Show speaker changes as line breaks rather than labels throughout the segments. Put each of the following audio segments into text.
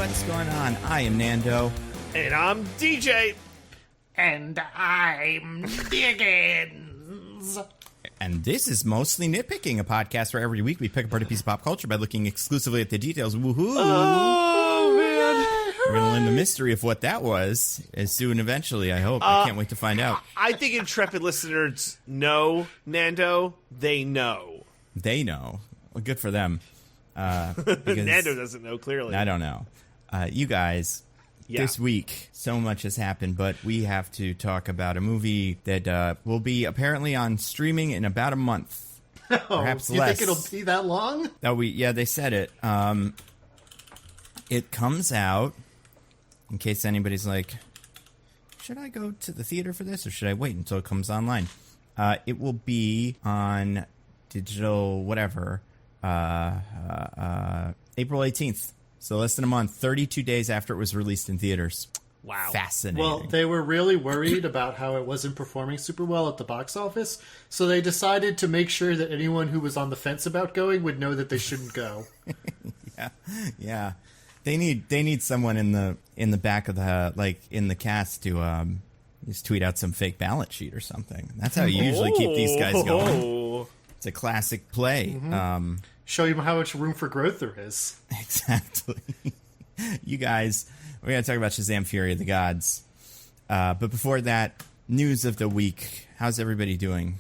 what's going on? I am Nando.
And I'm DJ.
And I'm Diggins.
And this is Mostly Nitpicking, a podcast where every week we pick apart a piece of pop culture by looking exclusively at the details. Woohoo!
Oh, man.
We're going to learn the mystery of what that was as soon eventually, I hope. I can't wait to find out.
I think intrepid listeners know, Nando. They know.
They know. Well, good for them.
Nando doesn't know, clearly.
I don't know. You guys...
Yeah.
This week, so much has happened, but we have to talk about a movie that will be apparently on streaming in about a month, perhaps
you
less.
think it'll be that long?
Yeah, they said it. It comes out, in case anybody's like, should I go to the theater for this, or should I wait until it comes online? It will be on digital, whatever, April 18th. So less than a month, 32 days after it was released in theaters.
Wow.
Fascinating.
Well, they were really worried about how it wasn't performing super well at the box office, so they decided to make sure that anyone who was on the fence about going would know that they shouldn't go.
Yeah. They need someone in the back of the in the cast to just tweet out some fake balance sheet or something. That's how you usually keep these guys going. It's a classic play.
Mm-hmm. Show you how much room for growth there is.
Exactly. You guys, we're going to talk about Shazam! Fury of the Gods. But before that, news of the week. How's everybody doing?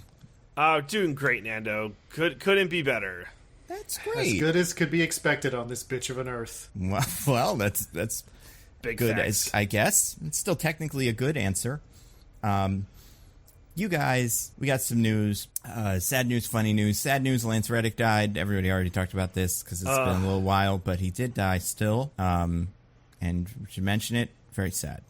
Doing great, Nando. Couldn't be better.
That's great.
As good as could be expected on this bitch of an earth.
Well, that's
Big
good,
facts.
I guess. It's still technically a good answer. You guys, we got some news. Sad news, funny news. Sad news, Lance Reddick died. Everybody already talked about this because it's been a little while, but he did die still. And we should mention it. Very sad.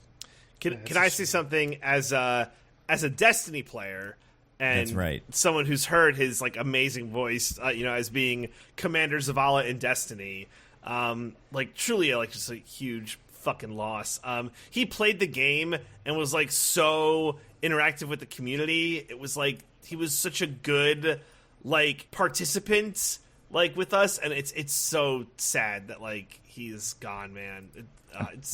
Can I say something as a Destiny player? And
That's right.
Someone who's heard his amazing voice, as being Commander Zavala in Destiny, truly just a huge fucking loss. He played the game and was so interactive with the community. It was he was such a good participant with us, and it's so sad that he's gone, man.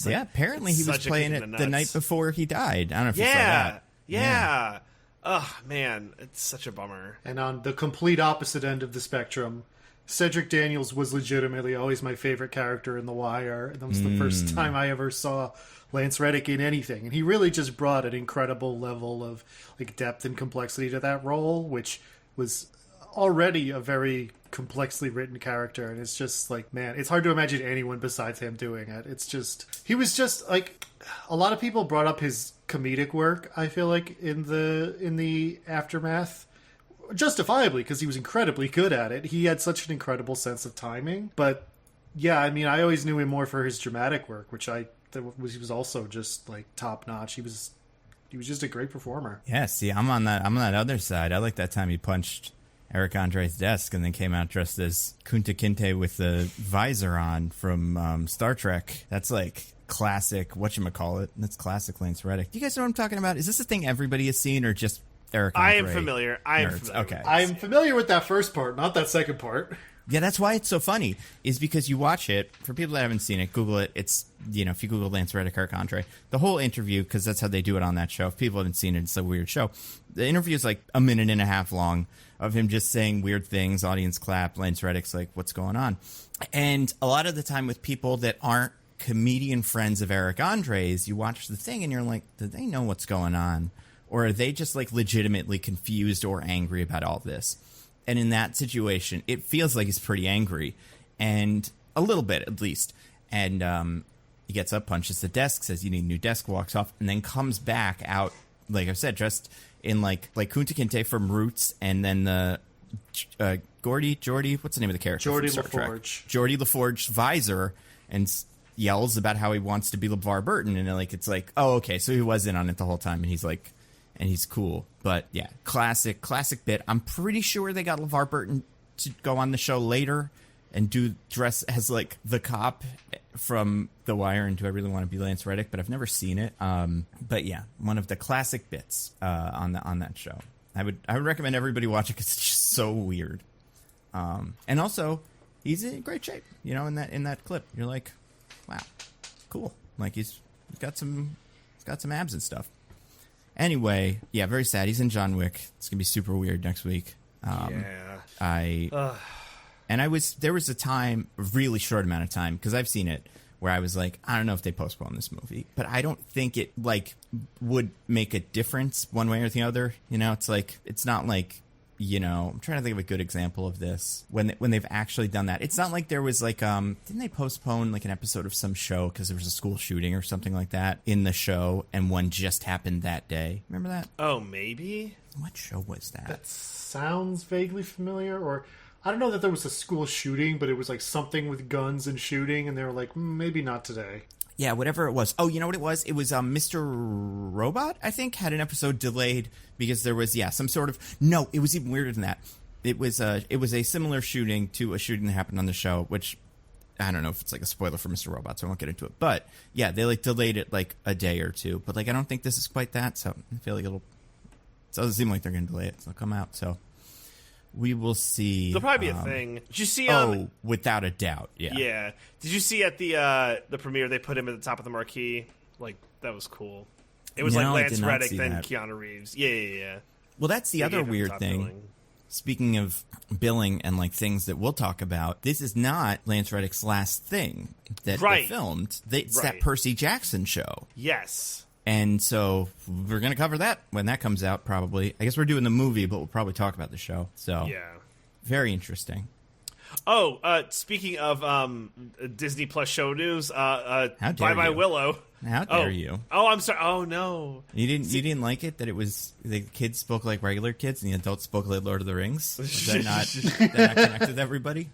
Apparently he was playing it the night before he died. I don't know if you saw that.
Yeah. Oh, man, it's such a bummer.
And on the complete opposite end of the spectrum, Cedric Daniels was legitimately always my favorite character in The Wire. And that was the first time I ever saw Lance Reddick in anything. And he really just brought an incredible level of depth and complexity to that role, which was already a very complexly written character. And it's just man, it's hard to imagine anyone besides him doing it. It's just, he was just a lot of people brought up his comedic work, I feel in the aftermath. Justifiably, because he was incredibly good at it. He had such an incredible sense of timing. But yeah, I mean, I always knew him more for his dramatic work, which he was also just top notch. He was just a great performer.
Yeah, see, I'm on that other side. I like that time he punched Eric Andre's desk and then came out dressed as Kunta Kinte with the visor on from Star Trek. That's classic, whatchamacallit. That's classic Lance Reddick. Do you guys know what I'm talking about? Is this a thing everybody has seen or just Eric Andre?
I am familiar.
Okay.
I'm familiar with that first part, not that second part.
Yeah, that's why it's so funny, is because you watch it. For people that haven't seen it, Google it. It's, if you Google Lance Reddick, Eric Andre, the whole interview, because that's how they do it on that show. If people haven't seen it, it's a weird show. The interview is a minute and a half long of him just saying weird things, audience clap, Lance Reddick's what's going on? And a lot of the time with people that aren't comedian friends of Eric Andre's, you watch the thing and you're like, do they know what's going on? Or are they just legitimately confused or angry about all this? And in that situation, it feels like he's pretty angry, and a little bit at least. And he gets up, punches the desk, says you need a new desk, walks off, and then comes back out, like I said, dressed in like Kunta Kinte from Roots, and then the Geordie, what's the name of the character?
Geordie
from Star Trek?
LaForge.
Geordie LaForge visor, and yells about how he wants to be LeVar Burton, and it's oh, okay, so he was in on it the whole time, and he's cool. But yeah, classic bit. I'm pretty sure they got LeVar Burton to go on the show later and do dress as the cop from The Wire and Do I Really Want to Be Lance Reddick, but I've never seen it. But yeah, one of the classic bits on that show. I would recommend everybody watch it because it's just so weird. And also, he's in great shape. In that clip, you're like, wow, cool. Like he's got some abs and stuff. Anyway, yeah, very sad. He's in John Wick. It's gonna be super weird next week. There was a time, a really short amount of time, because I've seen it, where I was like, I don't know if they postpone this movie, but I don't think it like would make a difference one way or the other. You know, it's like, it's not like, you know, I'm trying to think of a good example of this when they've actually done that. It's not like there was like, didn't they postpone like an episode of some show because there was a school shooting or something like that in the show, and one just happened that day? Remember that?
Oh, maybe.
What show was that?
That sounds vaguely familiar, or I don't know that there was a school shooting, but it was like something with guns and shooting, and they were like, maybe not today.
Yeah, whatever it was. Oh, you know what it was? It was Mr. Robot, I think, had an episode delayed because there was, some sort of... No, it was even weirder than that. It was a similar shooting to a shooting that happened on the show, which I don't know if it's like a spoiler for Mr. Robot, so I won't get into it. But, yeah, they like delayed it like a day or two. But, like, I don't think this is quite that, so I feel like it doesn't seem like they're going to delay it. So it'll come out, so... We will see.
There'll probably be a thing. Did you see?
Without a doubt, yeah.
Yeah. Did you see at the premiere they put him at the top of the marquee? Like that was cool. It was like Lance Reddick, then Keanu Reeves. Yeah.
Well, that's the other weird thing. Billing. Speaking of billing and like things that we'll talk about, this is not Lance Reddick's last thing that they filmed. It's that Percy Jackson show.
Yes.
And so we're going to cover that when that comes out, probably. I guess we're doing the movie, but we'll probably talk about the show. So, yeah. Very interesting.
Oh, speaking of Disney Plus show news,
How dare
Bye Bye
you.
Willow.
How dare you?
Oh, I'm sorry. Oh, no.
You didn't like it that it was the kids spoke like regular kids and the adults spoke like Lord of the Rings? Is that not connect with everybody?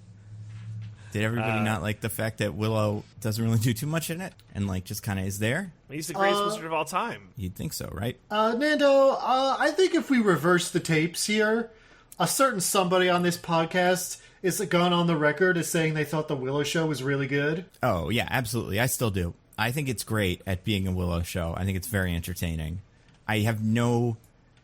Did everybody not like the fact that Willow doesn't really do too much in it and like just kind of is there?
He's the greatest wizard of all time.
You'd think so, right?
Nando, I think if we reverse the tapes here, a certain somebody on this podcast is gone on the record as saying they thought the Willow show was really good.
Oh, yeah, absolutely. I still do. I think it's great at being a Willow show. I think it's very entertaining. I have no,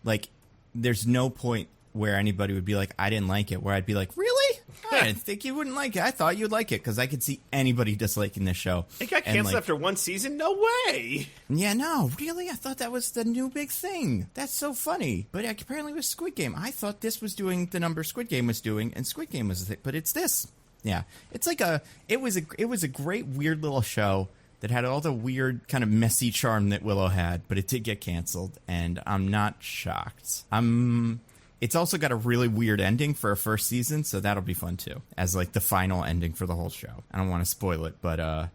like, there's no point where anybody would be like, I didn't like it, where I'd be like, really? I didn't think you wouldn't like it. I thought you'd like it, because I could see anybody disliking this show.
It got canceled after one season? No way!
Yeah, no, really? I thought that was the new big thing. That's so funny. But apparently it was Squid Game. I thought this was doing the number Squid Game was doing, and Squid Game was but it's this. Yeah. It's like it was a great, weird little show that had all the weird, kind of messy charm that Willow had, but it did get canceled, and I'm not shocked. It's also got a really weird ending for a first season, so that'll be fun too, as like the final ending for the whole show. I don't want to spoil it, but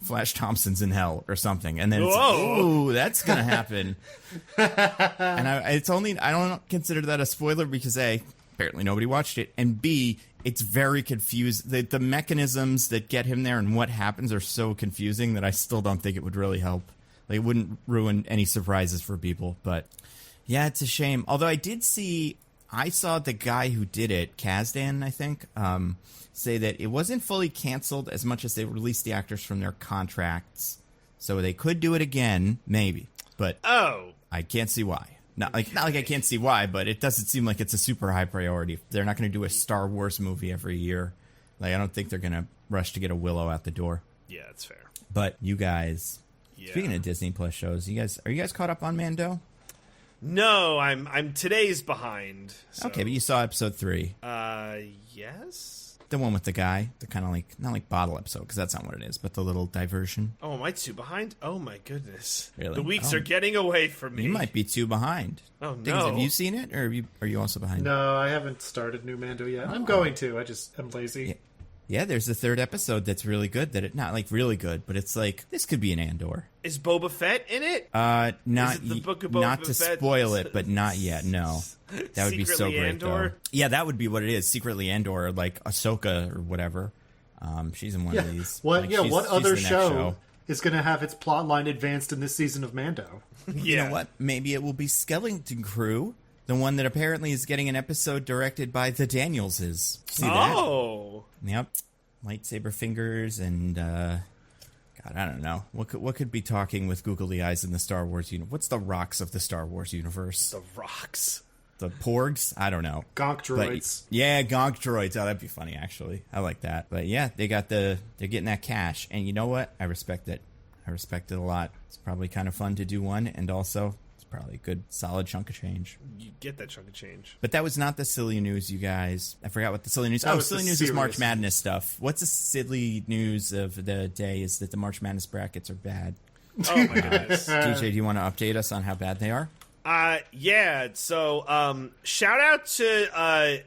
Flash Thompson's in hell or something, and then it's like, ooh, that's gonna happen. And I don't consider that a spoiler because A, apparently nobody watched it, and B, it's very confused. The mechanisms that get him there and what happens are so confusing that I still don't think it would really help. Like, it wouldn't ruin any surprises for people, but yeah, it's a shame. Although I saw the guy who did it, Kazdan, I think, say that it wasn't fully canceled as much as they released the actors from their contracts. So they could do it again, maybe. But I can't see why. Not like I can't see why, but it doesn't seem like it's a super high priority. They're not going to do a Star Wars movie every year. Like, I don't think they're going to rush to get a Willow out the door.
Yeah, that's fair.
But you guys, speaking of Disney Plus shows, are you guys caught up on Mando?
No, I'm today's behind. So.
Okay, but you saw episode 3.
Yes.
The one with the guy, the kind of like, not like bottle episode, because that's not what it is, but the little diversion.
Oh, am I too behind? Oh my goodness.
Really?
The weeks are getting away from me.
You might be too behind.
Oh, no.
Diggins, have you seen it, or are you also behind?
No, I haven't started New Mando yet. I'm going to. I'm lazy.
Yeah, there's the 3rd episode that's really good. Not like really good, but it's like, this could be an Andor.
Is Boba Fett in it?
Not
Is it the book of Boba
not to
Fett?
spoil it, but not yet. No, that would be so great.
Andor?
Though. Yeah, that would be what it is. Secretly Andor, or like Ahsoka or whatever. She's in one of these.
What?
Like,
what other show is going to have its plot line advanced in this season of Mando?
You know what? Maybe it will be Skeleton Crew, the one that apparently is getting an episode directed by the Danielses. See that?
Oh,
yep. Lightsaber fingers and God, I don't know what could be talking with googly eyes in the Star Wars universe. What's the rocks of the Star Wars universe?
the rocks.
the porgs. I don't know.
Gonk droids.
Yeah, gonk droids. Oh, that'd be funny, actually. I like that. But yeah, they're getting that cash. And you know what? I respect it. I respect it a lot. It's probably kind of fun to do one, and also it's probably a good, solid chunk of change.
You get that chunk of change.
But that was not the silly news, you guys. I forgot what the silly news... silly news is March Madness stuff. What's the silly news of the day is that the March Madness brackets are bad.
Oh, my goodness.
DJ, do you want to update us on how bad they are?
Yeah, so shout out to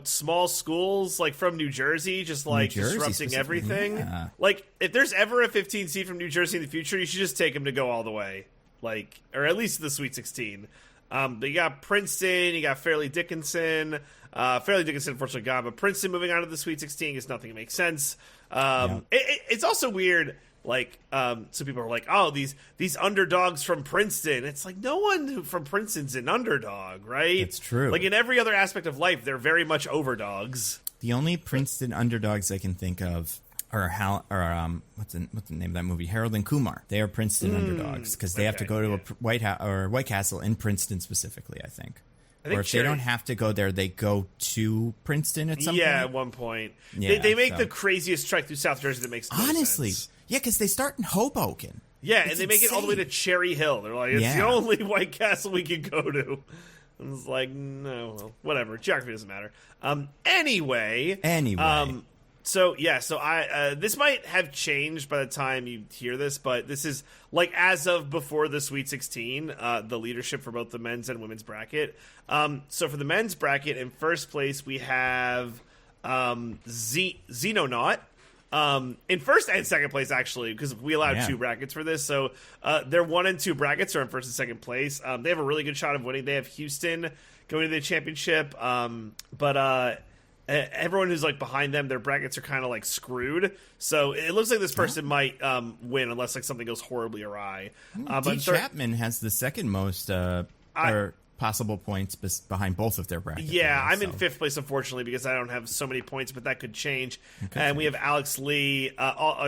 small schools like from New Jersey, just like disrupting everything.
Yeah.
Like if there's ever a 15 seed from New Jersey in the future, you should just take them to go all the way, like, or at least the Sweet 16. But you got Princeton, you got Fairleigh Dickinson. Fairleigh Dickinson unfortunately gone, but Princeton moving on to the Sweet 16 is nothing that makes sense. It's also weird. Like, so people are like, oh, these underdogs from Princeton. It's like, no one from Princeton's an underdog, right?
It's true.
Like, in every other aspect of life, they're very much overdogs.
The only Princeton underdogs I can think of are what's the name of that movie? Harold and Kumar. They are Princeton underdogs because they have to go to a White Castle in Princeton specifically, I think. Or if they don't have to go there, they go to Princeton at some point.
Yeah, at one point.
Yeah,
they make the craziest trek through South Jersey that makes no sense.
Yeah, because they start in Hoboken.
Yeah, and they make it all the way to Cherry Hill. They're like, it's the only White Castle we can go to. And it's like, no, well, whatever. Geography doesn't matter. Anyway. So I this might have changed by the time you hear this, but this is like as of before the Sweet 16, the leadership for both the men's and women's bracket. So for the men's bracket, in first place we have Xenonaut. In first and second place, actually, because we allowed two brackets for this. So their 1 and 2 brackets are in first and second place. They have a really good shot of winning. They have Houston going to the championship, but everyone who's like behind them, their brackets are kind of like screwed. So it looks like this person might win unless like something goes horribly awry.
D. Chapman has the second most possible points behind both of their brackets.
Yeah, I'm in fifth place, unfortunately, because I don't have so many points, but that could change. We have Alex Lee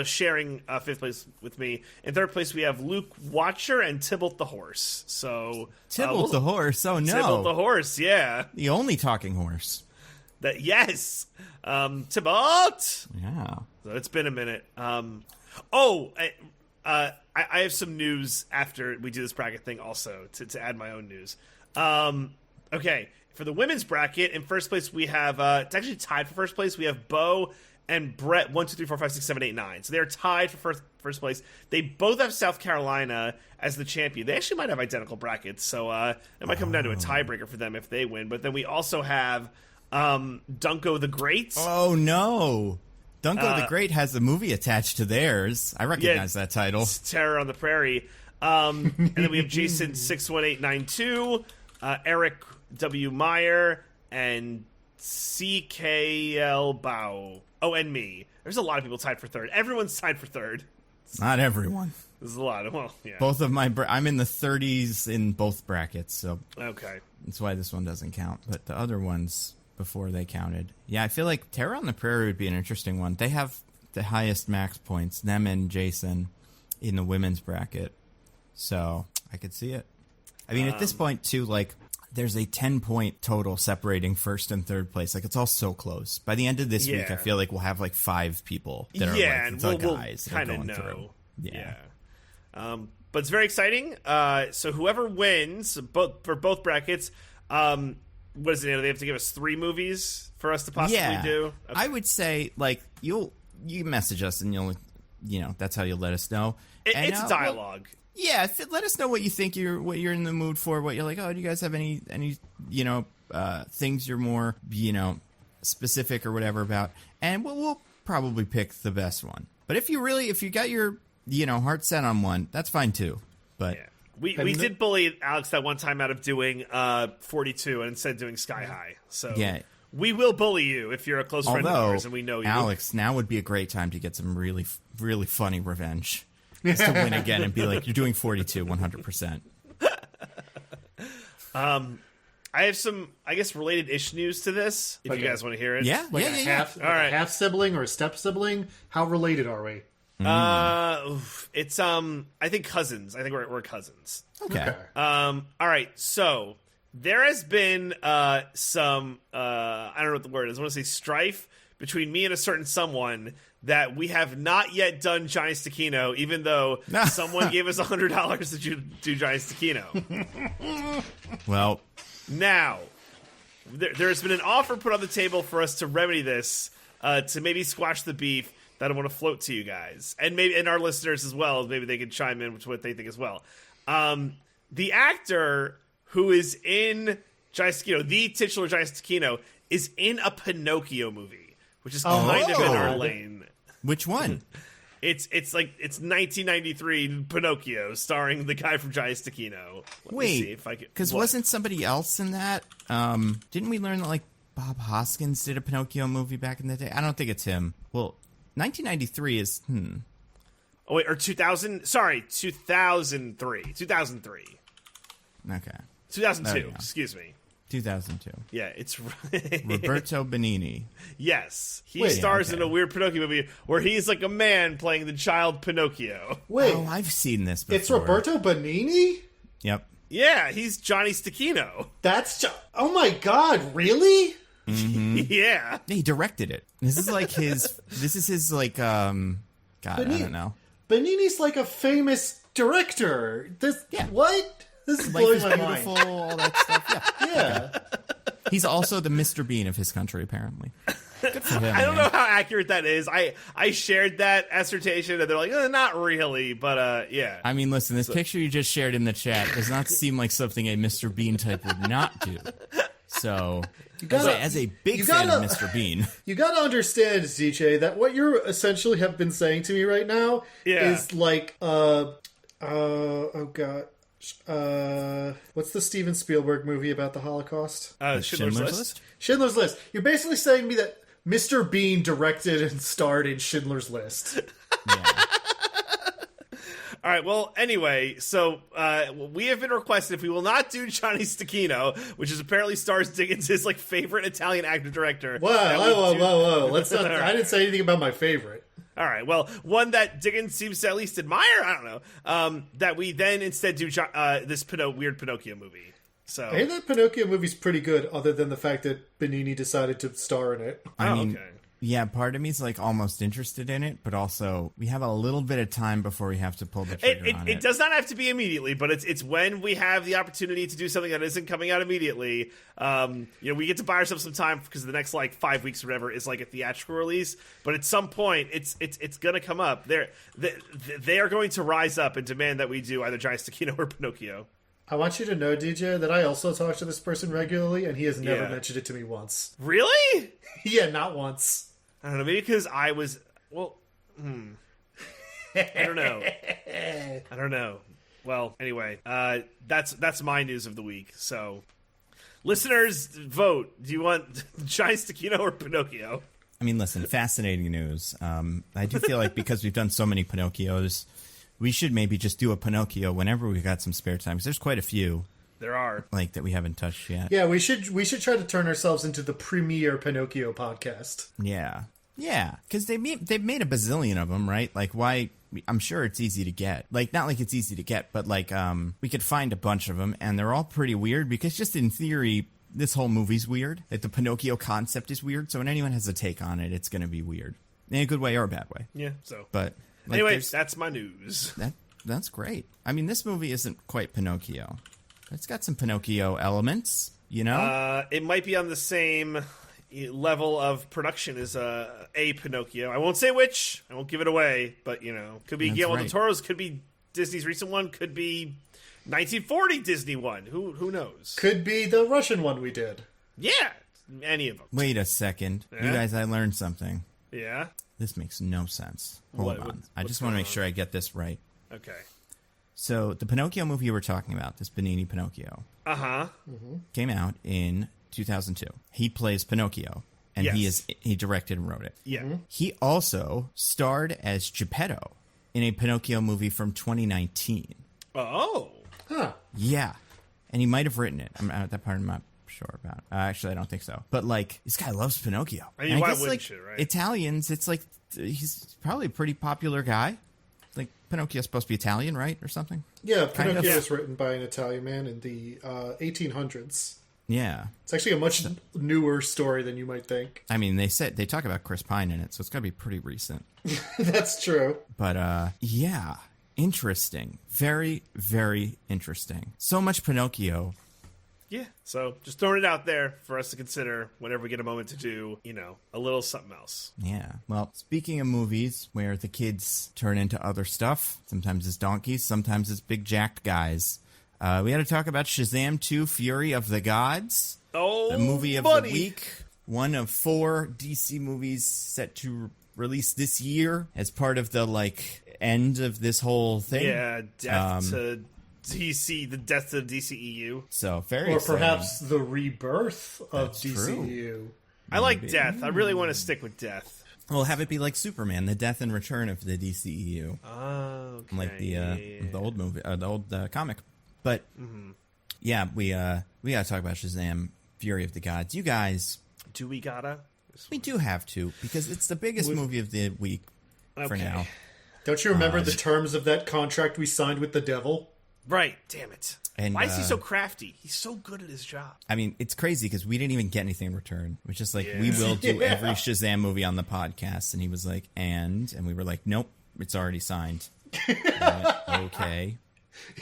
sharing fifth place with me. In third place, we have Luke Watcher and Tybalt the Horse. So
Tybalt the Horse? Oh, no.
Tybalt the Horse, yeah.
The only talking horse.
Yes. Tybalt!
Yeah.
So it's been a minute. I have some news after we do this bracket thing also, to add my own news. Okay, for the women's bracket, in first place we have it's actually tied for first place. We have Bo and Brett 1, 2, 3, 4, 5, 6, 7, 8, 9. So they're tied for first place. They both have South Carolina as the champion. They actually might have identical brackets, so it might come down to a tiebreaker for them if they win. But then we also have Dunko the Great.
Oh no, Dunko the Great has a movie attached to theirs. I recognize that title.
It's Terror on the Prairie. And then we have Jason 61892. Eric W. Meyer, and CKL Bao. Oh, and me. There's a lot of people tied for third. Everyone's tied for third.
Not everyone.
There's a lot of, yeah.
Both of I'm in the 30s in both brackets, so
okay.
That's why this one doesn't count. But the other ones, before they counted. Yeah, I feel like Terror on the Prairie would be an interesting one. They have the highest max points, them and Jason, in the women's bracket. So I could see it. I mean, at this point, too, like, there's a 10-point total separating first and third place. Like, it's all so close. By the end of this week, I feel like we'll have, like, 5 people that are, like, the guys that are going through.
Yeah. But it's very exciting. So whoever wins, for both brackets, what is it? They have to give us 3 movies for us to possibly do? Okay.
I would say, like, you message us and that's how you'll let us know.
It's a dialogue.
Yeah, let us know what you think what you're in the mood for. What you're like. Oh, do you guys have any things you're more specific or whatever about? And we'll probably pick the best one. But if you got your heart set on one, that's fine too. But
yeah. We did bully Alex that one time out of doing 42 and instead doing Sky High. So yeah. We will bully you if you're a close friend of ours and we know you.
Alex, now would be a great time to get some really, really funny revenge. Just to win again and be like, you're doing 42, 100%.
I have some, I guess, related-ish news to this, if you guys want to hear it.
Yeah,
like a half-sibling or a step-sibling? How related are we?
It's, I think cousins. I think we're cousins.
Okay.
All right, so there has been some I don't know what the word is. I want to say strife between me and a certain someone that we have not yet done Johnny Stecchino, even though someone gave us $100 to do Johnny Stecchino.
Well,
now there's been an offer put on the table for us to remedy this, to maybe squash the beef that I want to float to you guys, and maybe and our listeners as well. Maybe they can chime in with what they think as well. The actor who is in Johnny Stecchino, the titular Johnny Stecchino, is in a Pinocchio movie, which is kind of in our lane.
which one?
It's 1993 Pinocchio, starring the guy from Johnny Stecchino.
Wait, because wasn't somebody else in that? Didn't we learn that like Bob Hoskins did a Pinocchio movie back in the day? I don't think it's him. Well, 1993 is
Oh wait, or 2000? Sorry, 2003. 2003.
Okay.
2002. Excuse me.
2002.
Yeah, it's
Roberto Benigni.
Yes, he stars in a weird Pinocchio movie where he's like a man playing the child Pinocchio.
Wait,
Oh, I've seen this before.
it's Roberto Benigni?
Yep.
Yeah, he's Johnny Stecchino.
Oh my god, really?
Yeah.
He directed it. This is like his. This is his like. God, I don't know.
Benigni's like a famous director. What? This is
Life
blowing
is
my
Beautiful,
mind.
all that stuff. Yeah.
Yeah.
He's also the Mr. Bean of his country, apparently. Good for him.
I don't know
man.
how accurate that is. I shared that assertion, and they're like, not really, but yeah.
I mean, listen, this picture you just shared in the chat does not seem like something a Mr. Bean type would not do. So, as a big fan of Mr. Bean.
You gotta understand, ZJ, that what you essentially have been saying to me right now is like, oh god. What's the Steven Spielberg movie about the Holocaust?
Schindler's List?
Schindler's List. You're basically saying to me that Mr. Bean directed and starred in Schindler's List.
Yeah.
All right, well, anyway, so we have been requested if we will not do Johnny Stecchino, which is apparently stars Diggins, his like favorite Italian actor-director.
Whoa. Let's not. I didn't say anything about my favorite.
All right, well, one that Diggins seems to at least admire, I don't know, that we then instead do this weird Pinocchio movie. So
I hear that Pinocchio movie's pretty good, other than the fact that Benigni decided to star in it.
I mean,
okay.
yeah, part of me's like almost interested in it, but also we have a little bit of time before we have to pull the trigger on it.
It does not have to be immediately, but it's when we have the opportunity to do something that isn't coming out immediately. We get to buy ourselves some time because the next like 5 weeks or whatever is like a theatrical release. But at some point, it's gonna come up. They are going to rise up and demand that we do either Johnny Stecchino or Pinocchio.
I want you to know, DJ, that I also talk to this person regularly, and he has never mentioned it to me once.
Really?
Yeah, not once.
I don't know. Maybe because I was I don't know. I don't know. Well, anyway, that's my news of the week. So, listeners, vote. Do you want Johnny Stecchino or Pinocchio?
I mean, listen, fascinating news. I do feel like because we've done so many Pinocchios, we should maybe just do a Pinocchio whenever we've got some spare time. Because there's quite a few.
There are.
Like, that we haven't touched yet.
Yeah, we should try to turn ourselves into the premier Pinocchio podcast.
Yeah. Yeah. Because they've made a bazillion of them, right? Like, why... I'm sure it's easy to get. Like, not like it's easy to get, but like, we could find a bunch of them, and they're all pretty weird, because just in theory, this whole movie's weird. Like, the Pinocchio concept is weird, so when anyone has a take on it, it's going to be weird. In a good way or a bad way.
Yeah, so...
But... Like,
anyway, that's my news.
That's great. I mean, this movie isn't quite Pinocchio. It's got some Pinocchio elements, you know?
It might be on the same level of production as a Pinocchio. I won't say which. I won't give it away. But, could be Guillermo del Toro's, could be Disney's recent one, could be 1940 Disney one. Who knows?
Could be the Russian one we did.
Yeah, any of them.
Wait a second. Yeah? You guys, I learned something.
Yeah?
This makes no sense. Hold on. I just want to make sure I get this right.
Okay.
So, the Pinocchio movie you were talking about, this Benigni Pinocchio, came out in 2002. He plays Pinocchio, and he directed and wrote it.
Yeah. Mm-hmm.
He also starred as Geppetto in a Pinocchio movie from 2019.
Oh.
Huh.
Yeah. And he might have written it. That part I'm not sure about. Actually, I don't think so. But, like, this guy loves Pinocchio.
I mean, why wouldn't you, right?
Italians, it's like, he's probably a pretty popular guy. like Pinocchio's supposed to be Italian, right, or something?
Yeah,
Kind
Pinocchio
of.
was written by an Italian man in the 1800s.
Yeah.
It's actually a much newer story than you might think.
I mean, they talk about Chris Pine in it, so it's got to be pretty recent.
That's true.
But yeah, interesting, very, very interesting. So much Pinocchio.
Yeah, so just throwing it out there for us to consider whenever we get a moment to do, a little something else.
Yeah. Well, speaking of movies where the kids turn into other stuff, sometimes it's donkeys, sometimes it's big jacked guys. We had to talk about Shazam 2: Fury of the Gods.
Oh,
the movie of
buddy.
the week. One of 4 DC movies set to release this year as part of the, end of this whole thing.
Yeah, death to DC, the death to the DCEU.
So, very
Or
exciting.
perhaps the rebirth of
That's
DCEU.
I like death. I really want to stick with death.
We'll have it be like Superman, the death and return of the DCEU.
Okay.
Like the old movie, the old comic. But, yeah, we got to talk about Shazam, Fury of the Gods. You guys,
Do we gotta?
we do have to, because it's the biggest movie of the week for
Okay.
now.
Don't you remember the terms of that contract we signed with the devil?
Right, damn it.
And,
Why is he so crafty? He's so good at his job.
I mean, it's crazy because we didn't even get anything in return. It was just like,
Yeah.
we will do
Yeah.
every Shazam movie on the podcast. And he was like, and we were like, nope, it's already signed. And I went, okay.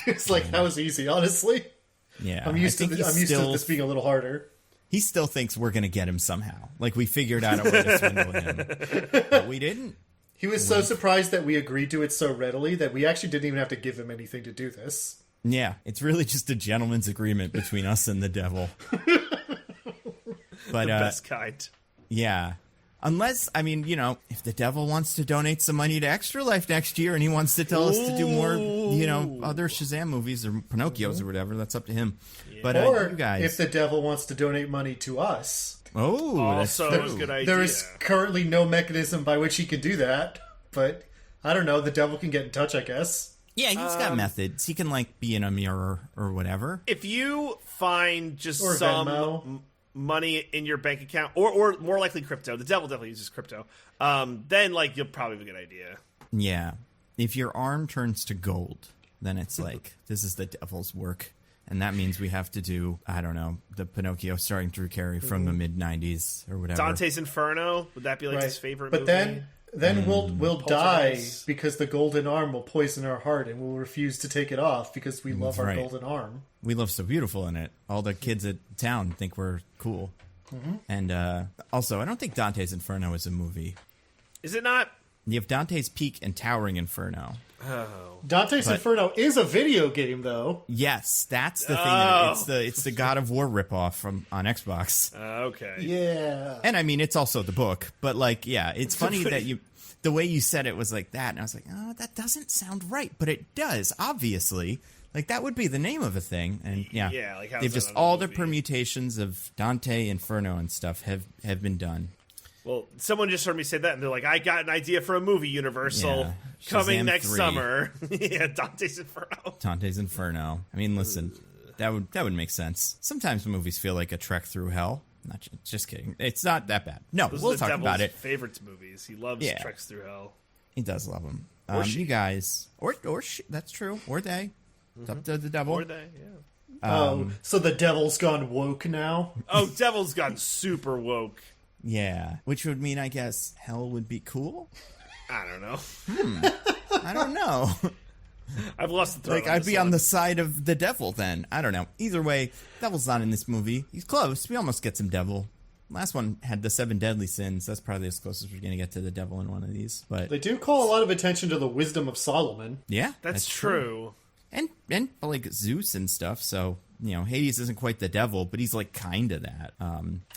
It's like, that was easy, honestly.
Yeah.
I'm used to
to
this being a little harder.
He still thinks we're going to get him somehow. Like, we figured out a way to swindle him. But we didn't.
He was so surprised that we agreed to it so readily that we actually didn't even have to give him anything to do this.
Yeah, it's really just a gentleman's agreement between us and the devil. But
Best kind.
yeah, unless if the devil wants to donate some money to Extra Life next year and he wants to tell us to do more, other Shazam movies or Pinocchios or whatever, that's up to him. But
Or
you guys,
if the devil wants to donate money to us.
that's
Also,
true.
a good idea.
There is currently no mechanism by which he can do that, but I don't know, the devil can get in touch, I guess.
Yeah, he's got methods. He can be in a mirror or whatever.
If you find just
Or
some
Venmo.
money in your bank account, or more likely crypto, the devil definitely uses crypto, then you'll probably have a good idea.
Yeah, if your arm turns to gold, then it's like this is the devil's work. And that means we have to do, I don't know, the Pinocchio starring Drew Carey from the mid-90s or whatever.
Dante's Inferno, would that be like his favorite
But
movie?
then we'll die
Poltergeist.
because the golden arm will poison our heart and we'll refuse to take it off because we love our
right.
golden arm.
We Love So Beautiful in it. All the kids at town think we're cool. And also, I don't think Dante's Inferno is a movie.
Is it not?
You have Dante's Peak and Towering Inferno.
Oh.
Dante's Inferno is a video game, though.
Yes, that's the thing.
Oh.
It's the God of War ripoff on Xbox.
Okay.
Yeah.
And I mean, it's also the book, but it's funny that the way you said it was like that, and I was like, oh, that doesn't sound right, but it does, obviously. Like, that would be the name of a thing, and yeah.
Yeah, like, how's
they've
that
just,
on a
all the
movie?
permutations of Dante, Inferno, and stuff have been done.
Well, someone just heard me say that, and they're like, I got an idea for a movie, Universal,
Yeah.
coming
Shazam
next
3.
summer. Yeah, Dante's Inferno.
Dante's Inferno. I mean, listen, that would make sense. Sometimes movies feel like a trek through hell. Not just kidding. It's not that bad. No,
Those
we'll
are the
talk
devil's
about it.
favorite movies. He loves
Yeah.
Treks Through Hell.
He does love them.
Or she.
You guys, or that's true. Or they. It's up to the devil.
Or they, yeah.
So the devil's gone woke now?
Oh, Devil's gotten super woke.
Yeah, which would mean, I guess, hell would be cool.
I don't know.
I don't know.
I've lost the thread.
Like, I'd be on the side of the devil then. I don't know. Either way, devil's not in this movie. He's close. We almost get some devil. Last one had the 7 deadly sins. That's probably as close as we're going to get to the devil in one of these. But
They do call a lot of attention to the wisdom of Solomon.
yeah,
That's true.
And like Zeus and stuff. So, Hades isn't quite the devil, but he's like kind of that.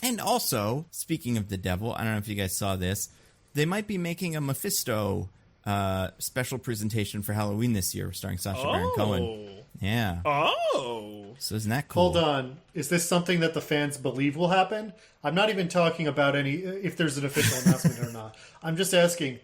And also, speaking of the devil, I don't know if you guys saw this. They might be making a Mephisto special presentation for Halloween this year, starring Sacha Baron Cohen. Yeah.
Oh.
So isn't that cool?
Hold on. Is this something that the fans believe will happen? I'm not even talking about if there's an official announcement or not. I'm just asking,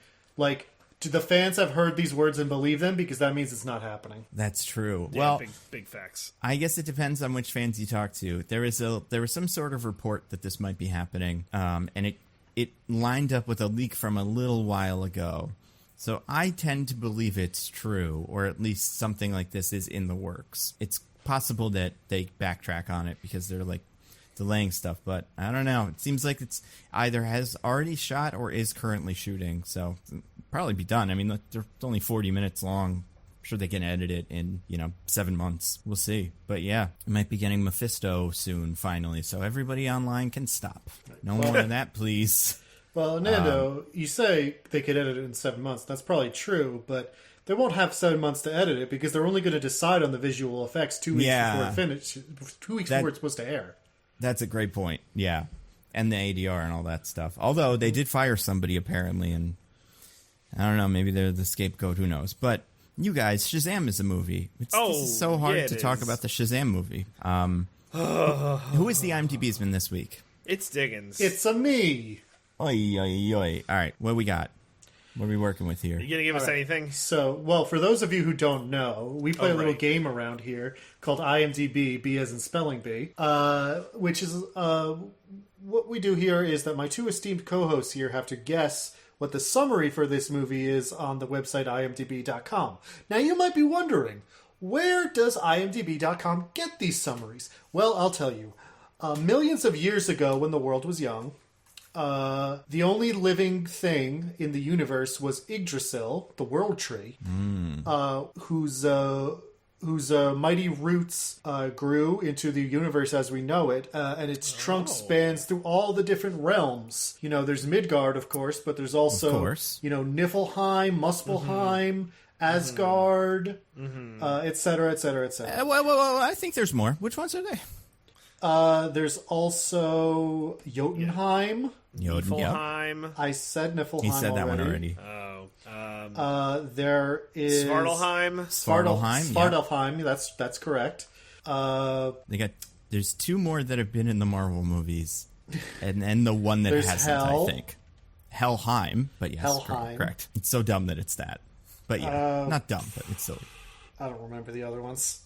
do the fans have heard these words and believe them? Because that means it's not happening.
That's true.
Yeah,
Well,
big facts.
I guess it depends on which fans you talk to. There was some sort of report that this might be happening, and it lined up with a leak from a little while ago. So I tend to believe it's true, or at least something like this is in the works. It's possible that they backtrack on it because they're like delaying stuff, but I don't know. It seems like it's either has already shot or is currently shooting, so it'll probably be done. I mean, they're only 40 minutes long. I'm sure they can edit it in, 7 months. We'll see. But yeah, I might be getting Mephisto soon, finally, so everybody online can stop. No more of that, please.
Well, Nando, you say they could edit it in 7 months. That's probably true, but they won't have 7 months to edit it because they're only going to decide on the visual effects 2 weeks before it finishes. 2 weeks before it's supposed to air.
That's a great point. Yeah. And the ADR and all that stuff. Although they did fire somebody apparently, and I don't know, maybe they're the scapegoat, who knows. But you guys, Shazam is a movie. This is so hard to talk about the Shazam movie. Who is the IMDb'sman this week?
It's Diggins.
It's a me.
Oi, oi, oi. All right, what do we got? What are we working with here?
You gonna give us anything?
So, well, for those of you who don't know, we play a little game around here called IMDb, B as in spelling bee, which is what we do here is that my two esteemed co-hosts here have to guess what the summary for this movie is on the website imdb.com. Now, you might be wondering, where does imdb.com get these summaries? Well, I'll tell you. Millions of years ago, when the world was young, the only living thing in the universe was Yggdrasil, the world tree, whose mighty roots grew into the universe as we know it, and its trunk spans through all the different realms. There's Midgard, of course, but there's also, Niflheim, Muspelheim, Asgard, et cetera, et cetera, et cetera.
Well, I think there's more. Which ones are they?
There's also Jotunheim.
Niflheim.
I said Niflheim.
He said that one already.
There is
Svartalfheim.
Svartalfheim. Yeah. That's correct.
There's two more that have been in the Marvel movies, and then the one that hasn't. I think Helheim. But yes, correct. It's so dumb that it's that. But yeah, not dumb, but it's silly.
I don't remember the other ones.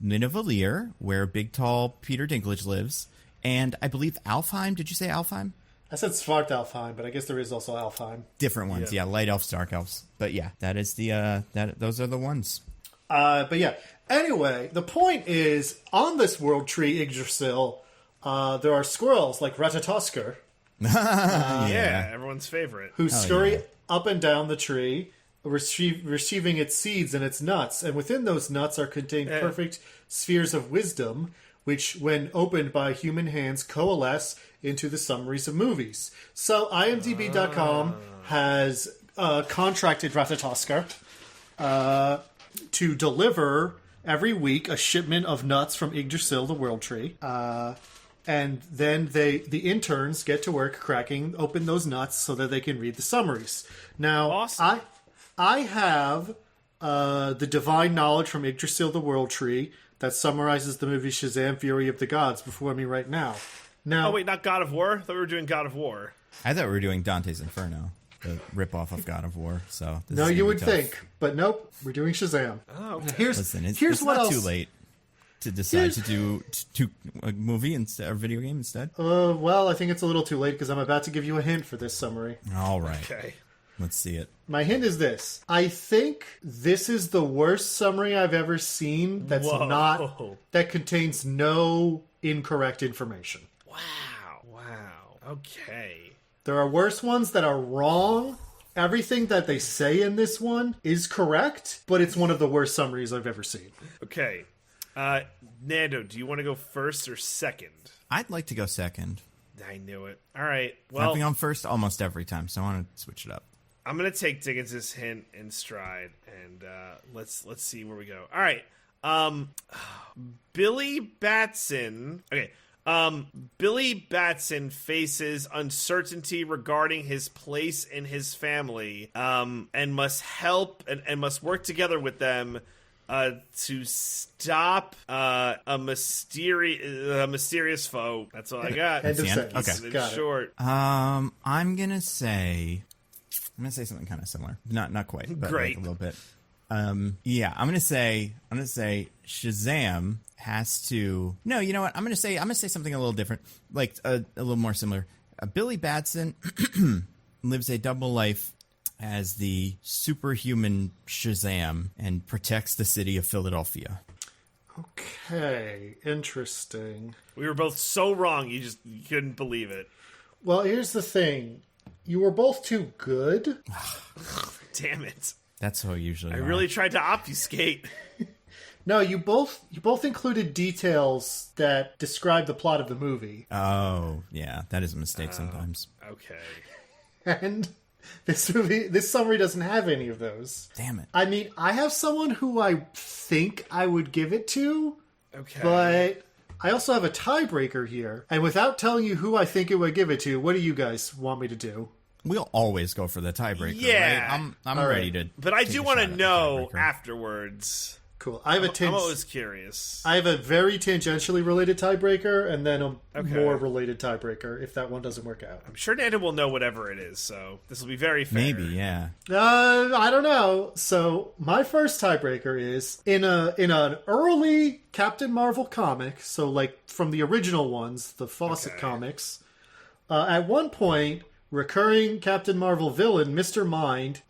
Nidavellir, where big, tall Peter Dinklage lives, and I believe Alfheim. Did you say Alfheim?
I said Svartalfheim, but I guess there is also Alfheim.
Different ones, yeah, light elves, dark elves. But yeah, that is those are the ones.
But yeah, anyway, the point is, on this world tree, Yggdrasil, there are squirrels like Ratatoskr.
Yeah, everyone's favorite.
Who scurry up and down the tree, receiving its seeds and its nuts, and within those nuts are contained perfect spheres of wisdom, which, when opened by human hands, coalesce into the summaries of movies. So IMDb.com has contracted Ratatoskr to deliver every week a shipment of nuts from Yggdrasil, the world tree. And then the interns get to work cracking open those nuts so that they can read the summaries. Now,
awesome.
I have the divine knowledge from Yggdrasil, the world tree, that summarizes the movie Shazam! Fury of the Gods before me right now.
Oh, wait, not God of War? I thought we were doing God of War.
I thought we were doing Dante's Inferno, the ripoff of God of War. So
no, you would think, but nope, we're doing Shazam.
Oh, okay.
It's
what
not
else.
Too late to decide to do a movie instead or video game instead.
Well, I think it's a little too late because I'm about to give you a hint for this summary.
All right.
Okay.
Let's see it.
My hint is this. I think this is the worst summary I've ever seen that contains no incorrect information.
Wow. Okay.
There are worse ones that are wrong. Everything that they say in this one is correct, but it's one of the worst summaries I've ever seen.
Okay. Nando, do you want to go first or second?
I'd like to go second.
I knew it. All right. Well,
I've gone first almost every time, so I want to switch it up.
I'm gonna take Diggins' hint in stride, and let's see where we go. All right, Billy Batson. Okay, Billy Batson faces uncertainty regarding his place in his family, and must help and must work together with them to stop a mysterious foe. That's all I got.
End of sentence.
Okay,
got
short.
I'm gonna say something kind of similar. Not quite, but
Great.
Like a little bit. Yeah, I'm gonna say Shazam has to. No, you know what? I'm gonna say something a little different, like a little more similar. Billy Batson lives a double life as the superhuman Shazam and protects the city of Philadelphia.
Okay, interesting.
We were both so wrong, you couldn't believe it.
Well, here's the thing. You were both too good.
Damn it.
That's how usually
I really tried to obfuscate.
No, you both included details that describe the plot of the movie.
Oh, yeah, that is a mistake sometimes.
Okay.
And this summary doesn't have any of those.
Damn it.
I mean, I have someone who I think I would give it to,
Okay.
but I also have a tiebreaker here. And without telling you who I think it would give it to, what do you guys want me to do?
We'll always go for the tiebreaker,
Yeah.
right? I'm
All
ready
right.
to.
But I
take
do
a
want to
shot at the
know
tiebreaker.
afterwards.
Cool. I have
I'm always curious.
I have a very tangentially related tiebreaker, and then a
Okay.
more related tiebreaker if that one doesn't work out.
I'm sure Nando will know whatever it is, so this will be very fair.
Maybe, yeah.
I don't know. So my first tiebreaker is in an early Captain Marvel comic, so like from the original ones, the Fawcett
Okay.
comics. At one point, recurring Captain Marvel villain Mr. Mind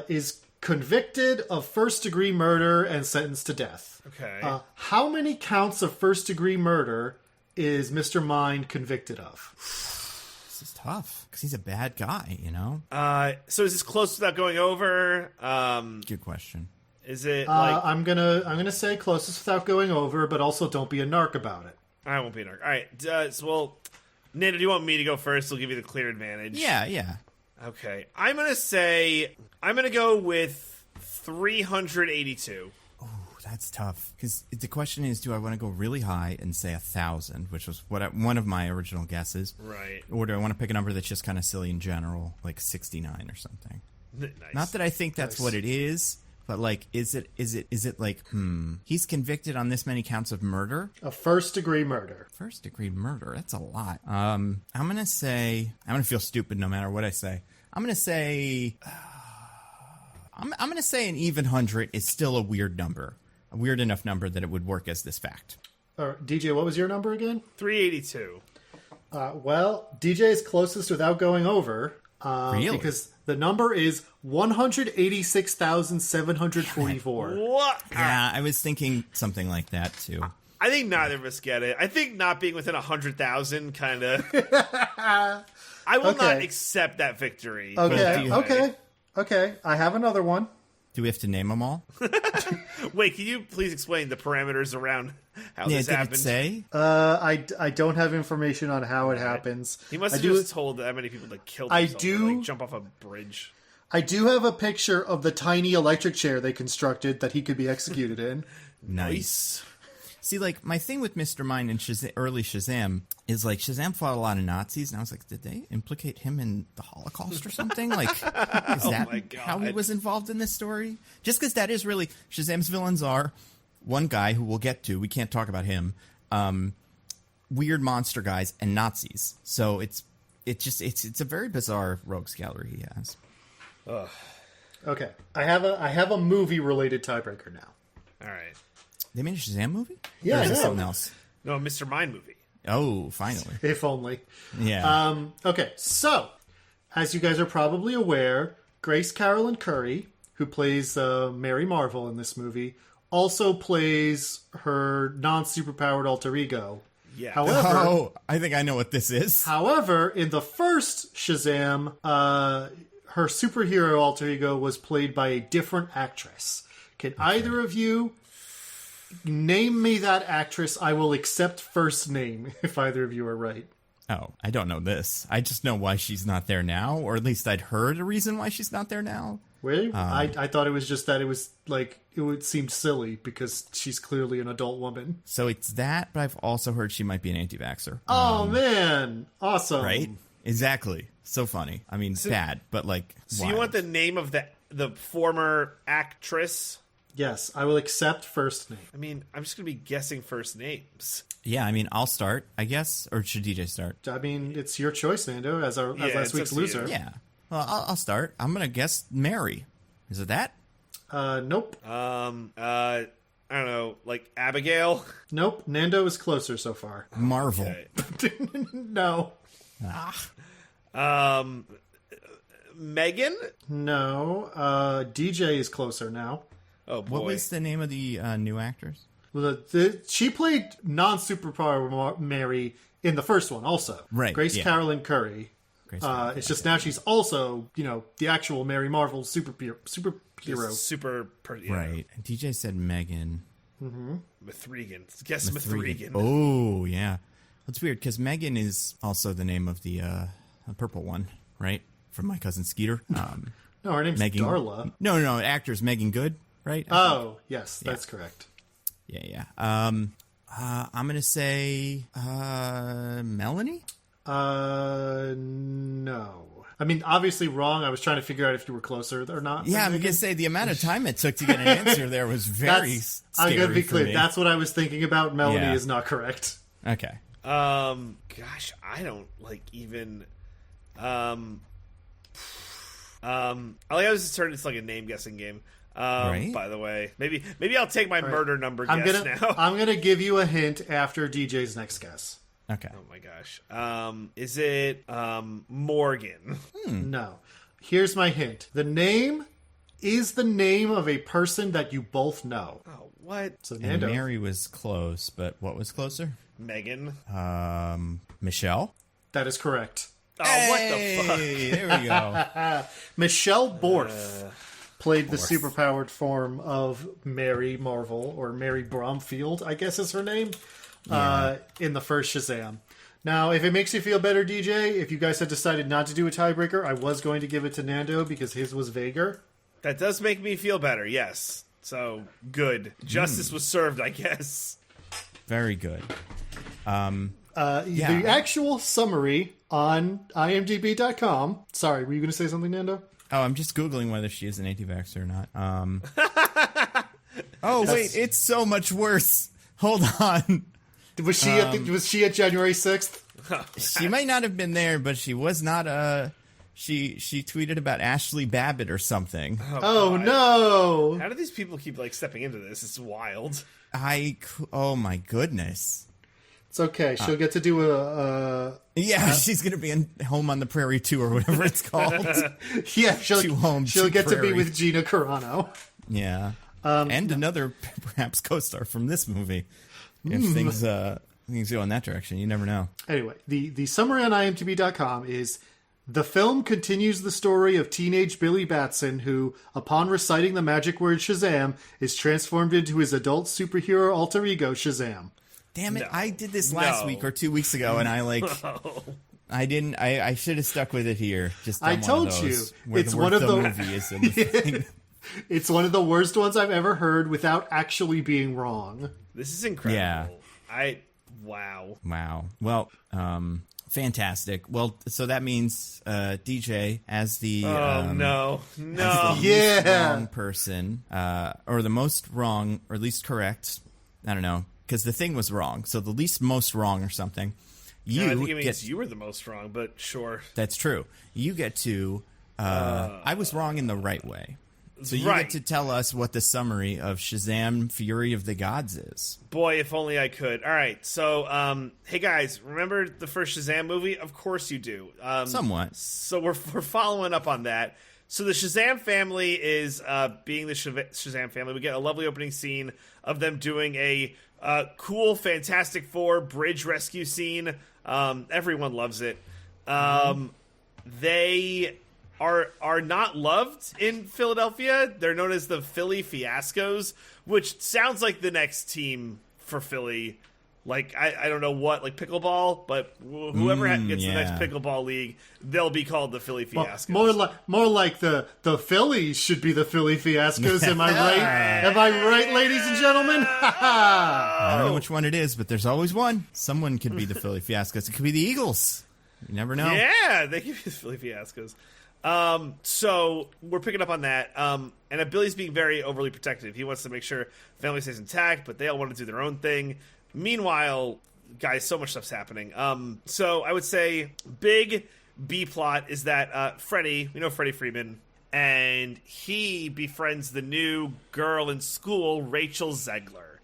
is convicted of first-degree murder and sentenced to death.
Okay.
How many counts of first-degree murder is Mr. Mind convicted of?
This is tough because he's a bad guy, you know?
So is this close without going over?
Good question.
Is it like
I'm gonna say closest without going over, but also don't be a narc about it.
I won't be an arc. All right. Nando, do you want me to go first? I'll give you the clear advantage.
Yeah.
Okay. I'm gonna go with 382.
Ooh, that's tough. Because the question is, do I want to go really high and say 1,000, which was one of my original guesses,
Right.
or do I want to pick a number that's just kind of silly in general, like 69 or something?
Nice.
Not that I think that's
Nice.
what it is, but like, is it like, he's convicted on this many counts of murder?
A first-degree murder.
First degree murder. That's a lot. I'm gonna feel stupid no matter what I say. I'm gonna say an even 100 is still a weird number, a weird enough number that it would work as this fact.
All right, DJ, what was your number again?
382.
Well, DJ is closest without going over.
Really?
Because the number is 186,744.
What?
Yeah, I was thinking something like that too.
I think neither of us get it. I think not being within 100,000 kind of. I will not
Okay.
accept that victory.
Okay. I have another one.
Do we have to name them all?
Wait, can you please explain the parameters around how
Yeah,
this
did
happened?
it say?
I don't have information on how it happens.
He must
I
have
do-
just told that many people to kill
I
themselves or,
do-
like, jump off a bridge.
I do have a picture of the tiny electric chair they constructed that he could be executed in.
Nice. See, like, my thing with Mr. Mind and early Shazam is, like, Shazam fought a lot of Nazis, and I was like, did they implicate him in the Holocaust or something? Like, is that
my God.
how he was involved in this story? Just because that is really, Shazam's villains are one guy who we'll get to, we can't talk about him, weird monster guys, and Nazis. So it's a very bizarre rogues gallery he has.
Okay, I have a movie related tiebreaker now.
All right.
They made a Shazam movie?
Yeah,
Or is
I
it
know.
something else?
No, a Mr. Mind movie.
Oh, finally.
If only.
Yeah.
Okay, so as you guys are probably aware, Grace Carolyn Curry, who plays Mary Marvel in this movie, also plays her non-superpowered alter ego.
Yeah.
However,
I think I know what this is.
However, in the first Shazam, her superhero alter ego was played by a different actress. Can either of you name me that actress? I will accept first name if either of you are right.
Oh, I don't know this. I just know why she's not there now, or at least I'd heard a reason why she's not there now.
Really? I thought it was just that it was like it seemed silly because she's clearly an adult woman.
So it's that, but I've also heard she might be an anti-vaxxer.
Oh man, awesome!
Right? Exactly. So funny. I mean, bad, but like.
So you
wild.
want the name of the former actress?
Yes, I will accept first name.
I mean, I'm just going to be guessing first names.
Yeah, I mean, I'll start, I guess, or should DJ start?
I mean, it's your choice, Nando, as
it's
last week's
up to you.
loser.
Yeah. Well, I'll start. I'm gonna guess Mary. Is it that?
Nope.
I don't know, like Abigail?
Nope. Nando is closer so far.
Marvel.
Okay.
No.
Megan?
No. DJ is closer now.
Oh, boy.
What was the name of the new actress?
Well, she played non-superpower Mary in the first one also.
Right,
Grace
yeah.
Carolyn Curry.
Grace Carolyn,
It's just now she's also, the actual Mary Marvel superhero.
Right. And DJ said Megan.
Mithrigan. Guess Mithrigan.
Oh, yeah. That's weird because Megan is also the name of the purple one, right? From My Cousin Skeeter.
No, her name's
Megan,
Darla.
No, actor's Megan Good, right?
Oh, yes, that's correct.
Yeah. I'm gonna say Melanie.
No. I mean, obviously wrong. I was trying to figure out if you were closer or not.
Yeah, I'm gonna say the amount of time it took to get an answer there was very scary.
I'm gonna be clear.
For me.
That's what I was thinking about. Melanie
Yeah.
is not correct.
Okay.
Gosh, I don't even. I like how this turned into like a name guessing game.
Right.
By the way, maybe I'll take my murder number guess now.
I'm gonna give you a hint after DJ's next guess.
Okay.
Oh my gosh. Is it Morgan?
No. Here's my hint. The name is the name of a person that you both know.
Oh, what?
So
And
Nando.
Mary was close, but what was closer?
Megan.
Michelle.
That is correct.
Oh, what the fuck?
Hey, there we go.
Michelle Borth played the superpowered form of Mary Marvel, or Mary Bromfield, I guess is her name, in the first Shazam. Now, if it makes you feel better, DJ, if you guys had decided not to do a tiebreaker, I was going to give it to Nando because his was vaguer.
That does make me feel better, yes. So, good. Justice was served, I guess.
Very good.
The actual summary on imdb.com. Sorry, were you going to say something, Nando?
Oh, I'm just Googling whether she is an anti-vaxxer or not. Wait, it's so much worse. Hold on.
Was she at January 6th?
She might not have been there, but she was not she tweeted about Ashley Babbitt or something.
Oh no.
How do these people keep like stepping into this? It's wild.
Oh my goodness.
It's okay. She'll get to do
Yeah, she's going to be in Home on the Prairie 2 or whatever it's called.
yeah, she'll get to be with Gina Carano.
Yeah. And another perhaps co-star from this movie. If things go in that direction, you never know.
Anyway, the summary on imdb.com is: the film continues the story of teenage Billy Batson, who, upon reciting the magic word Shazam, is transformed into his adult superhero alter ego Shazam.
Damn it,
No.
I did this last week or 2 weeks ago, and I didn't. I should have stuck with it here. Just
I
done
told
one of those,
you,
where
it's
the
one
word
of
the
the-
movie is in the thing.
It's one of the worst ones I've ever heard without actually being wrong.
This is incredible.
Yeah.
Wow.
Wow. Well, fantastic. Well, so that means DJ as the
No.
Yeah.
wrong person, or the most wrong, or least correct. I don't know, because the thing was wrong. So the least most wrong or something.
I think it means you were the most wrong, but sure.
That's true. You get to. I was wrong in the right way. So you
Right.
get to tell us what the summary of Shazam: Fury of the Gods is.
Boy, if only I could. All right, so hey guys, remember the first Shazam movie? Of course you do.
Somewhat.
So we're following up on that. So the Shazam family is being the Shazam family. We get a lovely opening scene of them doing a cool Fantastic Four bridge rescue scene. Everyone loves it. They are not loved in Philadelphia. They're known as the Philly Fiascos, which sounds like the next team for Philly. Like, I don't know what, like pickleball, but whoever gets the next pickleball league, they'll be called the Philly Fiascos.
More like the Phillies should be the Philly Fiascos. Am I right? Am I right, ladies and gentlemen?
I don't know which one it is, but there's always one. Someone could be the Philly Fiascos. It could be the Eagles. You never know.
Yeah, they could be the Philly Fiascos. So we're picking up on that. And Billy's being very overly protective. He wants to make sure family stays intact, but they all want to do their own thing. Meanwhile, guys, so much stuff's happening. So I would say big B plot is that Freddie, we know Freddie Freeman, and he befriends the new girl in school, Rachel Zegler.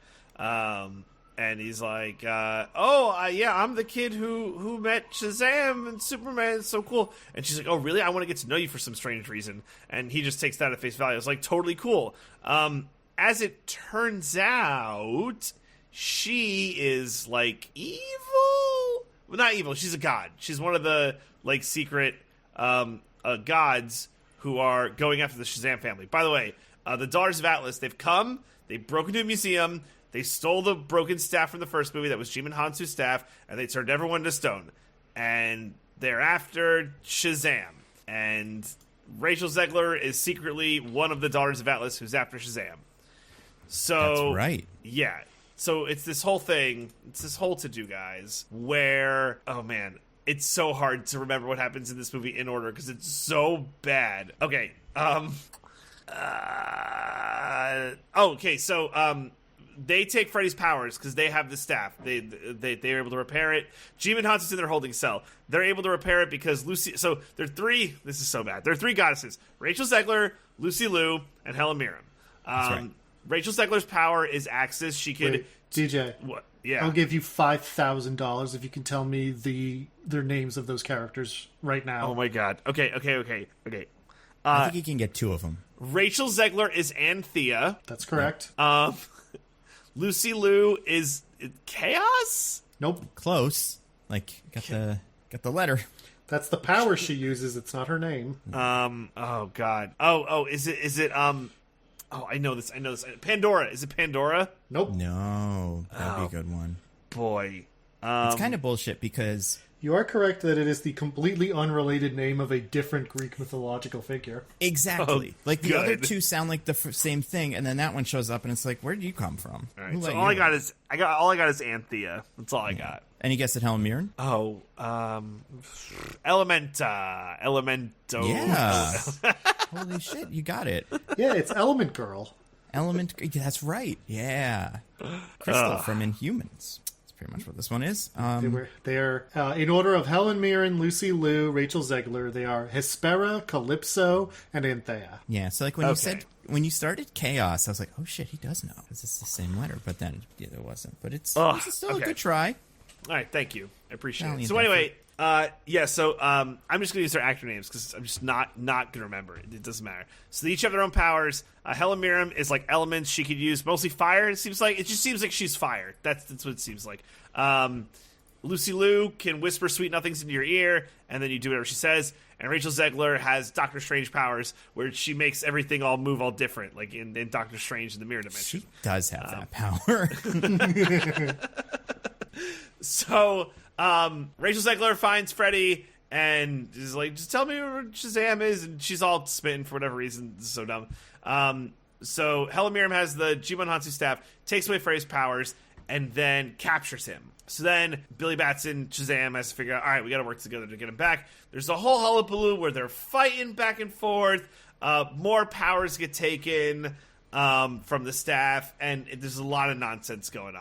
And he's like, yeah, I'm the kid who met Shazam and Superman. It's so cool. And she's like, oh, really? I want to get to know you for some strange reason. And he just takes that at face value. It's like, totally cool. As it turns out, she is, like, evil? Well, not evil. She's a god. She's one of the, like, secret gods who are going after the Shazam family. By the way, the Daughters of Atlas, they've come. They broke into a museum. They stole the broken staff from the first movie that was Jim and Hansu's staff, and they turned everyone to stone. And they're after Shazam. And Rachel Zegler is secretly one of the Daughters of Atlas who's after Shazam. So
That's right.
Yeah. So it's this whole thing. It's this whole to-do, guys, where, oh, man, it's so hard to remember what happens in this movie in order because it's so bad. Okay. They take Freddy's powers because they have the staff. They're able to repair it. Jim and Hansu's in their holding cell. They're able to repair it because Lucy. So there are three. This is so bad. There are three goddesses: Rachel Zegler, Lucy Liu, and Helen Mirren.
That's right.
Rachel Zegler's power is Axis. She could.
Wait, DJ.
What? Yeah.
I'll give you $5,000 if you can tell me their names of those characters right now.
Oh my god. Okay.
I think you can get two of them.
Rachel Zegler is Anthea.
That's correct.
Lucy Liu is Chaos?
Nope.
Close. Like, got the letter.
That's the power she uses. It's not her name.
Oh god. Is it oh, I know this. Pandora. Is it Pandora?
Nope.
No. That'd be a good one.
Boy.
It's kind of bullshit because...
You are correct that it is the completely unrelated name of a different Greek mythological figure.
Exactly.
Oh,
like, the
good.
other two sound like the same thing, and then that one shows up, and it's like, where did you come from?
All right, so all I got is Anthea. That's all I got.
Any guess at Helen Mirren?
Oh, Elemento.
Yeah. Holy shit, you got it.
Yeah, it's Element Girl.
That's right. Yeah. Crystal from Inhumans. Pretty much what this one is.
They are in order of Helen Mirren, Lucy Liu, Rachel Zegler. They are Hespera, Calypso, and Anthea.
Yeah, so like when you started Chaos, I was like, oh shit, he does know because it's the same letter. But then it wasn't. But it's still a good try.
All right, thank you. I appreciate it. So anyway, I'm just gonna use their actor names because I'm just not gonna remember it. It doesn't matter. So they each have their own powers. Helen Mirren is like elements she could use, mostly fire. It just seems like she's fire. That's what it seems like. Lucy Liu can whisper sweet nothings into your ear, and then you do whatever she says. And Rachel Zegler has Doctor Strange powers, where she makes everything all move all different, like in Doctor Strange in the Mirror Dimension.
She does have that power.
So Rachel Zegler finds Freddy and is like, just tell me where Shazam is, and she's all smitten for whatever reason. This is so dumb. So Helen Mirren has the Jimon Hansu staff, takes away Freddy's powers, and then captures him. So then Billy Batson, Shazam, has to figure out, all right, we got to work together to get him back. There's a whole hullabaloo where they're fighting back and forth. More powers get taken from the staff, and there's a lot of nonsense going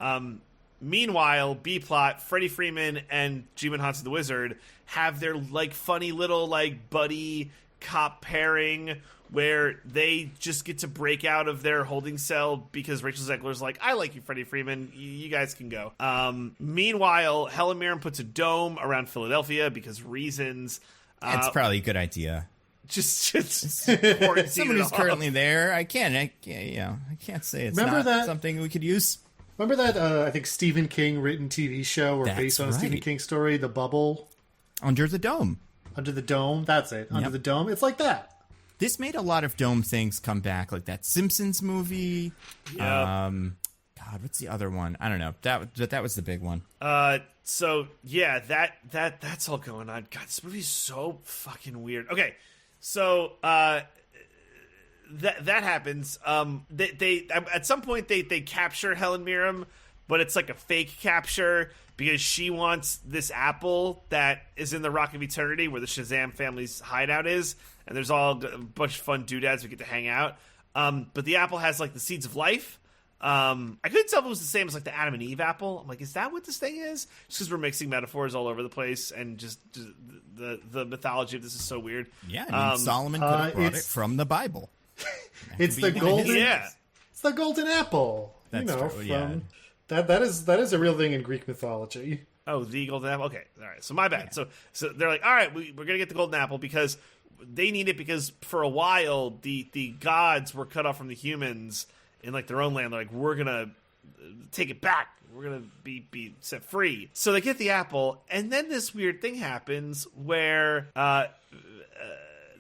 on. Meanwhile, B-plot, Freddie Freeman and Jimon Hansu the Wizard have their like funny little like buddy cop pairing where they just get to break out of their holding cell because Rachel Zegler's like, I like you, Freddie Freeman. You guys can go. Meanwhile, Helen Mirren puts a dome around Philadelphia because reasons.
It's probably a good idea.
Just
Someone who's currently there. I can't say it's something we could use.
Remember that, I think, Stephen King written TV show or based on a Stephen King story, The Bubble?
Under the Dome.
Under the Dome? That's it. Under the Dome. It's like that.
This made a lot of Dome things come back, like that Simpsons movie.
Yeah.
God, what's the other one? I don't know. That was the big one.
So yeah, that's all going on. God, this movie's so fucking weird. Okay, so that happens. They at some point they capture Helen Mirren, but it's like a fake capture because she wants this apple that is in the Rock of Eternity where the Shazam family's hideout is, and there's all a bunch of fun doodads we get to hang out. But the apple has like the seeds of life. I couldn't tell if it was the same as like the Adam and Eve apple. I'm like, is that what this thing is? Just because we're mixing metaphors all over the place, and just the mythology of this is so weird.
Yeah, I mean, Solomon could have brought it from the Bible.
It's the golden.
Yeah,
it's the golden apple.
That's true. Yeah.
That is a real thing in Greek mythology.
Oh, the golden apple. Okay, all right. So my bad. Yeah. So they're like, all right, we're gonna get the golden apple because they need it because for a while the gods were cut off from the humans in like their own land. They're like, we're gonna take it back. We're gonna be set free. So they get the apple, and then this weird thing happens where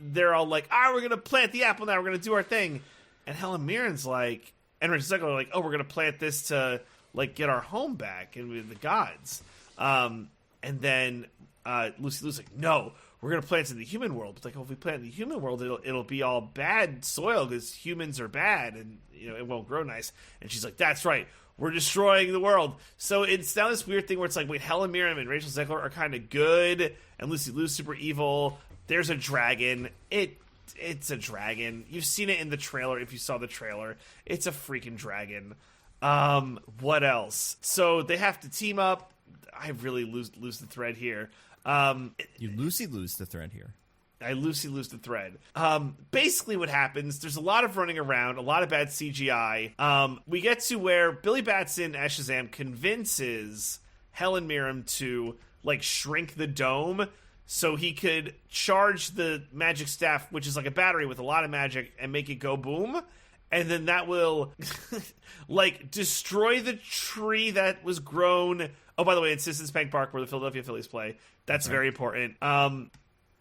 they're all like, we're gonna plant the apple now. We're gonna do our thing. And Helen Mirren's like, and Rachel Zegler are like, we're gonna plant this to like get our home back and with the gods. And then Lucy Liu's like, no, we're gonna plant it in the human world. It's like, if we plant in the human world, it'll be all bad soil because humans are bad and it won't grow nice. And she's like, that's right, we're destroying the world. So it's now this weird thing where it's like, wait, Helen Mirren and Rachel Zegler are kind of good, and Lucy Liu's super evil. There's a dragon. It's a dragon. You've seen it in the trailer. If you saw the trailer, it's a freaking dragon. What else? So they have to team up. I really lose the thread here.
You Lucy lose the thread here.
I lose the thread. Basically what happens, there's a lot of running around, a lot of bad CGI. We get to where Billy Batson as Shazam convinces Helen Mirren to like shrink the dome so he could charge the magic staff, which is like a battery with a lot of magic, and make it go boom. And then that will like destroy the tree that was grown. Oh, by the way, it's Citizens Bank Park where the Philadelphia Phillies play. That's very important. And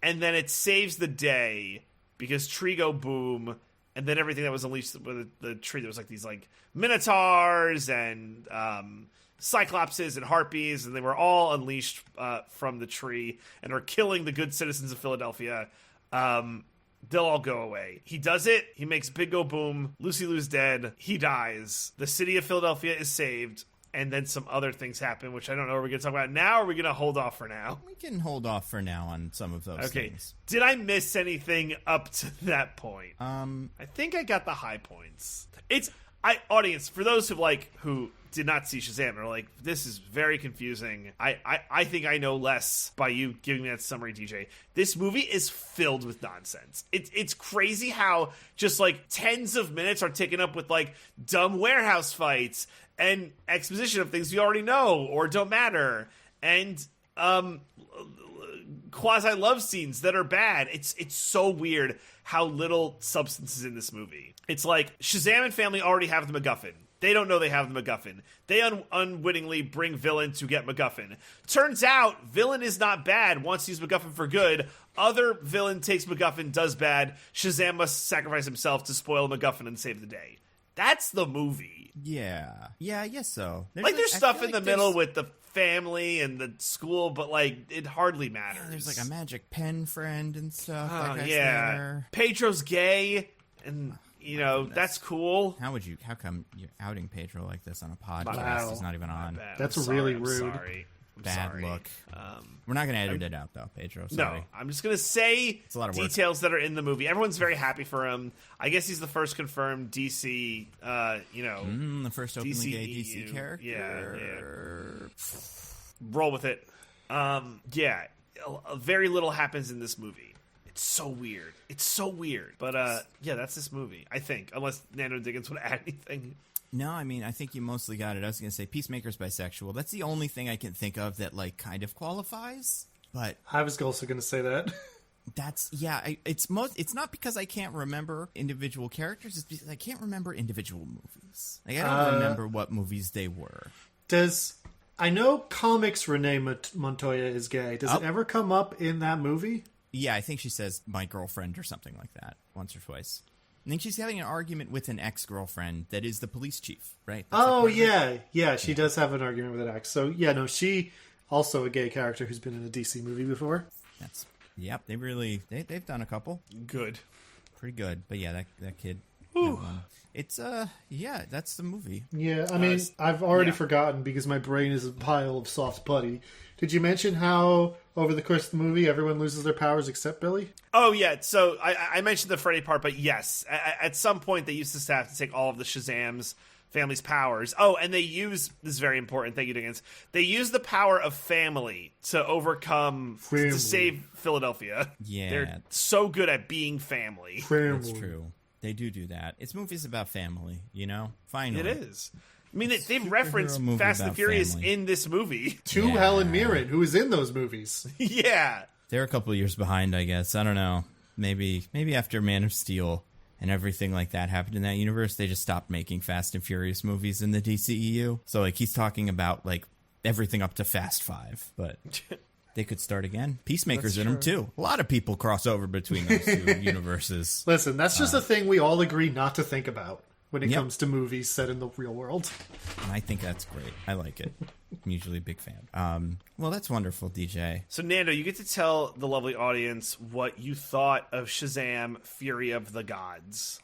then it saves the day because tree go boom, and then everything that was unleashed with the tree, there was like these like minotaurs and cyclopses and harpies, and they were all unleashed from the tree and are killing the good citizens of Philadelphia. They'll all go away. He does it. He makes big go boom. Lucy Liu's dead. He dies. The city of Philadelphia is saved. And then some other things happen, which I don't know. Are we going to talk about now, or are we going to hold off for now?
We can hold off for now on some of those things.
Did I miss anything up to that point? I think I got the high points. Audience, for those who did not see Shazam and are like, this is very confusing. I think I know less by you giving me that summary, DJ. This movie is filled with nonsense. It's crazy how just like tens of minutes are taken up with like dumb warehouse fights and exposition of things we already know or don't matter, and quasi love scenes that are bad. It's so weird how little substance is in this movie. It's like Shazam and family already have the MacGuffin. They don't know they have the MacGuffin. They unwittingly bring villain to get MacGuffin. Turns out villain is not bad. Wants to use MacGuffin for good. Other villain takes MacGuffin, does bad. Shazam must sacrifice himself to spoil MacGuffin and save the day. That's the movie.
Yeah, I guess so.
There's stuff in the middle with the family and the school, but like it hardly matters.
Yeah, there's like a magic pen friend and stuff.
Oh yeah, there. Pedro's gay, and that's cool.
How come you're outing Pedro like this on a podcast?
Wow.
He's not even on.
That's really rude.
Sorry.
Bad look. We're not going to edit it out, though, Pedro. Sorry.
No, I'm just going to say details that are in the movie. Everyone's very happy for him. I guess he's the first confirmed DC,
the first openly gay DC character.
Yeah. Roll with it. Very little happens in this movie. It's so weird. But, that's this movie, I think. Unless Nando Diggins would add anything.
No, I mean, I think you mostly got it. I was going to say Peacemaker's bisexual. That's the only thing I can think of that, like, kind of qualifies. But
I was also going to say that.
It's not because I can't remember individual characters. It's because I can't remember individual movies. Like, I don't remember what movies they were.
I know comics Renee Montoya is gay. Does it ever come up in that movie?
Yeah, I think she says my girlfriend or something like that once or twice. I think she's having an argument with an ex-girlfriend that is the police chief, right? She does have an argument with an ex. So, she also a gay character who's been in a DC movie before. They've done a couple.
Good.
Pretty good. But yeah, that kid. It's, that's the movie.
Yeah, I mean, I've already forgotten because my brain is a pile of soft putty. Did you mention how over the course of the movie everyone loses their powers except Billy?
Oh, yeah. So I mentioned the Freddy part, but yes. At some point they used to have to take all of the Shazam's family's powers. Oh, and they use, this is very important, thank you, Diggins, they use the power of family to overcome, to save Philadelphia.
Yeah.
They're so good at being family.
Family.
That's true. They do that. It's movies about family, Finally.
It is. I mean, they've referenced
movie
Fast and
about
Furious
family.
in this movie.
To
Yeah.
Helen Mirren, who is in those movies.
Yeah.
They're a couple of years behind, I guess. I don't know. Maybe after Man of Steel and everything like that happened in that universe, they just stopped making Fast and Furious movies in the DCEU. So, like, he's talking about, like, everything up to Fast 5. But they could start again. Peacemaker's in them, too. A lot of people cross over between those two universes.
Listen, that's just a thing we all agree not to think about when it
Yep.
comes to movies set in the real world.
And I think that's great. I like it. I'm usually a big fan. Well, that's wonderful, DJ.
So, Nando, you get to tell the lovely audience what you thought of Shazam! Fury of the Gods.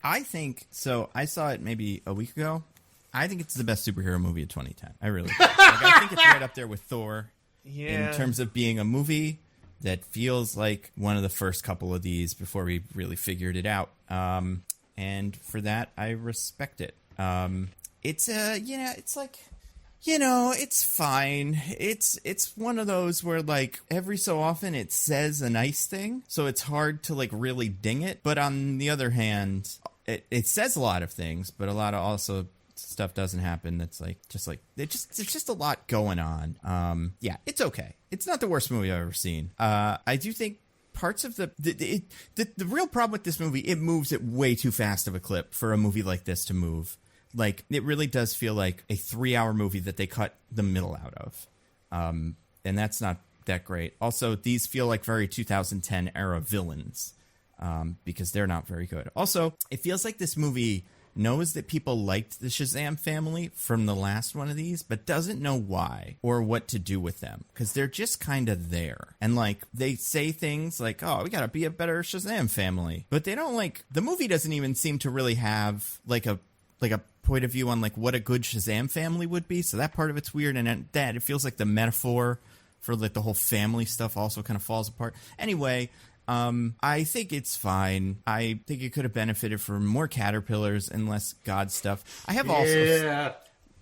I think, so I saw it maybe a week ago. I think it's the best superhero movie of 2010. I really do. Like, I think it's right up there with Thor
Yeah.
in terms of being a movie that feels like one of the first couple of these before we really figured it out. And for that, I respect it. It's it's like, it's fine. It's one of those where, like, every so often it says a nice thing, so it's hard to, like, really ding it. But on the other hand, it says a lot of things, but a lot of also stuff doesn't happen that's like there's just a lot going on. Yeah, it's okay. It's not the worst movie I've ever seen. I do think parts of the real problem with this movie, it moves at way too fast of a clip for a movie like this to move. Like, it really does feel like a 3-hour movie that they cut the middle out of. And that's not that great. Also, these feel like very 2010 era villains, because they're not very good. Also, it feels like this movie knows that people liked the Shazam family from the last one of these, but doesn't know why or what to do with them, because they're just kind of there. And, like, they say things like, oh, we gotta be a better Shazam family. But they don't, like, the movie doesn't even seem to really have, like a point of view on, like, what a good Shazam family would be. So that part of it's weird. And that, it feels like the metaphor for, like, the whole family stuff also kind of falls apart. Anyway, I think it's fine. I think it could have benefited from more caterpillars and less God stuff. I have also,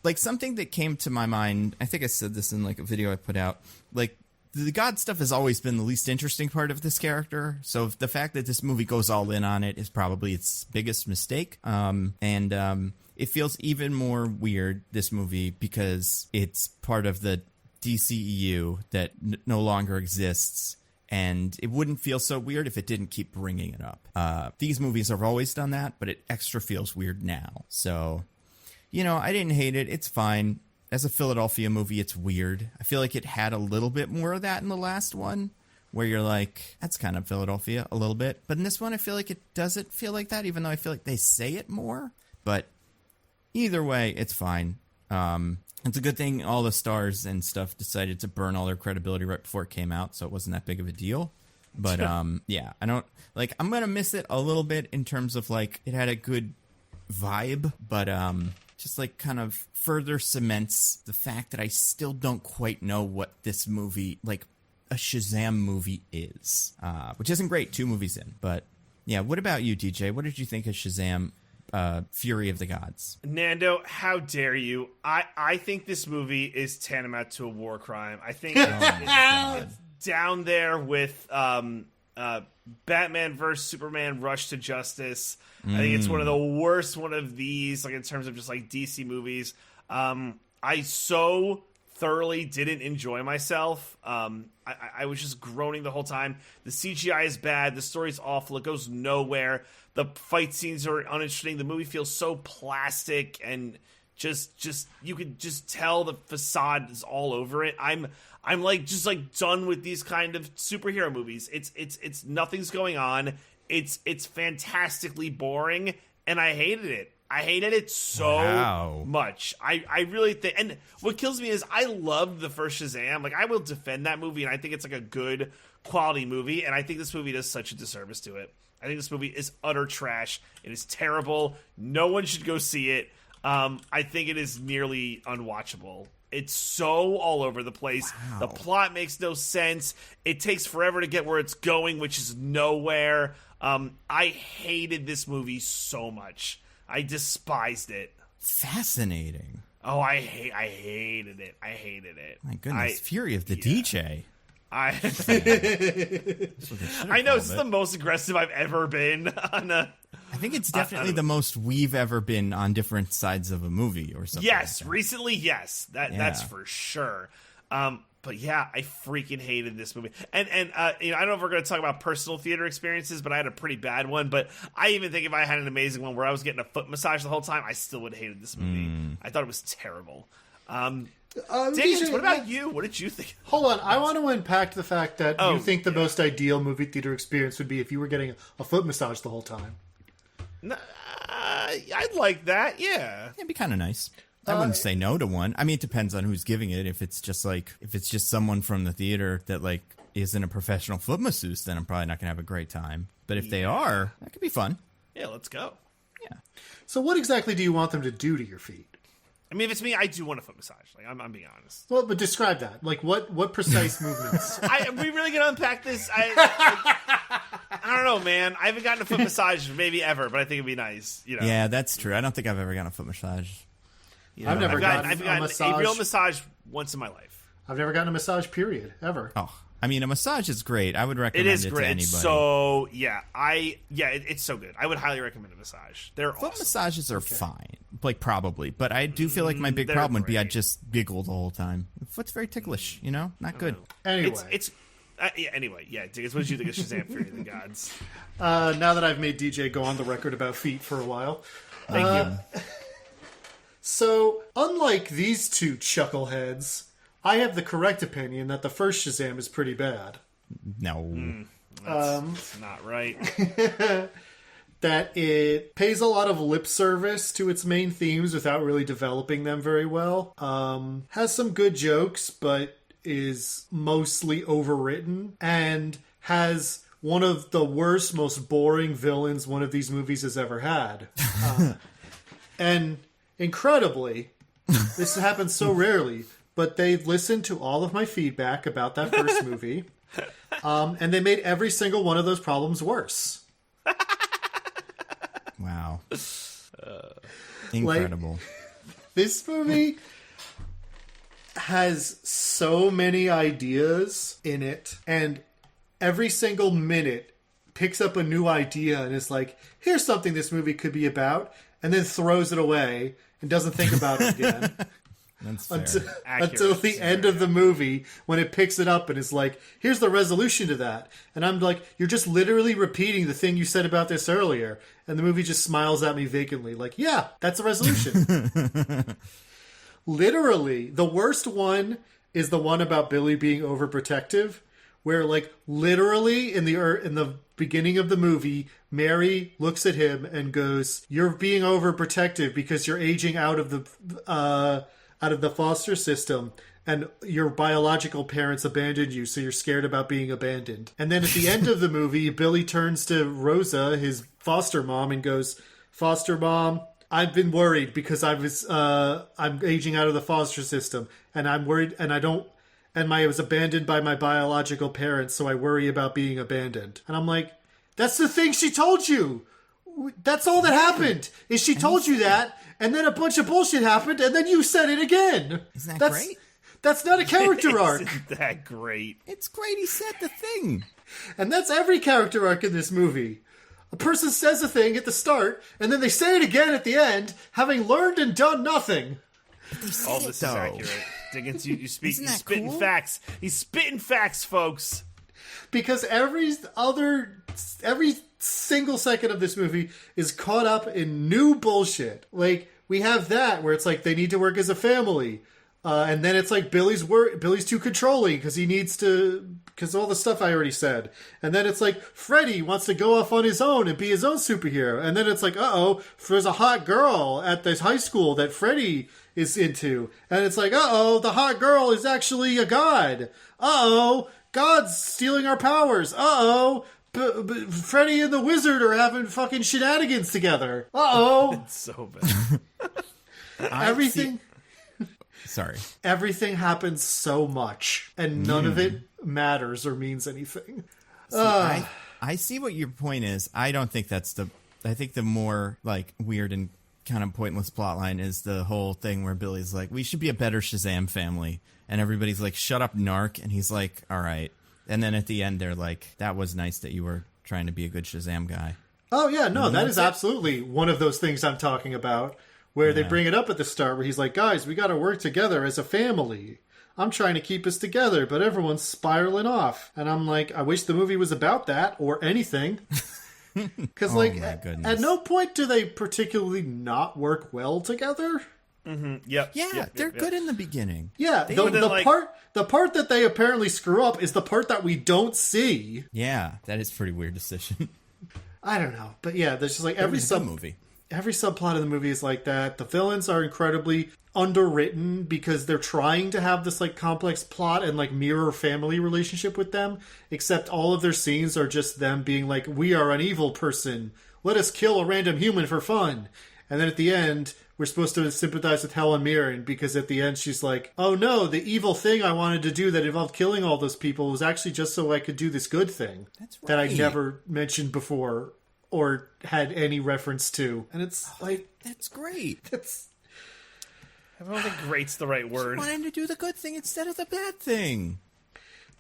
like, something that came to my mind, I think I said this in, like, a video I put out, like, the God stuff has always been the least interesting part of this character. So the fact that this movie goes all in on it is probably its biggest mistake. It feels even more weird, this movie, because it's part of the DCEU that no longer exists. And it wouldn't feel so weird if it didn't keep bringing it up. These movies have always done that, but it extra feels weird now. So, I didn't hate it. It's fine. As a Philadelphia movie, it's weird. I feel like it had a little bit more of that in the last one, where you're like, that's kind of Philadelphia a little bit. But in this one, I feel like it doesn't feel like that, even though I feel like they say it more. But either way, it's fine. It's a good thing all the stars and stuff decided to burn all their credibility right before it came out, so it wasn't that big of a deal. But, yeah, I don't, like, I'm going to miss it a little bit in terms of, like, it had a good vibe, but, just, like, kind of further cements the fact that I still don't quite know what this movie, like, a Shazam movie is, which isn't great, 2 movies in. But, yeah, what about you, DJ? What did you think of Shazam, Fury of the Gods?
Nando, how dare you? I think this movie is tantamount to a war crime. I think it's down there with Batman vs. Superman Rush to Justice. I think it's one of the worst one of these, like, in terms of just, like, DC movies. I so thoroughly didn't enjoy myself. I was just groaning the whole time. The CGI is bad. The story's awful. It goes nowhere. The fight scenes are uninteresting. The movie feels so plastic and just you could just tell the facade is all over it. I'm like just like done with these kind of superhero movies. It's nothing's going on. It's fantastically boring, and I hated it. I hated it so much. I really think, and what kills me is I loved the first Shazam. Like, I will defend that movie, and I think it's like a good quality movie, and I think this movie does such a disservice to it. I think this movie is utter trash. It is terrible. No one should go see it. I think it is nearly unwatchable. It's so all over the place. Wow. The plot makes no sense. It takes forever to get where it's going, which is nowhere. I hated this movie so much. I despised it.
Fascinating.
Oh, I hated it. I hated it.
My goodness, Fury of the DJ.
I know, it's the most aggressive I've ever been on a
I think it's definitely the most we've ever been on different sides of a movie or something.
Yes,
like that.
recently, yes, that's for sure. But yeah, I freaking hated this movie. And you know, I don't know if we're going to talk about personal theater experiences, but I had a pretty bad one. But I even think if I had an amazing one where I was getting a foot massage the whole time, I still would have hated this movie. I thought it was terrible. Diggins, what about you? What did you think?
Hold on, I want to unpack the fact that you think the most ideal movie theater experience would be if you were getting a foot massage the whole time.
I'd like that, yeah.
It'd be kind of nice. I wouldn't say no to one. I mean, it depends on who's giving it. If it's just someone from the theater that like isn't a professional foot masseuse, then I'm probably not gonna have a great time. But if they are, that could be fun.
Yeah, let's go.
Yeah.
So what exactly do you want them to do to your feet?
I mean, if it's me, I do want a foot massage. Like, I'm being honest.
Well, but describe that. Like, what precise movements?
Are we really gonna unpack this? I don't know, man. I haven't gotten a foot massage maybe ever, but I think it'd be nice. You know?
Yeah, that's true. I don't think I've ever gotten a foot massage.
I've never gotten
a real massage once in my life.
I've never gotten a massage, period, ever.
Oh, I mean, a massage is great. I would recommend
it
to
great.
anybody.
So yeah, it's so good. I would highly recommend a massage. They're
Foot
awesome.
massages are fine, like probably, but I do feel like my big problem would be I'd just giggle the whole time. Foot's very ticklish, you know, not good.
Anyway,
Diggins, what did you think of Shazam: Fury of the Gods?
Now that I've made DJ go on the record about feet for a while,
Thank you.
So unlike these two chuckleheads, I have the correct opinion that the first Shazam is pretty bad.
No.
That's not right.
That it pays a lot of lip service to its main themes without really developing them very well. Has some good jokes, but is mostly overwritten, and has one of the worst, most boring villains one of these movies has ever had. And incredibly, this happens so rarely, but they've listened to all of my feedback about that first movie, and they made every single one of those problems worse.
Wow. Incredible.
Like, this movie has so many ideas in it, and every single minute picks up a new idea and is like, here's something this movie could be about, and then throws it away and doesn't think about it again.
That's fair.
Until the end of the movie, when it picks it up and is like, here's the resolution to that. And I'm like, you're just literally repeating the thing you said about this earlier. And the movie just smiles at me vacantly, like, yeah, that's a resolution. Literally, the worst one is the one about Billy being overprotective, where, like, literally in the beginning of the movie, Mary looks at him and goes, "You're being overprotective because you're aging out of the foster system, and your biological parents abandoned you, so you're scared about being abandoned." And then at the end of the movie, Billy turns to Rosa, his foster mom, and goes, "Foster mom, I've been worried because I'm aging out of the foster system, and I'm worried, and I was abandoned by my biological parents, so I worry about being abandoned." And I'm like, that's the thing she told you. That's all that happened, is she told you that, and then a bunch of bullshit happened, and then you said it again.
Isn't that great?
That's not a character arc.
Isn't that great?
It's great. He said the thing.
And that's every character arc in this movie. A person says a thing at the start, and then they say it again at the end, having learned and done nothing.
All this is accurate. Diggins, you spitting
cool?
facts. He's spitting facts, folks.
Because every single second of this movie is caught up in new bullshit. Like, we have that where it's like they need to work as a family. And then it's like Billy's too controlling because all the stuff I already said. And then it's like Freddy wants to go off on his own and be his own superhero. And then it's like, there's a hot girl at this high school that Freddy is into. And it's like, the hot girl is actually a god. God's stealing our powers. Freddy and the Wizard are having fucking shenanigans together.
It's so bad.
Everything...
Sorry.
Everything happens so much, and none of it matters or means anything.
See, I see what your point is. I don't think that's I think the more, like, weird and kind of pointless plotline is the whole thing where Billy's like, we should be a better Shazam family. And everybody's like, shut up, narc. And he's like, all right. And then at the end, they're like, that was nice that you were trying to be a good Shazam guy.
Oh, yeah, no, that is
that's it.
absolutely one of those things I'm talking about, where they bring it up at the start, where he's like, guys, we got to work together as a family. I'm trying to keep us together, but everyone's spiraling off. And I'm like, I wish the movie was about that, or anything. Because,
my
at
goodness.
no point do they particularly not work well together.
Yep.
Yeah, they're good in the beginning.
Yeah, the part that they apparently screw up is the part that we don't see.
Yeah, that is a pretty weird decision.
I don't know, but yeah, there's just like every
movie.
Every subplot of the movie is like that. The villains are incredibly underwritten because they're trying to have this like complex plot and like mirror family relationship with them, except all of their scenes are just them being like, we are an evil person. Let us kill a random human for fun. And then at the end, we're supposed to sympathize with Helen Mirren because at the end she's like, oh no, the evil thing I wanted to do that involved killing all those people was actually just so I could do this good thing.
That's right.
That I never mentioned before or had any reference to. And it's like...
That's great.
I don't think great's the right word.
Wanting to do the good thing instead of the bad thing.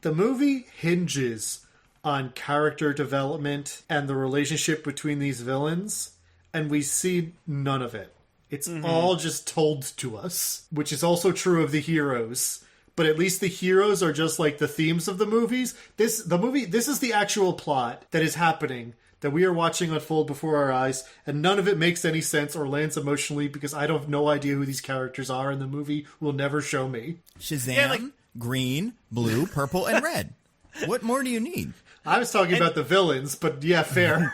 The movie hinges on character development and the relationship between these villains, and we see none of it. It's all just told to us, which is also true of the heroes. But at least the heroes are just like the themes of the movies. This is the actual plot that is happening, that we are watching unfold before our eyes, and none of it makes any sense or lands emotionally because I don't have no idea who these characters are, and the movie will never show me.
Shazam, green, blue, purple, and red. What more do you need?
I was talking about the villains, but yeah, fair.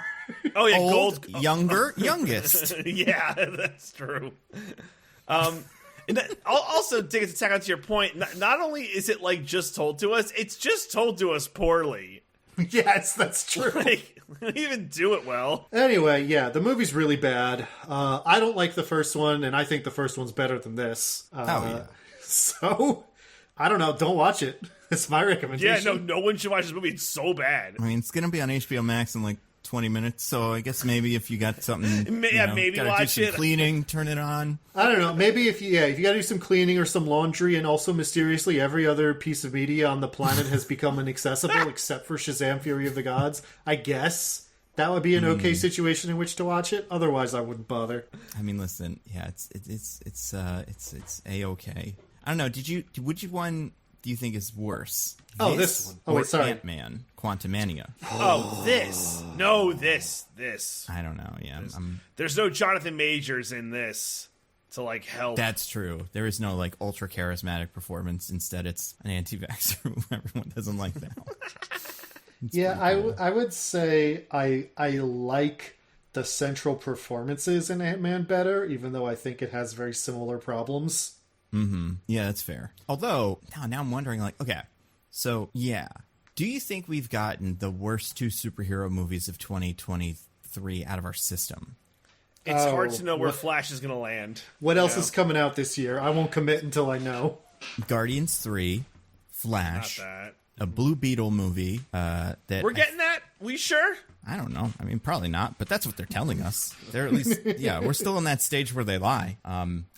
Oh yeah,
Old,
gold.
younger, youngest.
Yeah, that's true. And also, Diggins, to tack on to your point, not only is it like just told to us, it's just told to us poorly.
Yes, that's true.
Like, they don't even do it well.
Anyway, yeah, the movie's really bad. I don't like the first one, and I think the first one's better than this.
Yeah.
So, I don't know. Don't watch it. That's my recommendation.
Yeah, no one should watch this movie. It's so bad.
I mean, it's going to be on HBO Max in like 20 minutes, so I guess maybe if you got something,
maybe
gotta
watch
do some
it.
cleaning, turn it on.
I don't know. Maybe if you got to do some cleaning or some laundry, and also mysteriously every other piece of media on the planet has become inaccessible except for Shazam: Fury of the Gods. I guess that would be an okay situation in which to watch it. Otherwise, I wouldn't bother.
I mean, listen, yeah, it's a-okay. I don't know. Which one do you think is worse?
Oh, this one. Oh, wait, sorry.
Ant-Man, Quantumania.
Oh, this. No, this.
I don't know. Yeah,
There's no Jonathan Majors in this to like help.
that's true. There is no like ultra charismatic performance. Instead, it's an anti-vaxxer who everyone doesn't like now.
Yeah, I would say I like the central performances in Ant-Man better, even though I think it has very similar problems.
Yeah, that's fair. Although, now I'm wondering, like, okay, so, yeah. Do you think we've gotten the worst two superhero movies of 2023 out of our system?
It's hard to know where Flash is going to land.
What else is coming out this year? I won't commit until I know.
Guardians 3, Flash,
Not that.
a Blue Beetle movie that...
We're getting that? We sure?
I don't know. I mean, probably not, but that's what they're telling us. They're at least... yeah, we're still in that stage where they lie.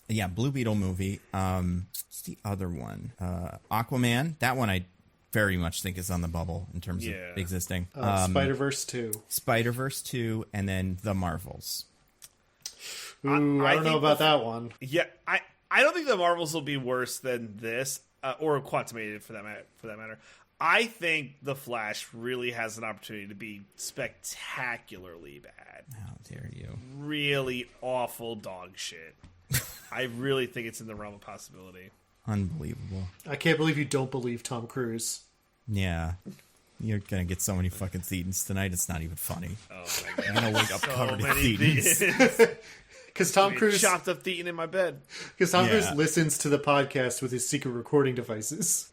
Yeah, Blue Beetle movie. What's the other one? Aquaman. That one I very much think is on the bubble in terms of existing.
Spider-Verse 2.
Spider-Verse 2, and then The Marvels.
Ooh, I don't know about that one.
Yeah, I don't think the Marvels will be worse than this, or Quantumania for that matter. I think The Flash really has an opportunity to be spectacularly bad.
How dare you.
Really awful dog shit. I really think it's in the realm of possibility.
Unbelievable.
I can't believe you don't believe Tom Cruise.
Yeah. You're going to get so many fucking thetans tonight, it's not even funny.
Oh my god.
I'm going to wake up
So
covered in
many
Because Tom Cruise
chopped up thetan in my bed.
Cruise listens to the podcast with his secret recording devices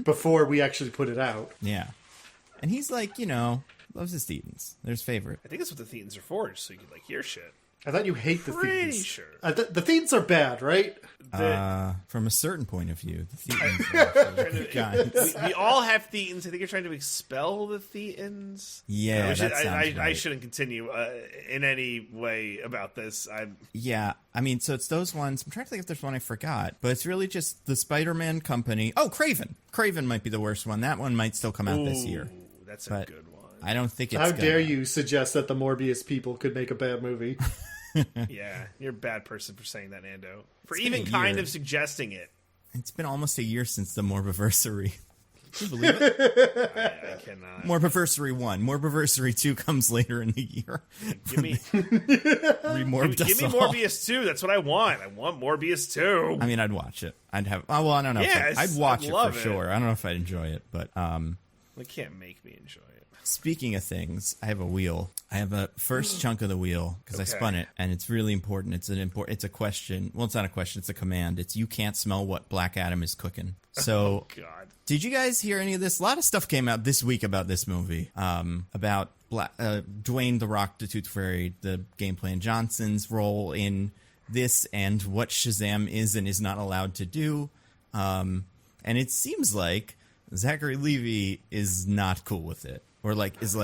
before we actually put it out.
Yeah. And he's like, loves his thetans. They're his favorite.
I think that's what the thetans are for, just so you can like hear shit.
I thought you hate the
Pretty
Thetans.
sure.
The Thetans are bad, right?
From a certain point of view, the thetans are actually good guys.
We all have thetans. I think you're trying to expel the thetans.
Yeah, that sounds
I
right.
shouldn't continue in any way about this.
Yeah, I mean, so it's those ones. I'm trying to think if there's one I forgot, but it's really just the Spider-Man company. Oh, Kraven. Kraven might be the worst one. That one might still come out this year.
That's
But
a good one.
I don't think it's
How dare you suggest that the Morbius people could make a bad movie?
Yeah, you're a bad person for saying that, Nando. For
It's been
even
a
kind
year.
of suggesting it.
It's been almost a year since the Morbiversary. Can you believe it?
I cannot.
Morbiversary 1. Morbiversary 2 comes later in the year.
Give me
Remorbed us
give me
all.
Morbius 2. That's what I want. I want Morbius 2.
I mean, I'd watch it. I'd have. Oh well, I don't know.
Yes,
I'd watch
I'd
it
love
for
it.
sure. I don't know if I'd enjoy it, but
They can't make me enjoy it.
speaking of things, I have a wheel. I have a first chunk of the wheel because I
Okay.
spun it, and it's really important. It's a question. Well, it's not a question. It's a command. It's you can't smell what Black Adam is cooking. So,
God.
did you guys hear any of this? A lot of stuff came out this week about this movie. About Dwayne the Rock, the Tooth Fairy, the gameplay, and Johnson's role in this, and what Shazam is and is not allowed to do. And it seems like Zachary Levi is not cool with it, or is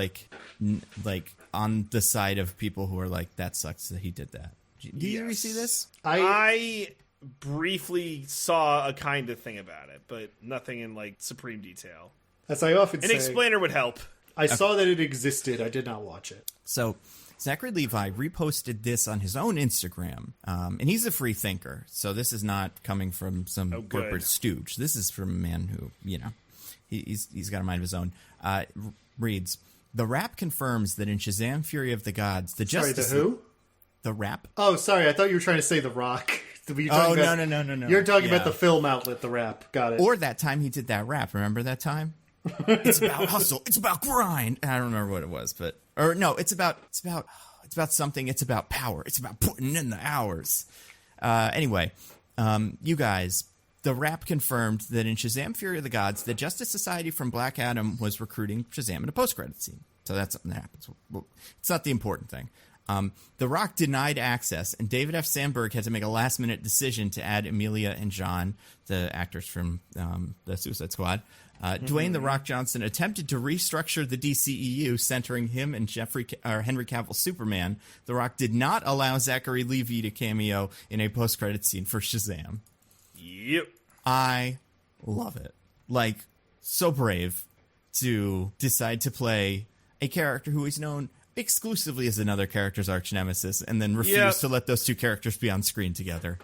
on the side of people who are like, that sucks that he did that. Do you ever see this?
I briefly saw a kind of thing about it, but nothing in supreme detail.
As I often
An
say,
explainer would help.
I saw that it existed. I did not watch it.
So Zachary Levi reposted this on his own Instagram, and he's a free thinker. So this is not coming from some
good.
corporate stooge. This is from a man who, he's got a mind of his own. Reads, the Rap confirms that in Shazam: Fury of the Gods, the
Sorry,
Justice
the who?
The Rap.
Oh, sorry. I thought you were trying to say The Rock. Were you
Oh,
talking
no.
about, You're talking
Yeah.
about the film outlet, The Rap. Got it.
Or that time he did that rap. Remember that time? It's about hustle. It's about grind. I don't remember what it was, it's about something. It's about power. It's about putting in the hours. Anyway, you guys, the Rap confirmed that in Shazam: Fury of the Gods, the Justice Society from Black Adam was recruiting Shazam in a post-credit scene. So that's something that happens. Well, it's not the important thing. The Rock denied access, and David F. Sandberg had to make a last-minute decision to add Emilia and John, the actors from the Suicide Squad. Dwayne The Rock Johnson attempted to restructure the DCEU, centering him and Henry Cavill's Superman. The Rock did not allow Zachary Levi to cameo in a post-credit scene for Shazam.
Yep.
I love it. So brave to decide to play a character who is known exclusively as another character's arch nemesis, and then refuse to let those two characters be on screen together.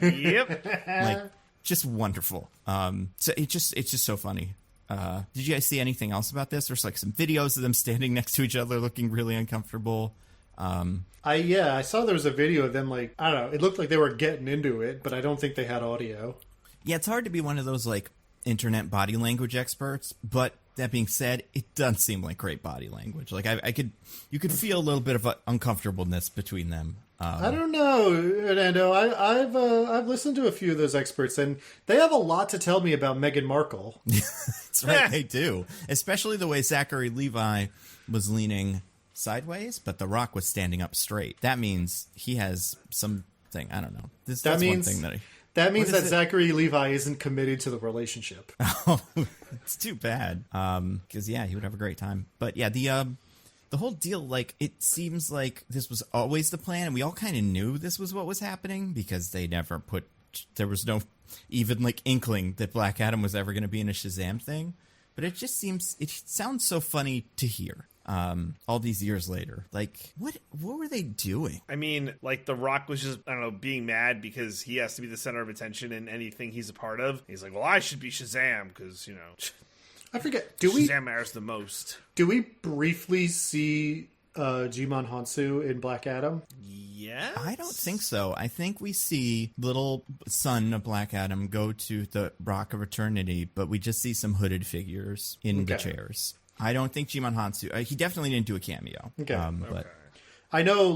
Yep.
Just wonderful. So it's just so funny. Did you guys see anything else about this? There's some videos of them standing next to each other, looking really uncomfortable.
I saw there was a video of them, I don't know, it looked like they were getting into it, but I don't think they had audio.
Yeah, it's hard to be one of those internet body language experts, but that being said, it doesn't seem like great body language. You could feel a little bit of uncomfortableness between them.
I don't know, Nando. I've listened to a few of those experts, and they have a lot to tell me about Meghan Markle.
That's right, they do. Especially the way Zachary Levi was leaning sideways, but The Rock was standing up straight. That means he has something. I don't know. That's one thing that
That means
What
that
is it?
Zachary Levi isn't committed to the relationship.
Oh, it's too bad. Because he would have a great time. But yeah, the whole deal, it seems like this was always the plan, and we all kind of knew this was what was happening because they never there was no even inkling that Black Adam was ever going to be in a Shazam thing. But it sounds so funny to hear. All these years later, what were they doing?
I mean, The Rock was just, I don't know, being mad because he has to be the center of attention in anything he's a part of. He's like, well, I should be Shazam because,
I forget.
Shazam matters the most.
Do we briefly see Jimon Hansu in Black Adam?
Yeah.
I don't think so. I think we see little son of Black Adam go to the Rock of Eternity, but we just see some hooded figures in the chairs. I don't think Jimon Hansu. He definitely didn't do a cameo.
Okay.
But
I know,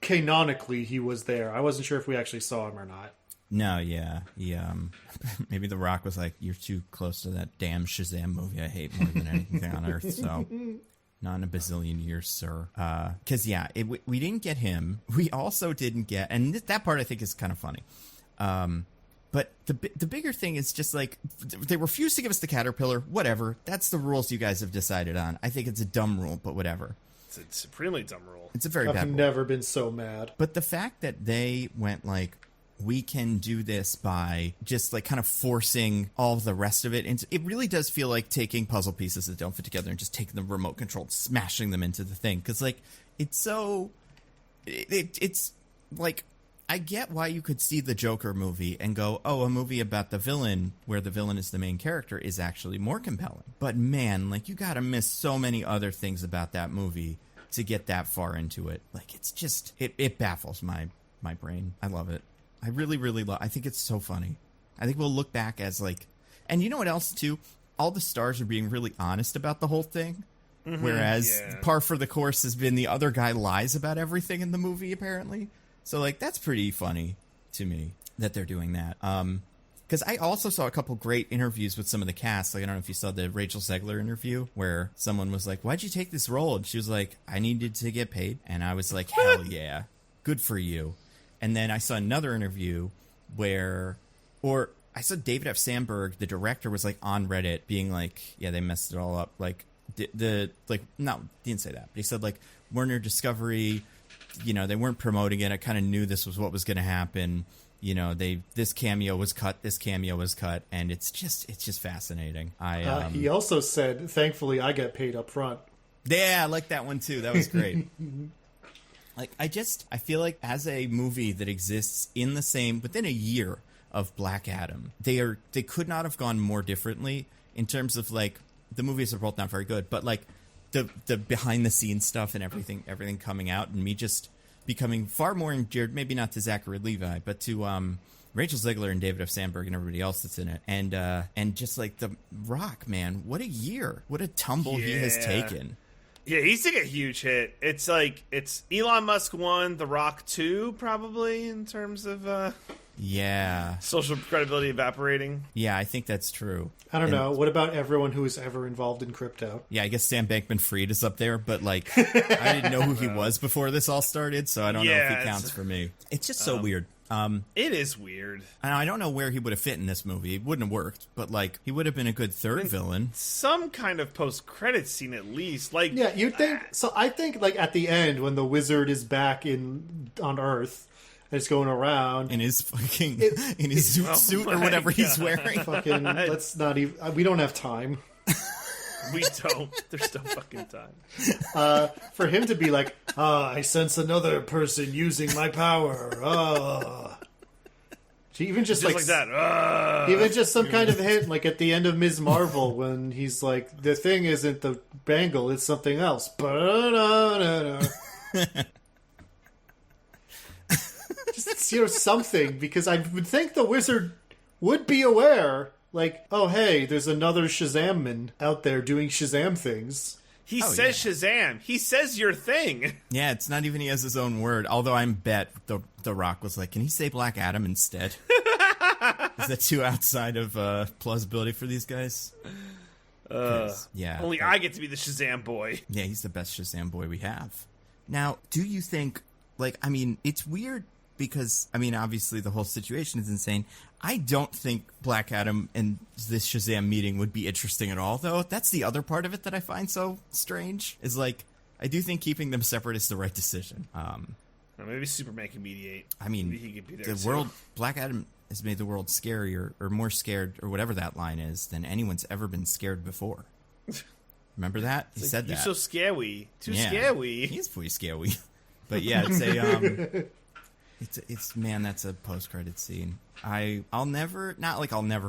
canonically he was there. I wasn't sure if we actually saw him or not.
no, yeah, maybe The Rock was like, "You're too close to that damn Shazam movie I hate more than anything on earth." So, not in a bazillion years, sir. Because we didn't get him. We also didn't get, and that part I think is kind of funny. But the bigger thing is just they refuse to give us the Caterpillar. Whatever. That's the rules you guys have decided on. I think it's a dumb rule, but whatever.
It's a supremely dumb rule.
It's a very
I've
bad rule.
never been so mad.
But the fact that they went we can do this by just like kind of forcing all of the rest of it. And it really does feel like taking puzzle pieces that don't fit together and just taking the remote control, smashing them into the thing. Because like it's so, it's like, I get why you could see the Joker movie and go, oh, a movie about the villain where the villain is the main character is actually more compelling. But man, like you gotta miss so many other things about that movie to get that far into it. Like it's just, it baffles my brain. I love it. I really, really love. I think it's so funny. I think we'll look back as like, and you know what else too? All the stars are being really honest about the whole thing, whereas par for the course has been the other guy lies about everything in the movie apparently. So like that's pretty funny to me that they're doing that. Because I also saw a couple great interviews with some of the cast. Like I don't know if you saw the Rachel Zegler interview where someone was like, "Why'd you take this role?" And she was like, "I needed to get paid," and I was like, "Hell yeah, good for you." And then I saw another interview where, or I saw David F. Sandberg, the director, was like on Reddit being like, yeah, they messed it all up. Like no, didn't say that. But he said like Warner Discovery, you know, they weren't promoting it. I kind of knew this was what was going to happen. You know, this cameo was cut, and it's just fascinating.
He also said, thankfully I get paid up front.
Yeah, I like that one too. That was great. Like, I feel like as a movie that exists within a year of Black Adam, they could not have gone more differently in terms of, like, the movies are both not very good, but, like, the behind-the-scenes stuff and everything coming out, and me just becoming far more endeared, maybe not to Zachary Levi, but to Rachel Zegler and David F. Sandberg and everybody else that's in it. And just, like, The Rock, man, what a year. What a tumble he has taken.
Yeah, he's taking a huge hit. It's like, it's Elon Musk 1, The Rock 2, probably, in terms of social credibility evaporating.
Yeah, I think that's true.
I don't know. What about everyone who was ever involved in crypto?
Yeah, I guess Sam Bankman-Fried is up there, but, like, I didn't know who he was before this all started, so I don't know if he counts for me. It's just so weird.
It is weird.
And I don't know where he would have fit in this movie. It wouldn't have worked, but like he would have been a good third villain.
Some kind of post-credit scene at least. Like,
yeah, you'd think. So I think like at the end when the wizard is back on Earth and it's going around
in his fucking in his suit or whatever he's wearing.
Fucking, let's not even. We don't have time.
We don't. There's no fucking time.
For him to be like, I sense another person using my power. Even just like
that.
Even just some kind of hint, like at the end of Ms. Marvel, when he's like, the thing isn't the bangle, it's something else. Just, something, because I would think the wizard would be aware. Like, oh, hey, there's another Shazam-man out there doing Shazam things.
He says Shazam. He says your thing.
Yeah, it's not even he has his own word. Although I bet the Rock was like, can he say Black Adam instead? Is that too outside of plausibility for these guys?
Only I get to be the Shazam boy.
Yeah, he's the best Shazam boy we have. Now, do you think, like, I mean, it's weird because, I mean, obviously the whole situation is insane. I don't think Black Adam and this Shazam meeting would be interesting at all, though. That's the other part of it that I find so strange, is like, I do think keeping them separate is the right decision.
Maybe Superman can mediate.
I mean,
maybe he could be there
world, Black Adam has made the world scarier, or more scared, or whatever that line is, than anyone's ever been scared before. Remember that? He said that.
You're so scary. Too scary.
He's pretty scary. But yeah, it's a... It's man, that's a post-credit scene. I'll never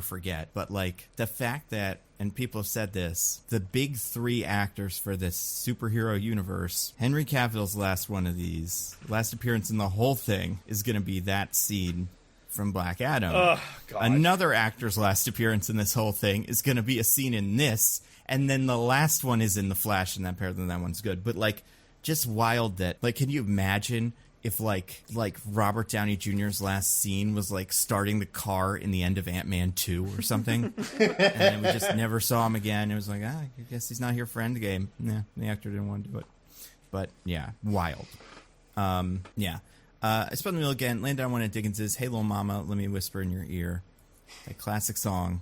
forget, but like the fact that, and people have said this, the big three actors for this superhero universe, Henry Cavill's last appearance in the whole thing is going to be that scene from Black Adam.
Oh, God.
Another actor's last appearance in this whole thing is going to be a scene in this, and then the last one is in The Flash, and apparently that one's good. But like, just wild that, like, can you imagine if like Robert Downey Jr.'s last scene was like starting the car in the end of Ant-Man 2 or something, and then we just never saw him again. It was like, I guess he's not here for Endgame. Yeah, the actor didn't want to do it. But yeah, wild. I spun the wheel again. Landed on one of Diggins' "Hey Little Mama, Let Me Whisper in Your Ear." A classic song.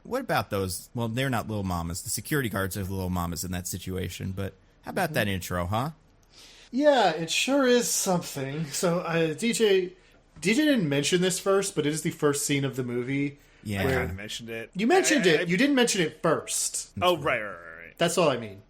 What about those? Well, they're not little mamas. The security guards are the little mamas in that situation. But how about that intro, huh?
Yeah, it sure is something. So DJ didn't mention this first, but it is the first scene of the movie.
Yeah.
I kind of mentioned it.
You mentioned it. You didn't mention it first.
Oh, right.
That's all I mean.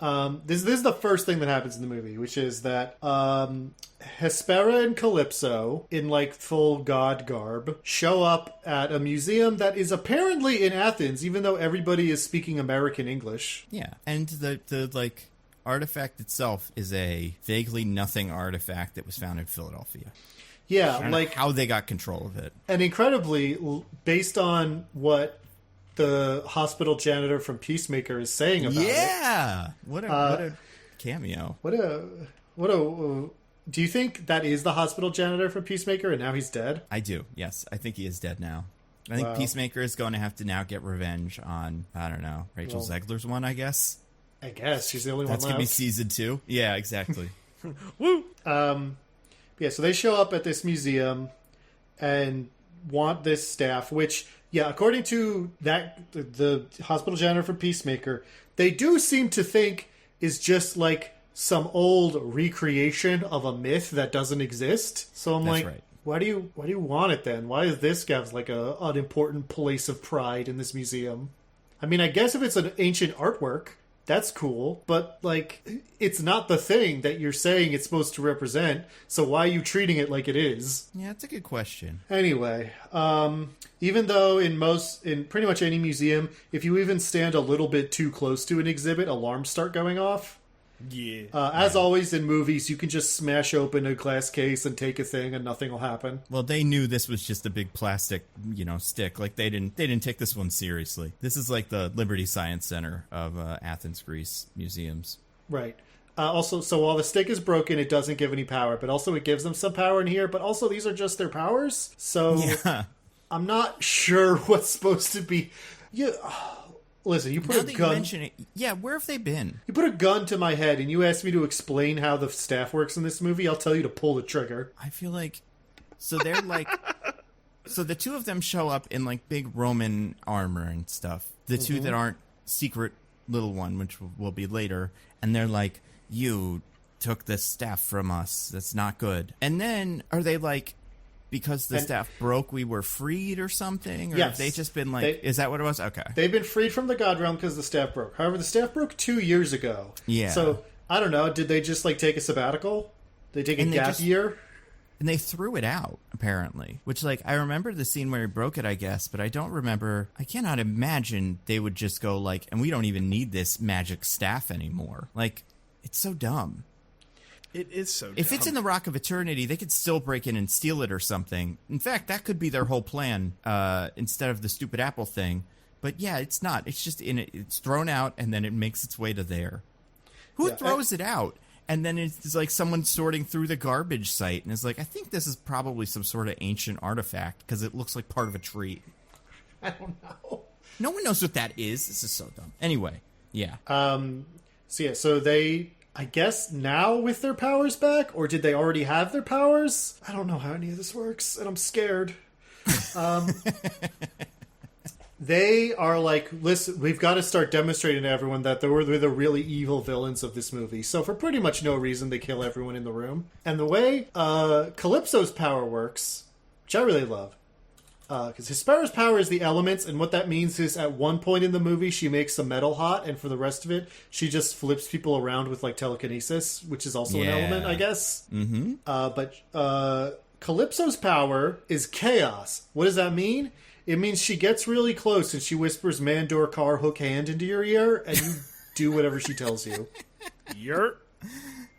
This is the first thing that happens in the movie, which is that Hespera and Calypso, in like full god garb, show up at a museum that is apparently in Athens, even though everybody is speaking American English.
Yeah, and the like artifact itself is a vaguely nothing artifact that was found in Philadelphia.
Yeah,
I don't
like
know how they got control of it.
And incredibly, based on what the hospital janitor from Peacemaker is saying about it.
Yeah, what a cameo.
What a do you think that is the hospital janitor from Peacemaker and now he's dead?
I do. Yes, I think he is dead now. I think
Wow.
Peacemaker is going to have to now get revenge on, I don't know, Rachel Zegler's one, I guess.
I guess she's the only
That's
one
going to be
left.
season 2. Yeah, exactly.
Woo!
Yeah, so they show up at this museum and want this staff, which, yeah, according to the hospital janitor from Peacemaker, they do seem to think is just like some old recreation of a myth that doesn't exist. So I'm
That's
like,
right.
why do you want it then? Why is this guy's like a unimportant place of pride in this museum? I mean, I guess if it's an ancient artwork, that's cool, but like it's not the thing that you're saying it's supposed to represent. So why are you treating it like it is?
Yeah, that's a good question.
Anyway, even though in pretty much any museum, if you even stand a little bit too close to an exhibit, alarms start going off.
Yeah.
As always in movies, you can just smash open a glass case and take a thing and nothing will happen.
Well, they knew this was just a big plastic, stick. Like they didn't take this one seriously. This is like the Liberty Science Center of Athens, Greece museums.
Right. Also, so while the stick is broken, it doesn't give any power, but also it gives them some power in here, but also these are just their powers. So
Yeah.
I'm not sure what's supposed to be... Listen, you put
Now
a
that you
gun...
mention it, yeah, where have they been?
You put a gun to my head and you ask me to explain how the staff works in this movie, I'll tell you to pull the trigger.
I feel like, so they're like, so the two of them show up in like big Roman armor and stuff. The two that aren't secret little one, which will be later, and they're like, you took the staff from us. That's not good. And then are they like, because the staff broke, we were freed or something? Or
Yes.
have they just been like, is that what it was? Okay.
They've been freed from the God Realm because the staff broke. However, the staff broke 2 years ago.
Yeah.
So, I don't know, did they just like take a sabbatical? They take a gap year?
And they threw it out, apparently. Which, like, I remember the scene where he broke it, I guess, but I don't remember. I cannot imagine they would just go, like, and we don't even need this magic staff anymore. Like, it's so dumb.
It is so dumb.
If it's in the Rock of Eternity, they could still break in and steal it or something. In fact, that could be their whole plan instead of the stupid Apple thing. But yeah, it's not. It's just it's thrown out, and then it makes its way to there. Who throws it out? And then it's like someone sorting through the garbage site and is like, I think this is probably some sort of ancient artifact because it looks like part of a tree.
I don't know.
No one knows what that is. This is so dumb. Anyway, yeah.
So they, I guess, now with their powers back, or did they already have their powers? I don't know how any of this works, and I'm scared. They are like, listen, we've got to start demonstrating to everyone that they're the really evil villains of this movie. So for pretty much no reason, they kill everyone in the room. And the way Calypso's power works, which I really love, because Hespera's power is the elements, and what that means is at one point in the movie, she makes the metal hot, and for the rest of it, she just flips people around with like telekinesis, which is also an element, I guess. Mm-hmm. But Calypso's power is chaos. What does that mean? It means she gets really close and she whispers Mandor car hook hand into your ear and you do whatever she tells you.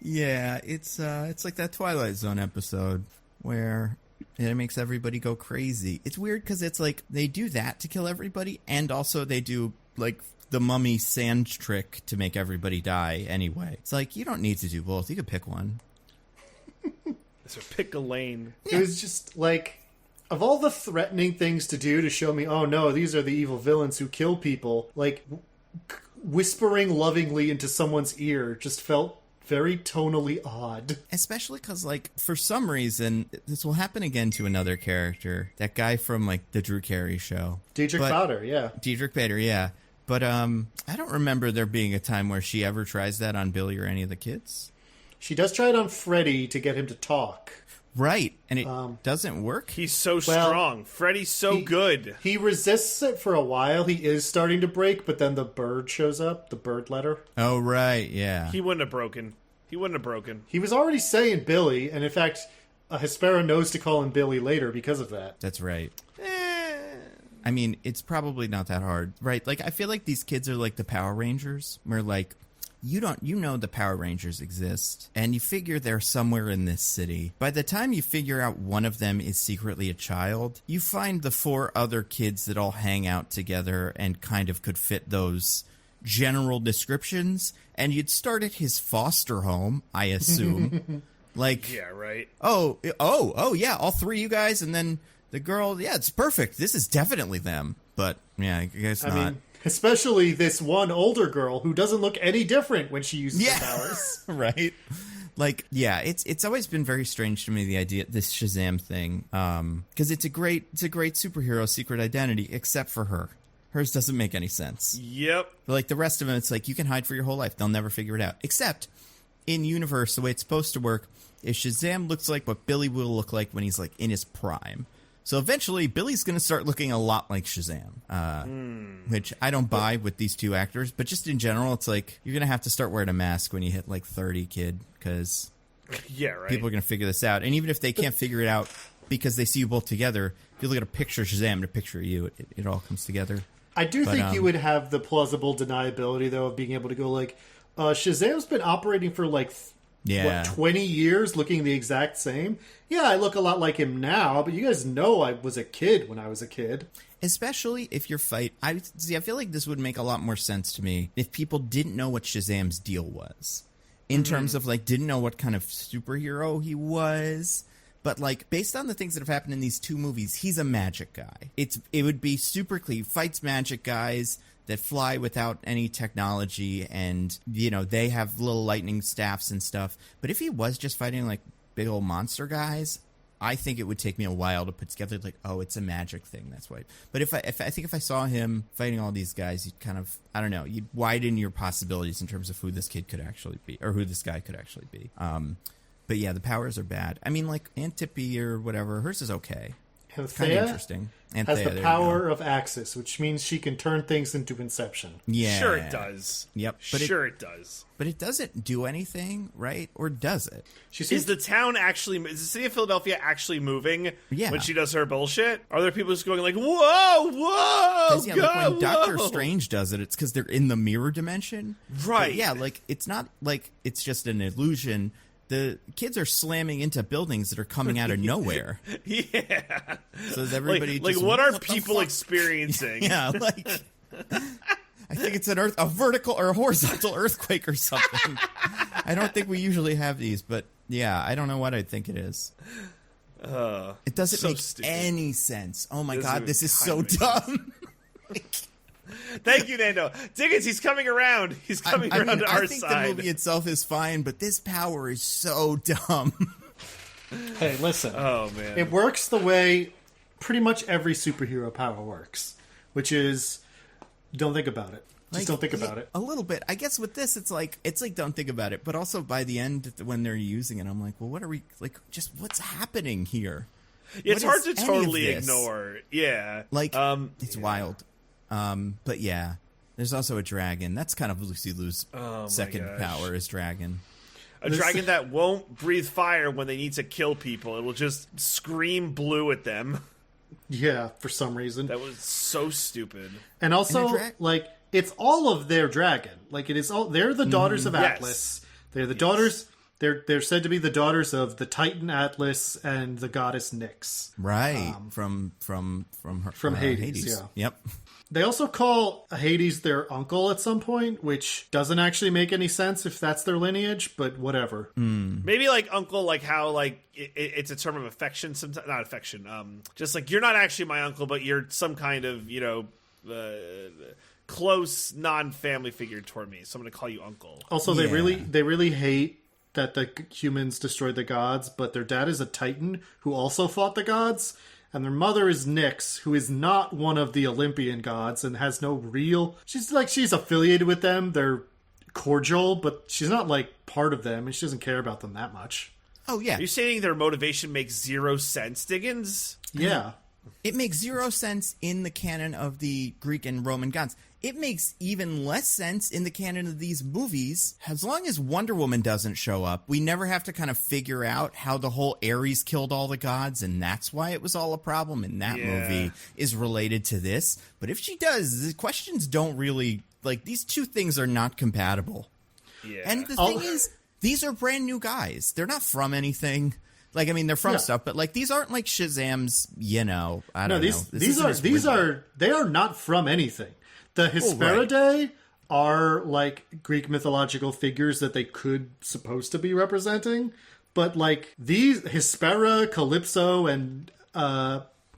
Yeah, it's like that Twilight Zone episode where it makes everybody go crazy. It's weird because it's like they do that to kill everybody, and also they do like the mummy sand trick to make everybody die anyway. It's like you don't need to do both. You could pick one.
So pick a lane.
It was just like, of all the threatening things to do to show me, oh no, these are the evil villains who kill people, like whispering lovingly into someone's ear just felt very tonally odd.
Especially because, like, for some reason, this will happen again to another character. That guy from, like, the Drew Carey show.
Diedrich Bader, yeah.
Diedrich Bader, yeah. But I don't remember there being a time where she ever tries that on Billy or any of the kids.
She does try it on Freddy to get him to talk.
Right, and it doesn't work.
He's so strong. Freddy's so good.
He resists it for a while. He is starting to break, but then the bird shows up, the bird letter.
Oh, right, yeah.
He wouldn't have broken. He
was already saying Billy, and in fact, Hespera knows to call him Billy later because of that.
That's right. I mean, it's probably not that hard, right? Like, I feel like these kids are like the Power Rangers, where like, you know the Power Rangers exist, and you figure they're somewhere in this city. By the time you figure out one of them is secretly a child, you find the 4 other kids that all hang out together and kind of could fit those general descriptions, and you'd start at his foster home, I assume. Like,
yeah, right.
Oh, yeah, all 3 of you guys, and then the girl, yeah, it's perfect. This is definitely them. But, yeah, I guess not.
I mean, especially this one older girl who doesn't look any different when she uses her powers.
Right. Like, yeah, it's always been very strange to me, the idea, this Shazam thing, because it's a great superhero secret identity, except for her. Hers doesn't make any sense.
Yep.
Like, the rest of them, it's like, you can hide for your whole life. They'll never figure it out. Except, in universe, the way it's supposed to work is Shazam looks like what Billy will look like when he's, like, in his prime. So eventually, Billy's going to start looking a lot like Shazam, which I don't buy with these 2 actors. But just in general, it's like, you're going to have to start wearing a mask when you hit, like, 30, kid, because
yeah, right.
people are going to figure this out. And even if they can't figure it out because they see you both together, if you look at a picture of Shazam and a picture of you, it all comes together.
I do think you would have the plausible deniability, though, of being able to go, like, Shazam's been operating for, like, 20 years looking the exact same? Yeah, I look a lot like him now, but you guys know I was a kid when I was a kid.
Especially if your fight... I feel like this would make a lot more sense to me if people didn't know what Shazam's deal was. In terms of, like, didn't know what kind of superhero he was. But, like, based on the things that have happened in these 2 movies, he's a magic guy. It would be super clear. He fights magic guys that fly without any technology, and, you know, they have little lightning staffs and stuff. But if he was just fighting, like, big old monster guys, I think it would take me a while to put together, like, oh, it's a magic thing, that's why. But I think if I saw him fighting all these guys, you'd kind of, I don't know, you'd widen your possibilities in terms of who this kid could actually be, or who this guy could actually be. But yeah, the powers are bad. I mean, like, Aunt Tippy or whatever, hers is okay. It's kind of interesting.
Has the power of Axis, which means she can turn things into Inception.
Yeah.
Sure it does.
Yep.
But it does.
But it doesn't do anything, right? Or does it?
Is the city of Philadelphia actually moving when she does her bullshit? Are there people just going like, whoa,
God, like when Doctor Strange does it, it's because they're in the mirror dimension.
Right.
But yeah, like, it's not like it's just an illusion. The kids are slamming into buildings that are coming out of nowhere.
Yeah.
So is everybody
like what are people experiencing?
Yeah, like I think it's a vertical or a horizontal earthquake or something. I don't think we usually have these, but yeah, I don't know what I think it is. It doesn't make any sense. Oh my God, this is so dumb.
Thank you, Nando. Diggins, he's coming around. He's coming around to our side.
I think the movie itself is fine, but this power is so dumb.
Hey, listen.
Oh, man.
It works the way pretty much every superhero power works, which is don't think about it. Just don't think about it.
A little bit. I guess with this, it's like don't think about it. But also by the end, when they're using it, I'm like, well, what are we, like, just what's happening here?
It's hard to totally ignore. Yeah.
Like, it's wild. But yeah, there's also a dragon. That's kind of Lucy Liu's second power is dragon.
A dragon that won't breathe fire when they need to kill people. It will just scream blue at them.
Yeah, for some reason.
That was so stupid.
And also, like, it's all of their dragon. Like, it is all. They're the daughters of Atlas. They're the daughters. They're said to be the daughters of the Titan Atlas and the goddess Nyx.
Right. From
Hades. Yeah.
Yep.
They also call Hades their uncle at some point, which doesn't actually make any sense if that's their lineage, but whatever.
Maybe like uncle, like how like it's a term of affection, sometimes not affection. Just like you're not actually my uncle, but you're some kind of close non-family figure toward me, so I'm going to call you uncle.
Also, they really hate that the humans destroyed the gods, but their dad is a Titan who also fought the gods. And their mother is Nyx, who is not one of the Olympian gods and has no real... She's affiliated with them. They're cordial, but she's not, like, part of them, and she doesn't care about them that much.
Oh, yeah.
Are you saying their motivation makes zero sense, Diggins?
Yeah.
It makes zero sense in the canon of the Greek and Roman gods. It makes even less sense in the canon of these movies. As long as Wonder Woman doesn't show up, we never have to kind of figure out how the whole Ares killed all the gods, and that's why it was all a problem in that movie is related to this. But if she does, the questions don't really... Like, these two things are not compatible. Yeah. And the thing is, these are brand new guys. They're not from anything. Like, I mean, they're from stuff, but, like, these aren't, like, Shazam's, I don't know.
They are not from anything. The Hesperidae are, like, Greek mythological figures that they could supposed to be representing, but, like, these, Hespera, Calypso, and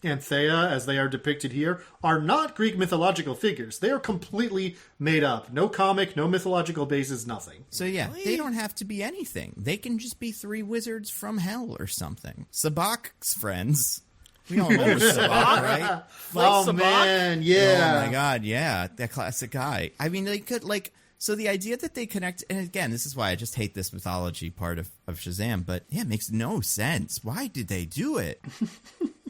Anthea, as they are depicted here, are not Greek mythological figures. They are completely made up. No comic, no mythological basis, nothing.
So yeah, they don't have to be anything. They can just be three wizards from hell or something. Sabac's friends. We all know Sabak, right?
Oh, man, yeah.
Oh, my God, yeah. That classic guy. I mean, they could, like... So the idea that they connect... And again, this is why I just hate this mythology part of Shazam. But, yeah, it makes no sense. Why did they do it?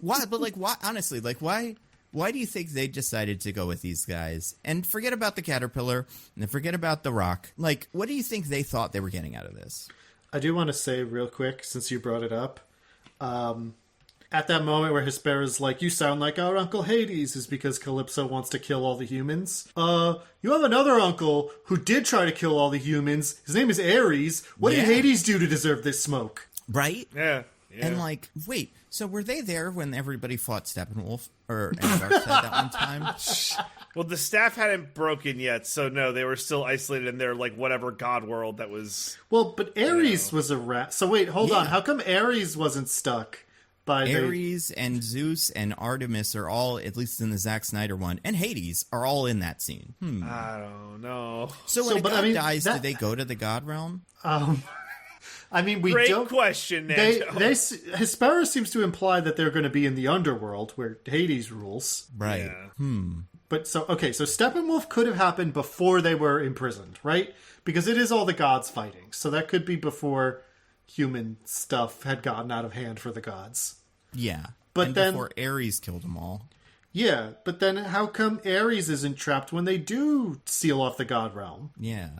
Why? But, like, why? Honestly, like, why do you think they decided to go with these guys? And forget about the Caterpillar. And forget about the Rock. Like, what do you think they thought they were getting out of this?
I do want to say real quick, since you brought it up... at that moment where Hespera's like, you sound like our Uncle Hades, is because Calypso wants to kill all the humans. You have another uncle who did try to kill all the humans. His name is Ares. What did Hades do to deserve this smoke?
Right?
Yeah.
And, like, wait, so were they there when everybody fought Steppenwolf? Or Darkseid that one time?
Well, the staff hadn't broken yet, so no, they were still isolated in their, like, whatever god world that was...
Well, but Ares was a rat. So wait, hold on. How come Ares wasn't stuck?
Ares and Zeus and Artemis are all, at least in the Zack Snyder one, and Hades are all in that scene.
I don't know.
So when a god dies, do they go to the god realm?
I mean,
Great question, Nando.
Hespera seems to imply that they're going to be in the underworld where Hades rules.
Right.
Yeah.
But so Steppenwolf could have happened before they were imprisoned, right? Because it is all the gods fighting. So that could be before human stuff had gotten out of hand for the gods.
Yeah.
But then
before Ares killed them all.
Yeah, but then how come Ares isn't trapped when they do seal off the god realm?
Yeah.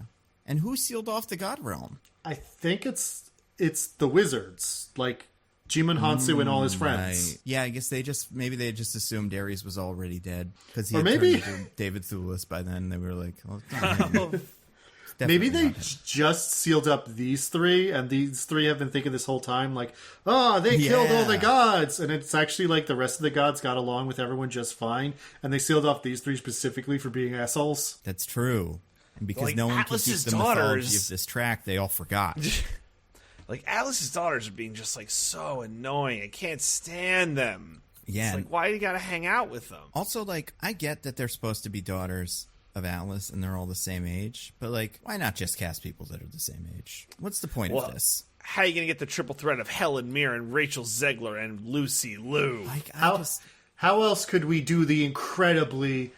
And who sealed off the god realm?
I think it's the wizards, like Jimon Hansu and all his friends.
Right. Yeah, I guess they just assumed Ares was already dead because he
or
had
maybe
turned into David Thewlis by then. They were like, well,
maybe they just sealed up these three, and these three have been thinking this whole time, like, they killed all the gods, and it's actually like the rest of the gods got along with everyone just fine, and they sealed off these three specifically for being assholes.
That's true. And because
like
no one
Atlas's
can keep the mythology of this track, they all forgot.
Like, Atlas's daughters are being just, like, so annoying. I can't stand them.
Yeah.
It's like, why do you gotta hang out with them?
Also, like, I get that they're supposed to be daughters of Atlas and they're all the same age, but, like, why not just cast people that are the same age? What's the point of this?
How are you gonna get the triple threat of Helen Mirren, Rachel Zegler, and Lucy Liu?
Like,
how else could we do the incredibly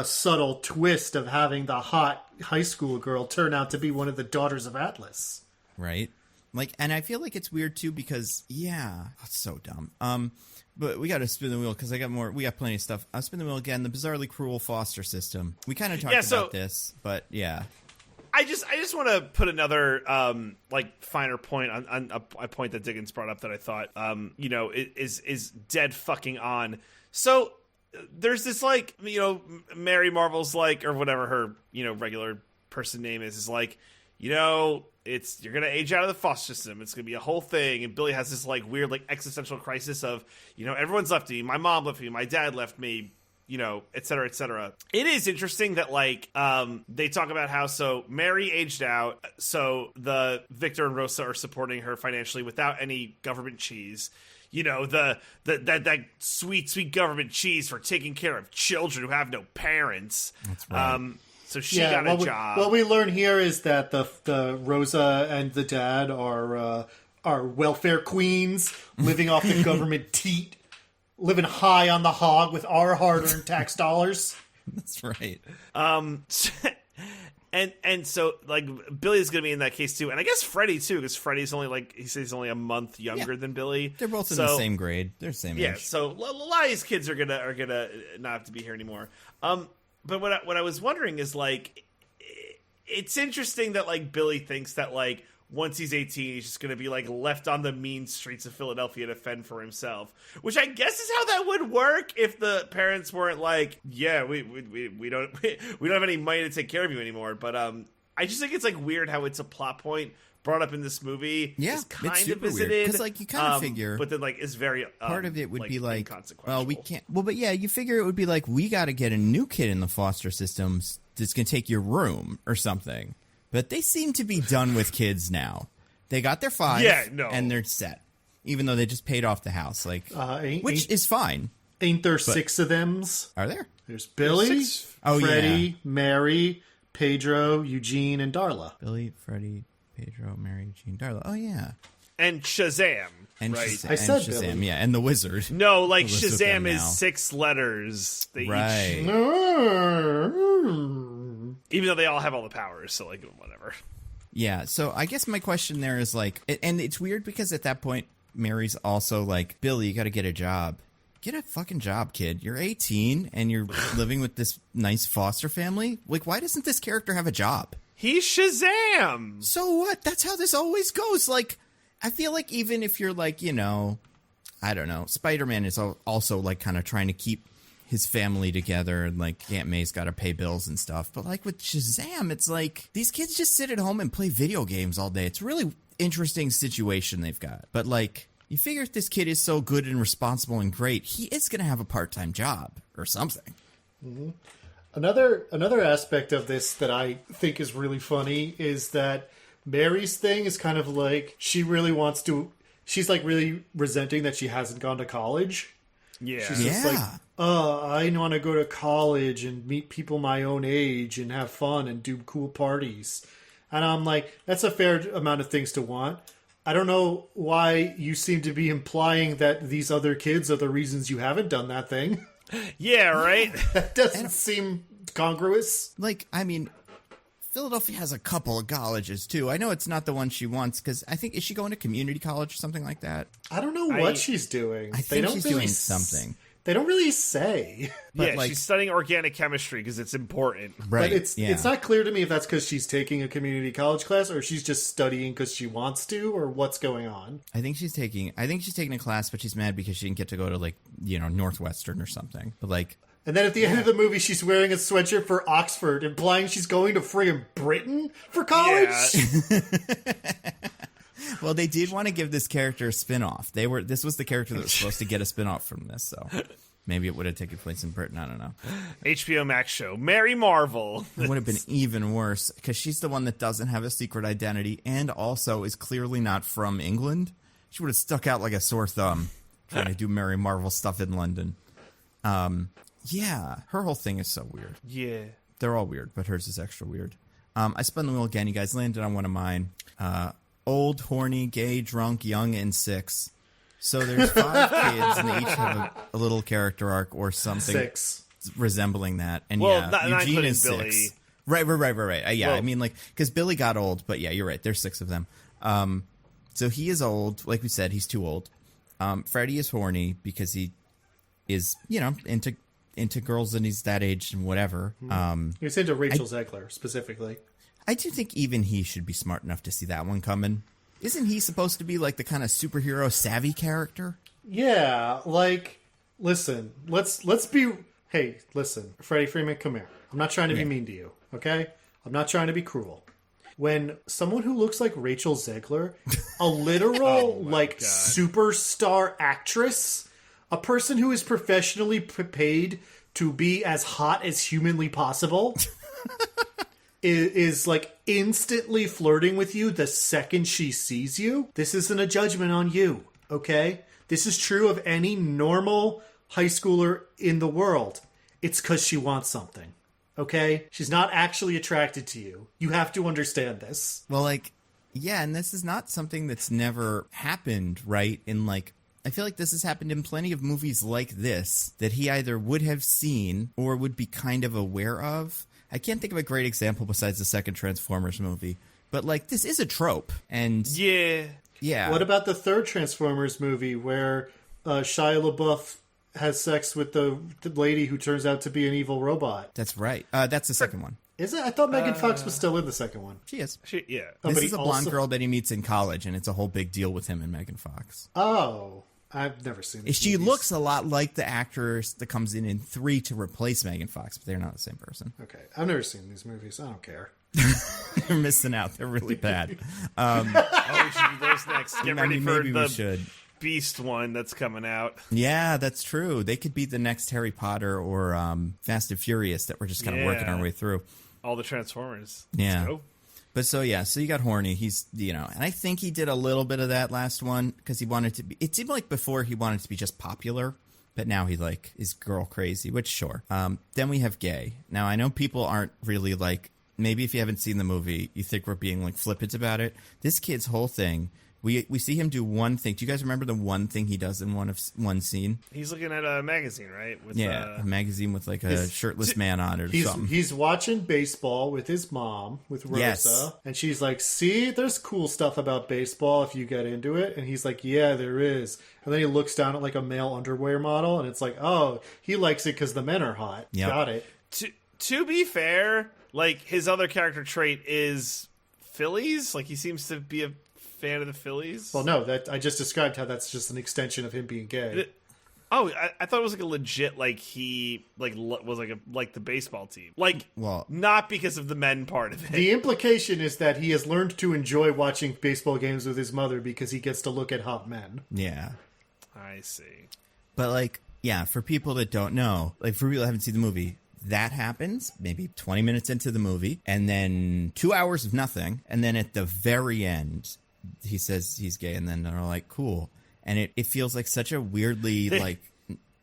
subtle twist of having the hot high school girl turn out to be one of the daughters of Atlas?
Right? Like, and I feel like it's weird too because, it's so dumb. But we got to spin the wheel because we got plenty of stuff. I'll spin the wheel again. The bizarrely cruel foster system. We kind of talked about this, but yeah.
I just want to put another finer point on a point that Diggins brought up that I thought is dead fucking on. So there's this Mary Marvel's or whatever her regular person name is like, you're gonna age out of the foster system. It's gonna be a whole thing, and Billy has this weird existential crisis of everyone's left me. My mom left me. My dad left me. Et cetera, et cetera. It is interesting that they talk about how Mary aged out, so the Victor and Rosa are supporting her financially without any government cheese. That sweet government cheese for taking care of children who have no parents.
That's right.
So she got a job.
What we learn here is that the Rosa and the dad are welfare queens living off the government teat, living high on the hog with our hard-earned tax dollars.
That's right.
And so like Billy's gonna be in that case too, and I guess Freddy too, because Freddy's only like he says he's only a month younger than Billy.
They're both in the same grade. They're the same age.
Yeah, so a lot of these kids are gonna not have to be here anymore. But what I was wondering is like, it's interesting that like Billy thinks that like once he's 18, he's just going to be like left on the mean streets of Philadelphia to fend for himself, which I guess is how that would work if the parents weren't like, yeah, we don't have any money to take care of you anymore. But I just think it's like weird how it's a plot point brought up in this movie.
Yeah,
is kind
it's
of
super
visited
weird because like you kind of figure,
but then like it's very
part of it would be like,
inconsequential.
well, we can't. Well, but yeah, you figure it would be like we got to get a new kid in the foster systems that's going to take your room or something. But they seem to be done with kids now. They got their 5, and they're set. Even though they just paid off the house, like, which is fine.
Ain't there 6 of thems?
Are there?
There's Billy, Freddie, Mary, Pedro, Eugene, and Darla.
Billy, Freddie, Pedro, Mary, Eugene, Darla. Oh yeah,
and Shazam.
And
right?
Shazam,
I said
Shazam,
Billy.
yeah, and the Wizard.
No, like Shazam is 6 letters. They
right.
Even though they all have all the powers, so like whatever.
Yeah, so I guess my question there is like, and it's weird because at that point, Mary's also like, Billy, you got to get a job. Get a fucking job, kid. You're 18 and you're living with this nice foster family. Like, why doesn't this character have a job?
He's Shazam.
So what? That's how this always goes. Like, I feel like even if you're like, you know, I don't know, Spider-Man is also like kind of trying to keep his family together, and like Aunt May's got to pay bills and stuff. But like with Shazam, it's like these kids just sit at home and play video games all day. It's a really interesting situation they've got. But like, you figure if this kid is so good and responsible and great, he is going to have a part-time job or something.
Mm-hmm. Another aspect of this that I think is really funny is that Mary's thing is kind of like she's like really resenting that she hasn't gone to college.
Yeah.
She's just like, I want to go to college and meet people my own age and have fun and do cool parties. And I'm like, that's a fair amount of things to want. I don't know why you seem to be implying that these other kids are the reasons you haven't done that thing.
Yeah, right?
That doesn't seem congruous.
Like, I mean, Philadelphia has a couple of colleges, too. I know it's not the one she wants, because I think, is she going to community college or something like that?
I don't know what she's doing.
I think she's doing something.
They don't really say.
But
like,
she's studying organic chemistry because it's important.
Right.
But it's not clear to me if that's because she's taking a community college class or she's just studying because she wants to, or what's going on.
I think she's taking a class, but she's mad because she didn't get to go to, like, you know, Northwestern or something. But like,
and then at the end of the movie, she's wearing a sweatshirt for Oxford, implying she's going to friggin' Britain for college.
Yeah.
Well, they did want to give this character a spin-off. This was the character that was supposed to get a spin-off from this, so maybe it would have taken place in Britain. I don't know.
HBO Max show, Mary Marvel.
It would have been even worse because she's the one that doesn't have a secret identity and also is clearly not from England. She would have stuck out like a sore thumb trying to do Mary Marvel stuff in London. Yeah, her whole thing is so weird.
Yeah.
They're all weird, but hers is extra weird. I spun the wheel again. You guys landed on one of mine. Old, horny, gay, drunk, young, and 6. So there's 5 kids, and they each have a little character arc or something
6
resembling that. And
well,
yeah,
not
Eugene is
Billy.
6. Right. Yeah,
well,
I mean, like, because Billy got old, but yeah, you're right. There's 6 of them. So he is old. Like we said, he's too old. Freddie is horny because he is, you know, into girls and he's that age and whatever.
He's into Rachel Zegler specifically.
I do think even he should be smart enough to see that one coming. Isn't he supposed to be like the kind of superhero savvy character?
Yeah, like, listen, let's be. Hey, listen, Freddie Freeman, come here. I'm not trying to be mean to you, okay? I'm not trying to be cruel. When someone who looks like Rachel Zegler, a literal superstar actress, a person who is professionally paid to be as hot as humanly possible. Is like instantly flirting with you the second she sees you. This isn't a judgment on you, okay? This is true of any normal high schooler in the world. It's because she wants something, okay? She's not actually attracted to you. You have to understand this.
Well, like, yeah, and this is not something that's never happened, right? In like, I feel like this has happened in plenty of movies like this that he either would have seen or would be kind of aware of. I can't think of a great example besides the second Transformers movie. But, like, this is a trope. And yeah.
What about the third Transformers movie where Shia LaBeouf has sex with the lady who turns out to be an evil robot?
That's right. That's the second one.
Is it? I thought Megan Fox was still in the second one.
She is.
Yeah.
This is a blonde girl that he meets in college, and it's a whole big deal with him and Megan Fox.
Oh. I've never seen these
She
movies.
looks a lot like the actress that comes in 3 to replace Megan Fox, but they're not the same person.
Okay. I've never seen these movies. I don't care.
You're missing out. They're really bad.
We should do those next. Get ready for
maybe
the
we should.
Beast one that's coming out.
Yeah, that's true. They could be the next Harry Potter or Fast and Furious that we're just kind of working our way through.
All the Transformers.
Yeah.
Let's go.
But so you got horny. He's, and I think he did a little bit of that last one because he wanted to be, it seemed like before he wanted to be just popular, but now he like is girl crazy, which sure. Then we have gay. Now I know people aren't really like, maybe if you haven't seen the movie, you think we're being like flippant about it. This kid's whole thing, we see him do one thing. Do you guys remember the one thing he does in one scene?
He's looking at a magazine, right? With,
a magazine with like a shirtless man on it or something.
He's watching baseball with his mom, with Rosa,
Yes.
and she's like, see, there's cool stuff about baseball if you get into it. And he's like, yeah, there is. And then he looks down at like a male underwear model, and it's like, oh, he likes it because the men are hot.
Yep.
Got it.
To be fair, like his other character trait is Phillies. Like he seems to be a fan of the Phillies.
Well, no, that I just described how that's just an extension of him being gay.
I thought it was like a legit, like he was like the baseball team, like not because of the men part of it.
The implication is that he has learned to enjoy watching baseball games with his mother because he gets to look at hot men.
Yeah.
I see.
But like, yeah, for people that don't know, like for people that haven't seen the movie, that happens maybe 20 minutes into the movie and then 2 hours of nothing. And then at the very end, he says he's gay, and then they're like, cool. And it feels like such a weirdly like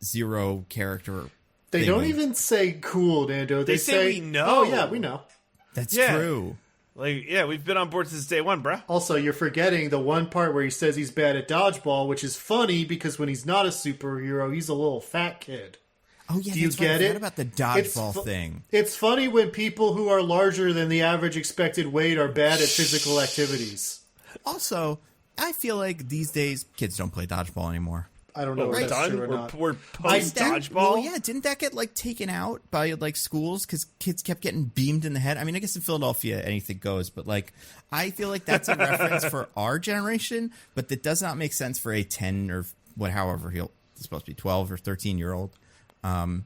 zero character.
They don't even say cool, Nando. They say
we know.
Oh yeah, we know.
That's true.
Like, yeah, we've been on board since day one, bruh.
Also, you're forgetting the one part where he says he's bad at dodgeball, which is funny because when he's not a superhero, he's a little fat kid.
Oh yeah,
do you get it?
What about the dodgeball thing?
It's funny when people who are larger than the average expected weight are bad at physical activities.
Also, I feel like these days kids don't play dodgeball anymore.
I don't know if that's true or not.
We're post dodgeball.
Well, yeah, didn't that get like taken out by like schools because kids kept getting beamed in the head? I mean, I guess in Philadelphia anything goes, but like I feel like that's a reference for our generation, but that does not make sense for a 10 or however he's supposed to be 12 or 13-year-old. Then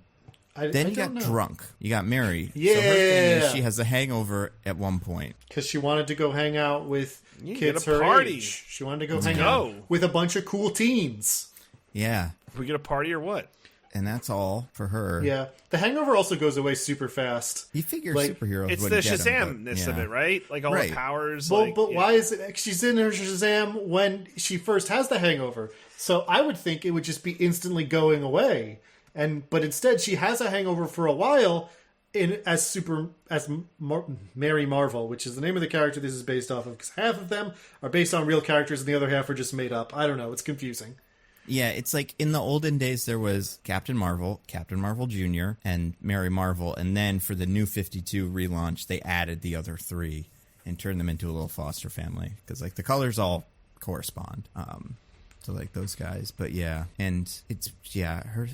you got drunk. You got married.
Yeah.
So her thing is she has a hangover at one point.
Because she wanted to go hang out with kids her
party.
age. She wanted to go hang out with a bunch of cool teens.
Yeah.
We get a party or what?
And that's all for her.
Yeah. The hangover also goes away super fast.
You figure
Like,
superheroes
It's the
wouldn't get him,
Shazam-ness of it, right? Like all the powers.
Well,
like,
but why is it she's in her Shazam when she first has the hangover? So I would think it would just be instantly going away. But instead she has a hangover for a while as Mary Marvel, which is the name of the character this is based off of, because half of them are based on real characters and the other half are just made up. I don't know. It's confusing.
Yeah, it's like in the olden days there was Captain Marvel Jr., and Mary Marvel, and then for the New 52 relaunch, they added the other three and turned them into a little foster family because like the colors all correspond to like those guys. But yeah, and it's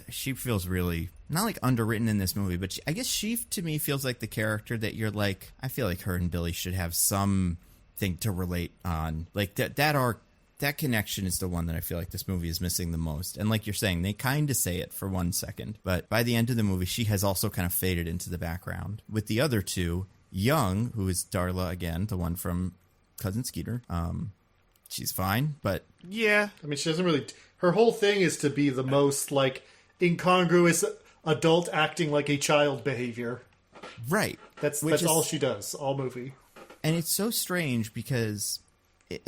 she feels really not like underwritten in this movie, but I guess she to me feels like the character that you're like, I feel like her and Billy should have some thing to relate on, like that connection is the one that I feel like this movie is missing the most. And like you're saying, they kind of say it for 1 second, but by the end of the movie, she has also kind of faded into the background. With the other two, Young, who is Darla again, the one from Cousin Skeeter, she's fine, but...
Yeah. I mean, she doesn't really... Her whole thing is to be the most, like, incongruous adult acting like a child behavior.
Right.
That's all she does, all movie.
And it's so strange because...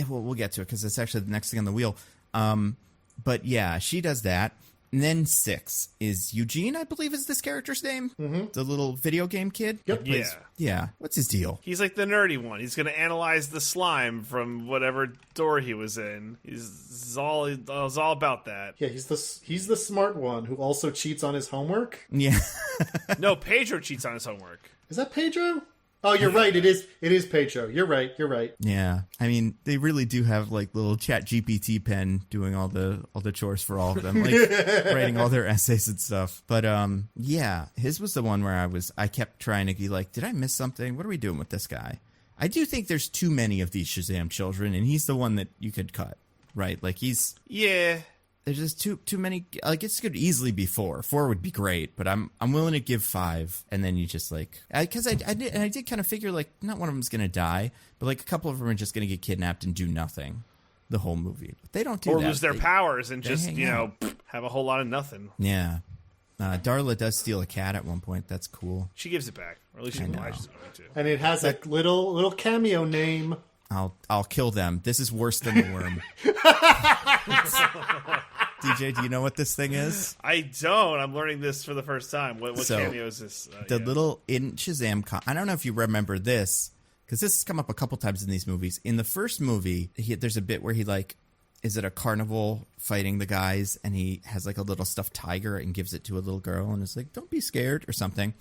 we'll get to it because it's actually the next thing on the wheel. But yeah, she does that. And then 6 is Eugene, I believe is this character's name. Mm-hmm. The little video game kid.
Yep.
Yeah. What's his deal?
He's like the nerdy one. He's going to analyze the slime from whatever door he was in. He's all about that.
Yeah, he's the smart one who also cheats on his homework.
Yeah.
No, Pedro cheats on his homework.
Is that Pedro? Oh, you're right. It is Pedro. You're right.
Yeah. I mean, they really do have like little Chat GPT pen doing all the chores for all of them, like writing all their essays and stuff. But yeah, his was the one where I kept trying to be like, did I miss something? What are we doing with this guy? I do think there's too many of these Shazam children, and he's the one that you could cut, right? Like
yeah.
There's just too many. Like, it could easily be 4. 4 would be great, but I'm willing to give 5, and then you just like, because I did kind of figure like not one of them's gonna die, but like a couple of them are just gonna get kidnapped and do nothing the whole movie. But they don't do
or
that.
Lose their powers and just have a whole lot of nothing.
Yeah. Darla does steal a cat at one point. That's cool.
She gives it back, or at least she implies she's going to.
And it has a little cameo name.
I'll kill them. This is worse than the worm. DJ, do you know what this thing is?
I don't. I'm learning this for the first time. What cameo is this?
Little in Shazam. I don't know if you remember this, because this has come up a couple times in these movies. In the first movie, there's a bit where he like is at a carnival fighting the guys, and he has like a little stuffed tiger and gives it to a little girl, and is like, "Don't be scared" or something.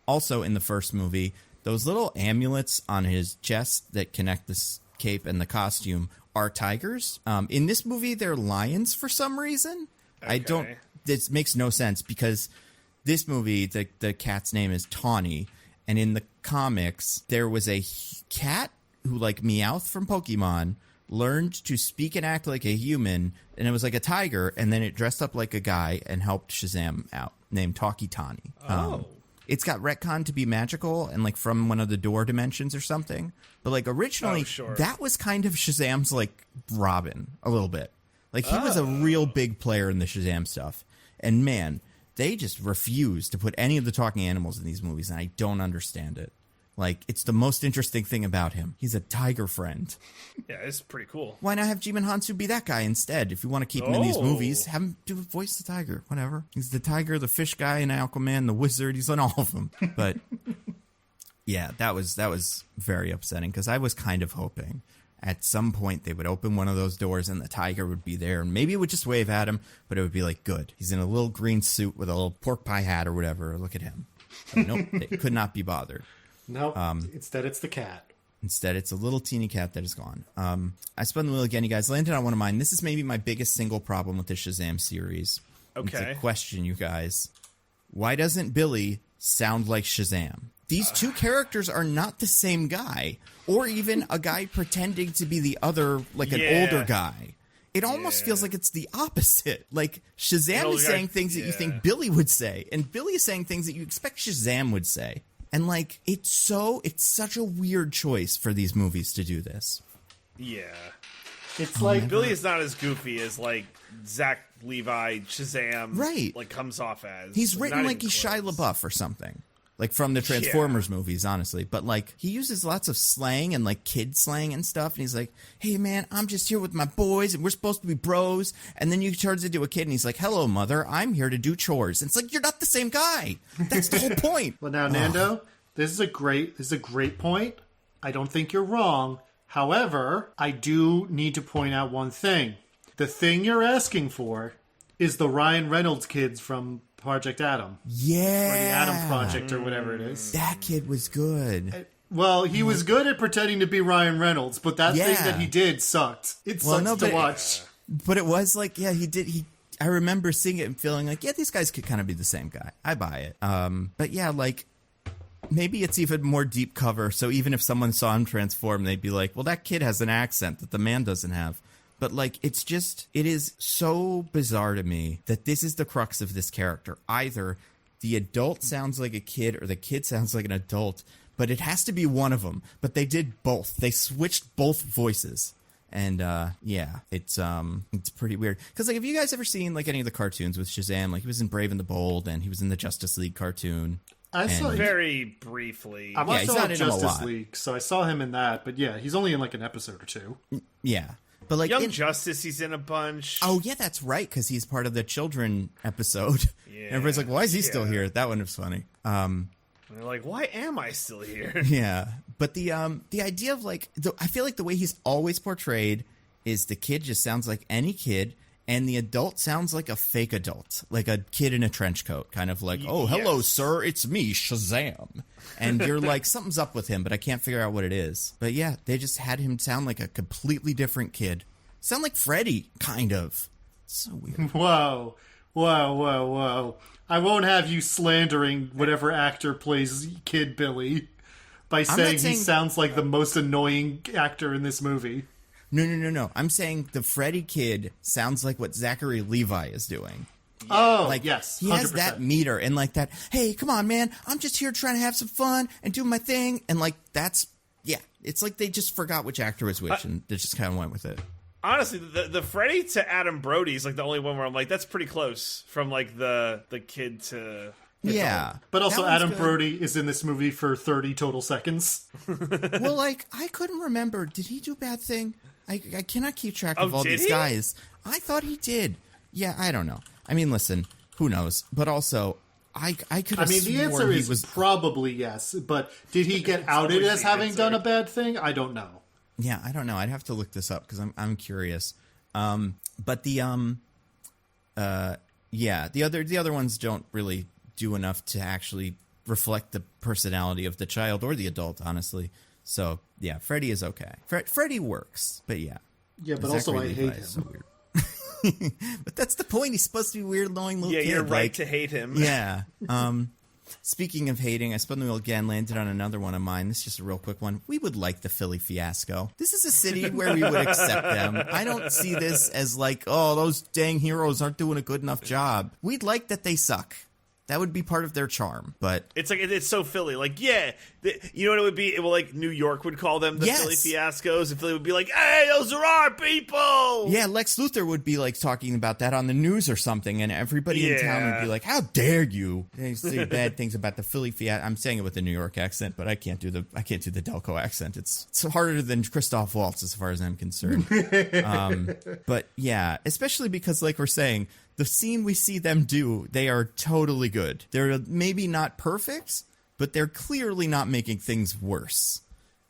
Also, in the first movie, those little amulets on his chest that connect this cape and the costume are tigers. In this movie, they're lions for some reason.
Okay.
This makes no sense because this movie, the cat's name is Tawny, and in the comics, there was a cat who, like Meowth from Pokemon, learned to speak and act like a human, and it was like a tiger, and then it dressed up like a guy and helped Shazam out, named Talkie Tawny. It's got retconned to be magical and like from one of the door dimensions or something. But like originally, that was kind of Shazam's like Robin a little bit. Like he was a real big player in the Shazam stuff. And man, they just refuse to put any of the talking animals in these movies, and I don't understand it. Like, it's the most interesting thing about him. He's a tiger friend.
Yeah, it's pretty cool.
Why not have Jimon Hansu be that guy instead? If you want to keep him in these movies, have him do voice the tiger, whatever. He's the tiger, the fish guy in Aquaman, the wizard. He's on all of them. But yeah, that was very upsetting because I was kind of hoping at some point they would open one of those doors and the tiger would be there, and maybe it would just wave at him, but it would be like, good. He's in a little green suit with a little pork pie hat or whatever. Look at him. But nope, they could not be bothered.
No, instead it's the cat.
Instead, it's a little teeny cat that is gone. I spun the wheel again, you guys. Landed on one of mine. This is maybe my biggest single problem with the Shazam series.
Okay.
It's a question, you guys. Why doesn't Billy sound like Shazam? These two characters are not the same guy, or even a guy pretending to be the other, like an older guy. It almost feels like it's the opposite. Like, Shazam is saying things that you think Billy would say, and Billy is saying things that you expect Shazam would say. And, like, it's such a weird choice for these movies to do this.
Yeah.
It's like...
Billy is not as goofy as, like, Zach Levi, Shazam,
right?
Like, comes off as.
He's written like he's Shia LaBeouf or something. Like, from the Transformers movies, honestly. But, like, he uses lots of slang and, like, kid slang and stuff. And he's like, hey, man, I'm just here with my boys, and we're supposed to be bros. And then you turns into a kid, and he's like, hello, mother, I'm here to do chores. And it's like, you're not the same guy. That's the whole point.
Well, now, Nando, this is a great point. I don't think you're wrong. However, I do need to point out one thing. The thing you're asking for is the Ryan Reynolds kids from Project Adam.
Yeah.
Or the Adam Project or whatever it is.
That kid was good.
Well, he was good at pretending to be Ryan Reynolds, but that thing that he did sucked. It sucked to watch.
But it was like, yeah, I remember seeing it and feeling like, yeah, these guys could kind of be the same guy. I buy it. But yeah, like, maybe it's even more deep cover, so even if someone saw him transform, they'd be like, well, that kid has an accent that the man doesn't have. But, like, it is so bizarre to me that this is the crux of this character. Either the adult sounds like a kid or the kid sounds like an adult, but it has to be one of them. But they did both. They switched both voices. And, yeah, it's pretty weird. Because, like, have you guys ever seen, like, any of the cartoons with Shazam? Like, he was in Brave and the Bold, and he was in the Justice League cartoon.
I saw
very briefly.
I saw Justice League, so I saw him in that. But, yeah, he's only in, like, an episode or two.
Yeah. But like
Young Justice, he's in a bunch.
Oh yeah, that's right, because he's part of the children episode.
Yeah,
And everybody's like, why is he still here? That one was funny.
And they're like, why am I still here?
Yeah, but the idea of like, I feel like the way he's always portrayed is the kid just sounds like any kid, and the adult sounds like a fake adult, like a kid in a trench coat, kind of like, oh, hello,
yes.
sir, it's me, Shazam. And you're like, something's up with him, but I can't figure out what it is. But yeah, they just had him sound like a completely different kid. Sound like Freddy, kind of. So weird.
Whoa. I won't have you slandering whatever actor plays Kid Billy by saying he sounds like the most annoying actor in this movie.
No. I'm saying the Freddy kid sounds like what Zachary Levi is doing.
Oh,
like,
yes, 100%.
He has that meter and like that, hey, come on, man, I'm just here trying to have some fun and do my thing. And like, that's, yeah, it's like they just forgot which actor was which and they just kind of went with it.
Honestly, the Freddy to Adam Brody is like the only one where I'm like, that's pretty close from like the kid to...
Yeah.
But also Adam
good.
Brody is in this movie for 30 total seconds.
Well, like, I couldn't remember. Did he do Bad Thing? I cannot keep track of all these guys. I thought he did. Yeah, I don't know. I mean, listen, who knows? But also, I could have
the answer is probably yes. But did he get outed as having done a bad thing? I don't know.
Yeah, I don't know. I'd have to look this up because I'm curious. But the other ones don't really do enough to actually reflect the personality of the child or the adult, honestly. So yeah, Freddy is okay. Freddy works, but yeah.
Yeah, but also I hate him.
So weird. But that's the point. He's supposed to be a weird, annoying little kid.
Yeah, you're right to hate him.
Yeah. Speaking of hating, I spun the wheel again, landed on another one of mine. This is just a real quick one. We would like the Philly fiasco. This is a city where we would accept them. I don't see this as like, oh, those dang heroes aren't doing a good enough job. We'd like that they suck. That would be part of their charm, but...
It's like, it's so Philly. Like, yeah, you know what it would be? It would, like, New York would call them the Philly fiascos, and Philly would be like, hey, those are our people!
Yeah, Lex Luthor would be, like, talking about that on the news or something, and everybody in town would be like, how dare you? They say bad things about the Philly fiasco. I'm saying it with a New York accent, but I can't do the Delco accent. It's harder than Christoph Waltz as far as I'm concerned. But, yeah, especially because, like we're saying... The scene we see them do, they are totally good. They're maybe not perfect, but they're clearly not making things worse.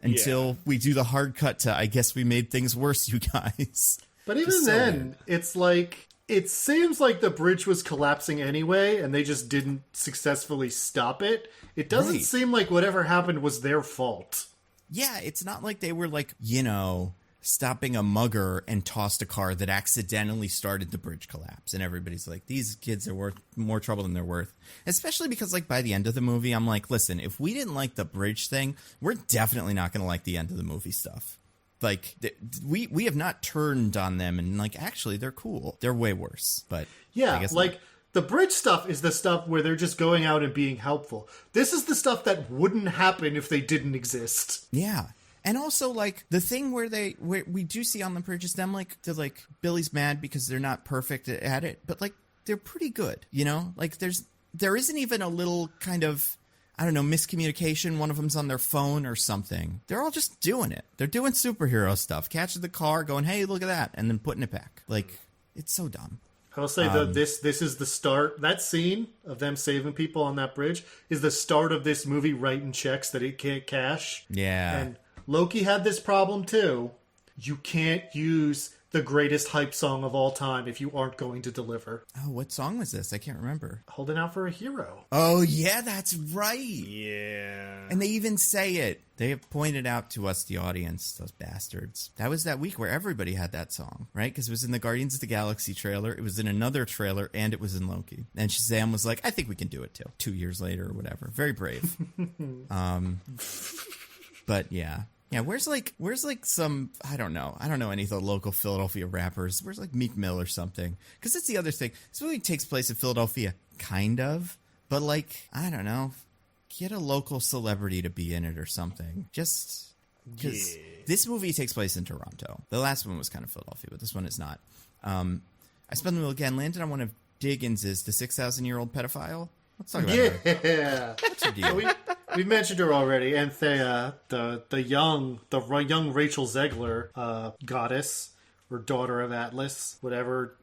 Until we do the hard cut to, I guess we made things worse, you guys.
But even then, it's like, it seems like the bridge was collapsing anyway, and they just didn't successfully stop it. It doesn't seem like whatever happened was their fault.
Yeah, it's not like they were like, you know... stopping a mugger and tossed a car that accidentally started the bridge collapse. And everybody's like, these kids are worth more trouble than they're worth. Especially because, like, by the end of the movie, I'm like, listen, if we didn't like the bridge thing, we're definitely not going to like the end of the movie stuff. Like, we have not turned on them, and, like, actually, they're cool. They're way worse. But
yeah,
I guess
like...
not.
The bridge stuff is the stuff where they're just going out and being helpful. This is the stuff that wouldn't happen if they didn't exist.
Yeah. And also, like, the thing where we do see on the bridge is them, like, they're like, Billy's mad because they're not perfect at it, but, like, they're pretty good, you know? Like, there isn't even a little kind of, I don't know, miscommunication. One of them's on their phone or something. They're all just doing it. They're doing superhero stuff. Catching the car, going, hey, look at that, and then putting it back. Like, it's so dumb.
I'll say this is the start. That scene of them saving people on that bridge is the start of this movie writing checks that it can't cash.
Yeah.
And Loki had this problem too. You can't use the greatest hype song of all time if you aren't going to deliver.
Oh, what song was this? I can't remember.
Holding Out for a Hero.
Oh, yeah, that's right.
Yeah.
And they even say it. They have pointed out to us, the audience, those bastards. That was that week where everybody had that song, right? Because it was in the Guardians of the Galaxy trailer, it was in another trailer, and it was in Loki. And Shazam was like, I think we can do it too. 2 years later or whatever. Very brave. But yeah. Yeah, where's like some, I don't know any of the local Philadelphia rappers. Where's like Meek Mill or something? Because that's the other thing. This movie takes place in Philadelphia, kind of. But like, I don't know, get a local celebrity to be in it or something. Just because this movie takes place in Toronto. The last one was kind of Philadelphia, but this one is not. I spun the wheel again, landed on one of Diggins, the 6,000-year-old pedophile. Let's talk about her.
Yeah.
What's her deal?
We mentioned her already, Anthea, the young Rachel Zegler goddess, or daughter of Atlas, whatever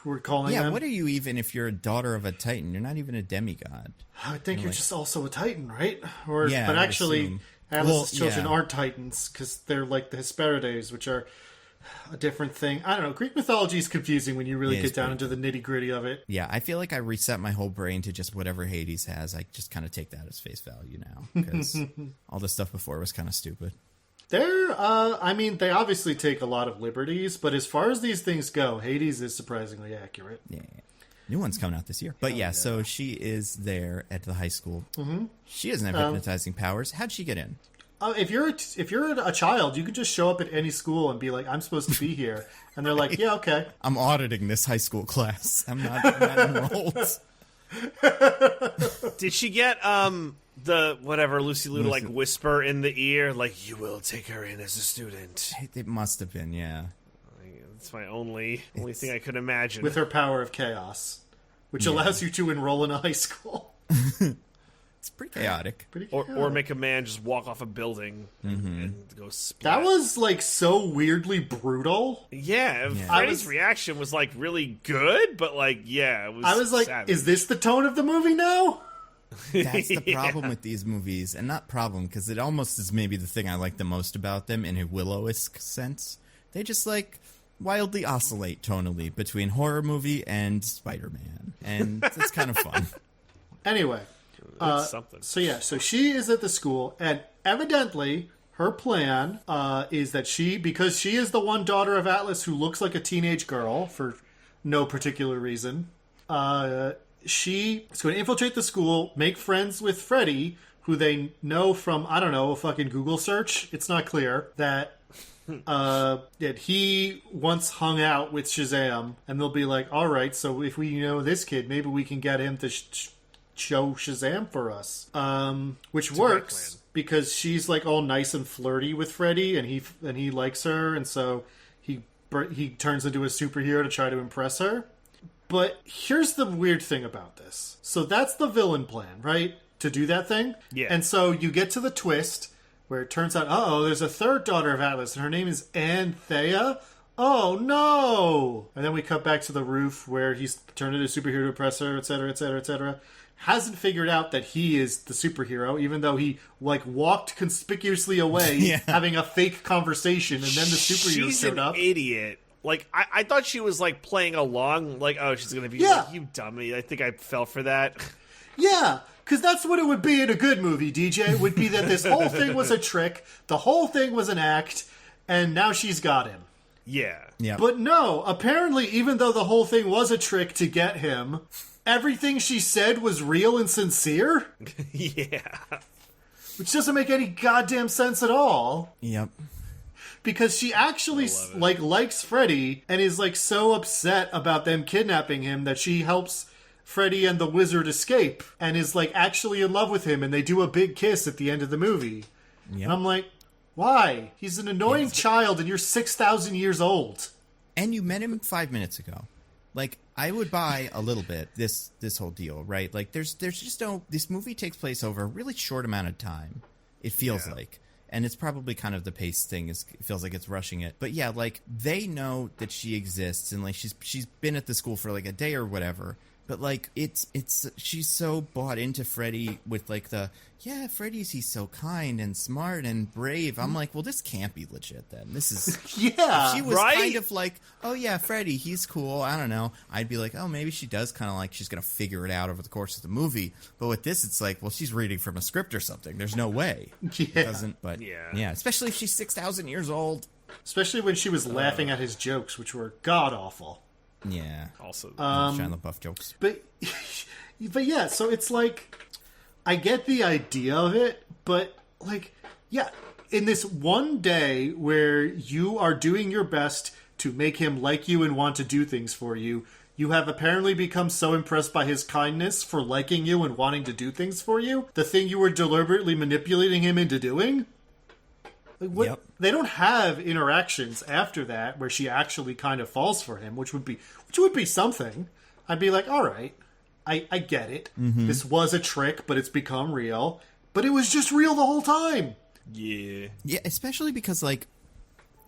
we're calling
Yeah,
them.
what are you even if you're a daughter of a Titan? You're not even a demigod.
I think you're just also a Titan, right? Or
Yeah,
but
I would
actually,
assume.
Atlas's
Well,
children
yeah.
aren't Titans because they're like the Hesperides, which are a different thing. I don't know. Greek mythology is confusing when you really
It
get
is
down
pretty
into the nitty gritty of it.
Yeah, I feel like I reset my whole brain to just whatever Hades has. I just kind of take that as face value now because all the stuff before was kind of stupid.
I mean, they obviously take a lot of liberties, but as far as these things go, Hades is surprisingly accurate.
Yeah. New one's coming out this year. But yeah, so she is there at the high school. Mm-hmm. She doesn't have hypnotizing powers. How'd she get in?
If you're a child, you could just show up at any school and be like, "I'm supposed to be here," and they're like, "Yeah, okay."
I'm auditing this high school class. I'm not enrolled.
Did she get the whatever Lucy Liu to like whisper in the ear, like, "You will take her in as a student"?
It must have been, yeah.
That's my only thing I could imagine.
With her power of chaos, which allows you to enroll in a high school.
It's pretty chaotic.
Or make a man just walk off a building and go splat.
That was like so weirdly brutal.
Yeah, Freddy's reaction was like really good, but like, yeah, it was
I was like,
savage.
is this the tone of the movie now?
That's the problem with these movies. And not problem, because it almost is maybe the thing I like the most about them in a Willow-esque sense. They just like wildly oscillate tonally between horror movie and Spider-Man. And it's kind of fun.
Anyway.
That's something.
So she is at the school, and evidently her plan is that because she is the one daughter of Atlas who looks like a teenage girl for no particular reason, she is going to infiltrate the school, make friends with Freddy, who they know from, I don't know, a fucking Google search. It's not clear that he once hung out with Shazam, and they'll be like, all right, so if we know this kid, maybe we can get him to show Shazam for us, which works because she's like all nice and flirty with Freddy, and he likes her, and so he turns into a superhero to try to impress her. But here's the weird thing about this. So that's the villain plan, right? To do that thing.
Yeah.
And so you get to the twist where it turns out, there's a third daughter of Atlas, and her name is Anthea. Oh no! And then we cut back to the roof where he's turned into a superhero to impress her, etc., etc., etc. Hasn't figured out that he is the superhero, even though he like walked conspicuously away, having a fake conversation, and then the superhero showed up.
She's an idiot. Like I thought she was like playing along, like, oh, she's gonna be like, you dummy. I think I fell for that.
Yeah, because that's what it would be in a good movie, DJ. It would be that this whole thing was a trick, the whole thing was an act, and now she's got him.
Yeah.
But no, apparently, even though the whole thing was a trick to get him, everything she said was real and sincere?
Yeah.
Which doesn't make any goddamn sense at all.
Yep.
Because she actually likes Freddy and is like so upset about them kidnapping him that she helps Freddy and the wizard escape and is like actually in love with him, and they do a big kiss at the end of the movie.
Yep.
And I'm like, why? He's an annoying child and you're 6,000 years old.
And you met him 5 minutes ago. Like, I would buy a little bit this whole deal, right? Like, there's just no... This movie takes place over a really short amount of time, it feels like. And it's probably kind of the pace thing. It feels like it's rushing it. But yeah, like, they know that she exists, and like she's been at the school for like a day or whatever. But like, she's so bought into Freddy with like he's so kind and smart and brave. I'm like, well, this can't be legit then. This is
yeah.
If she was
right?
kind of like, oh yeah, Freddy, he's cool. I don't know. I'd be like, oh, maybe she does kind of like she's gonna figure it out over the course of the movie. But with this, it's like, well, she's reading from a script or something. There's no way.
Yeah.
It doesn't. But yeah, especially if she's 6,000 years old.
Especially when she was laughing at his jokes, which were god awful.
Yeah.
Also,
Shia LaBeouf jokes.
But yeah, so it's like, I get the idea of it, but like, yeah, in this one day where you are doing your best to make him like you and want to do things for you, you have apparently become so impressed by his kindness for liking you and wanting to do things for you, the thing you were deliberately manipulating him into doing. Like, they don't have interactions after that where she actually kind of falls for him, which would be something. I'd be like, all right, I get it. Mm-hmm. This was a trick, but it's become real. But it was just real the whole time.
Yeah.
Yeah, especially because, like,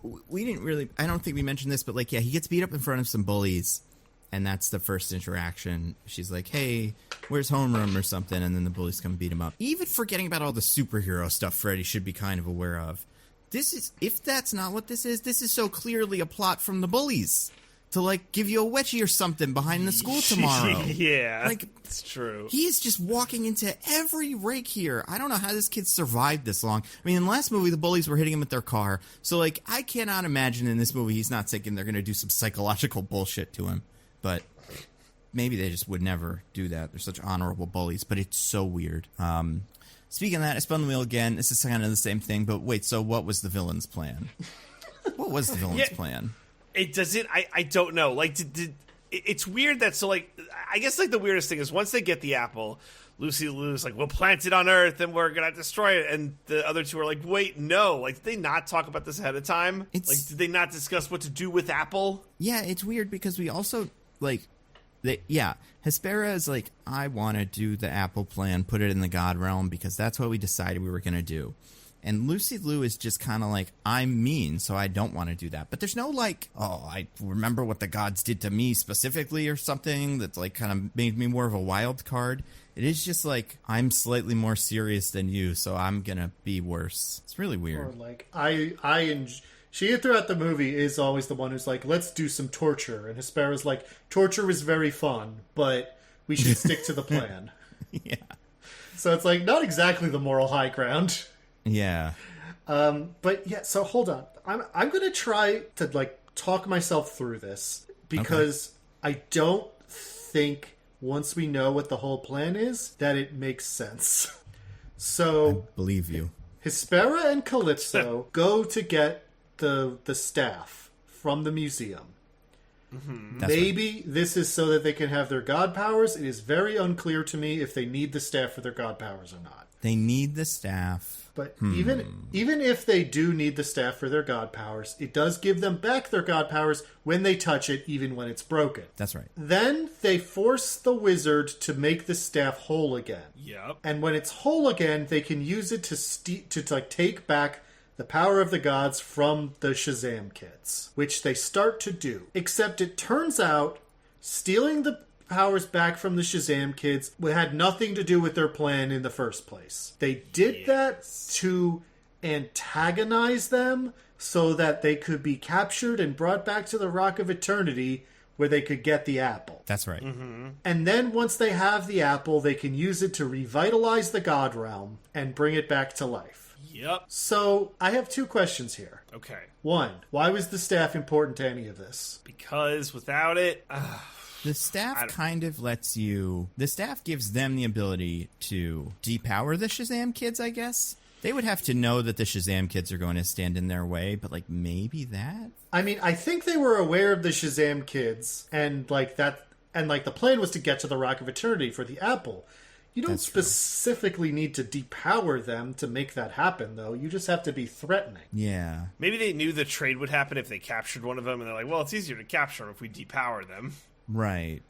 we didn't really, I don't think we mentioned this, but like, yeah, he gets beat up in front of some bullies, and that's the first interaction. She's like, hey, where's homeroom or something, and then the bullies come beat him up. Even forgetting about all the superhero stuff Freddy should be kind of aware of. This is, if that's not what this is so clearly a plot from the bullies to, like, give you a wedgie or something behind the school tomorrow.
Yeah,
like,
it's true.
He is just walking into every rake here. I don't know how this kid survived this long. I mean, in the last movie, the bullies were hitting him with their car. So, like, I cannot imagine in this movie he's not thinking they're going to do some psychological bullshit to him. But maybe they just would never do that. They're such honorable bullies. But it's so weird. Speaking of that, I spun the wheel again. This is kind of the same thing. But wait, so what was the villain's plan? What was the villain's plan?
It doesn't. I don't know. Like, it's weird that. So, like, I guess like the weirdest thing is once they get the apple, Lucy Liu's like, we'll plant it on Earth and we're gonna destroy it, and the other two are like, wait, no. Like, did they not talk about this ahead of time? Like, did they not discuss what to do with Apple?
Yeah, it's weird because we also like, Hespera is like, I want to do the Apple plan, put it in the God realm because that's what we decided we were gonna do. And Lucy Liu is just kind of like, I'm mean, so I don't want to do that. But there's no like, oh, I remember what the gods did to me specifically or something that's like kind of made me more of a wild card. It is just like, I'm slightly more serious than you, so I'm going to be worse. It's really weird.
Or like, she throughout the movie is always the one who's like, let's do some torture. And Hespera's like, torture is very fun, but we should stick to the plan.
Yeah.
So it's like, not exactly the moral high ground.
Yeah.
But yeah, so hold on. I'm going to try to like talk myself through this because I don't think once we know what the whole plan is that it makes sense. So
I believe you.
Hespera and Calypso go to get the staff from the museum.
Mm-hmm.
Maybe this is so that they can have their god powers. It is very unclear to me if they need the staff for their god powers or not.
They need the staff.
But even if they do need the staff for their god powers, it does give them back their god powers when they touch it, even when it's broken.
That's right.
Then they force the wizard to make the staff whole again.
Yep.
And when it's whole again, they can use it to like take back the power of the gods from the Shazam kits, which they start to do. Except it turns out stealing the powers back from the Shazam kids had nothing to do with their plan in the first place. They did that to antagonize them so that they could be captured and brought back to the Rock of Eternity where they could get the apple.
That's right.
Mm-hmm.
And then once they have the apple, they can use it to revitalize the God Realm and bring it back to life.
Yep.
So I have two questions here.
Okay.
One, why was the staff important to any of this?
Because without it...
The staff kind of lets you... The staff gives them the ability to depower the Shazam kids, I guess. They would have to know that the Shazam kids are going to stand in their way, but, like, maybe that?
I mean, I think they were aware of the Shazam kids, and, like, that... And, like, the plan was to get to the Rock of Eternity for the apple. You don't specifically need to depower them to make that happen, though. You just have to be threatening.
Yeah.
Maybe they knew the trade would happen if they captured one of them, and they're like, well, it's easier to capture them if we depower them.
Right.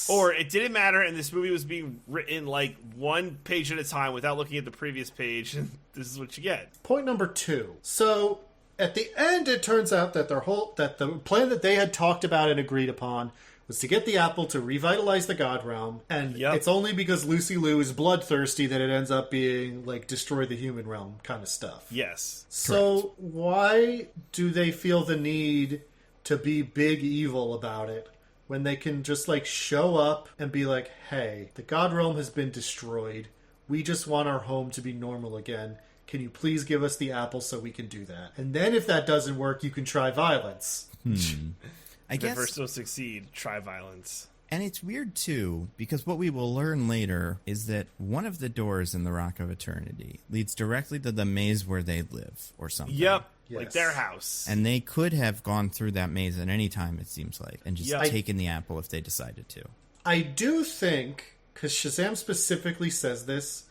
Or it didn't matter, and this movie was being written like one page at a time without looking at the previous page, and this is what you get.
Point number two. So, at the end, it turns out that that the plan that they had talked about and agreed upon was to get the apple to revitalize the God Realm, and it's only because Lucy Liu is bloodthirsty that it ends up being, like, destroy the human realm kind of stuff.
Yes.
So, why do they feel the need to be big evil about it? When they can just, like, show up and be like, hey, the God Realm has been destroyed. We just want our home to be normal again. Can you please give us the apple so we can do that? And then if that doesn't work, you can try violence.
I guess...
If first don't succeed, try violence.
And it's weird, too, because what we will learn later is that one of the doors in the Rock of Eternity leads directly to the maze where they live, or something.
Yep.
Yes.
Like their house.
And they could have gone through that maze at any time, it seems like, and just taken the apple if they decided to.
I do think, because Shazam specifically says this,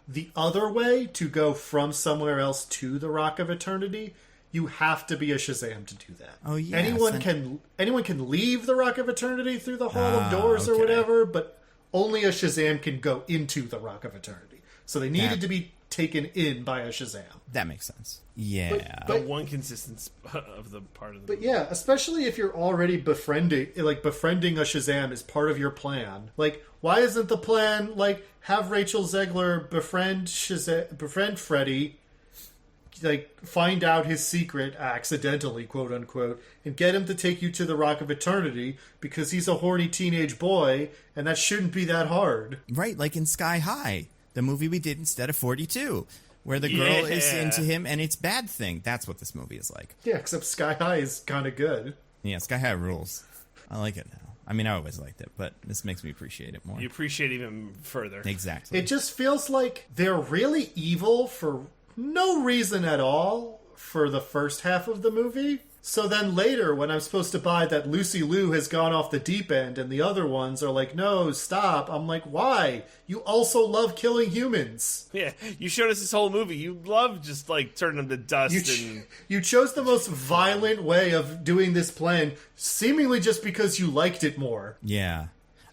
the other way to go from somewhere else to the Rock of Eternity, you have to be a Shazam to do that.
Oh, yeah.
Anyone can leave the Rock of Eternity through the Hall of Doors or whatever, but only a Shazam can go into the Rock of Eternity. So they needed to be taken in by a Shazam.
That makes sense. Yeah.
But
one consistence of the part of the
But
movie.
yeah, especially if you're already befriending a Shazam is part of your plan. Like, why isn't the plan, like, have Rachel Zegler befriend Freddy, like, find out his secret accidentally, quote unquote, and get him to take you to the Rock of Eternity because he's a horny teenage boy, and that shouldn't be that hard.
Right, like in Sky High, the movie we did instead of 42, where the girl is into him and it's Bad Thing. That's what this movie is like.
Yeah, except Sky High is kind of good.
Yeah, Sky High rules. I like it now. I mean, I always liked it, but this makes me appreciate it more.
You appreciate it even further.
Exactly.
It just feels like they're really evil for no reason at all for the first half of the movie. So then later, when I'm supposed to buy that Lucy Liu has gone off the deep end and the other ones are like, no, stop, I'm like, why? You also love killing humans.
Yeah, you showed us this whole movie. You love just, like, turning them to dust.
You chose the most violent way of doing this plan, seemingly just because you liked it more.
Yeah.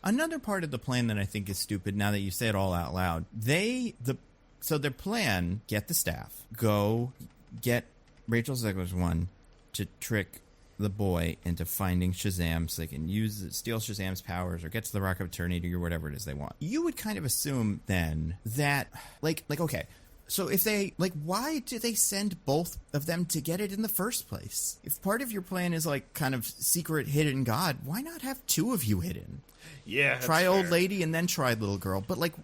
Another part of the plan that I think is stupid, now that you say it all out loud, so their plan, get the staff, go get Rachel Zegler's one, to trick the boy into finding Shazam so they can steal Shazam's powers or get to the Rock of Eternity or whatever it is they want. You would kind of assume then that, like okay, so if they, like, why do they send both of them to get it in the first place? If part of your plan is, like, kind of secret hidden God, why not have two of you hidden?
Yeah,
try old lady and then try little girl, but, like,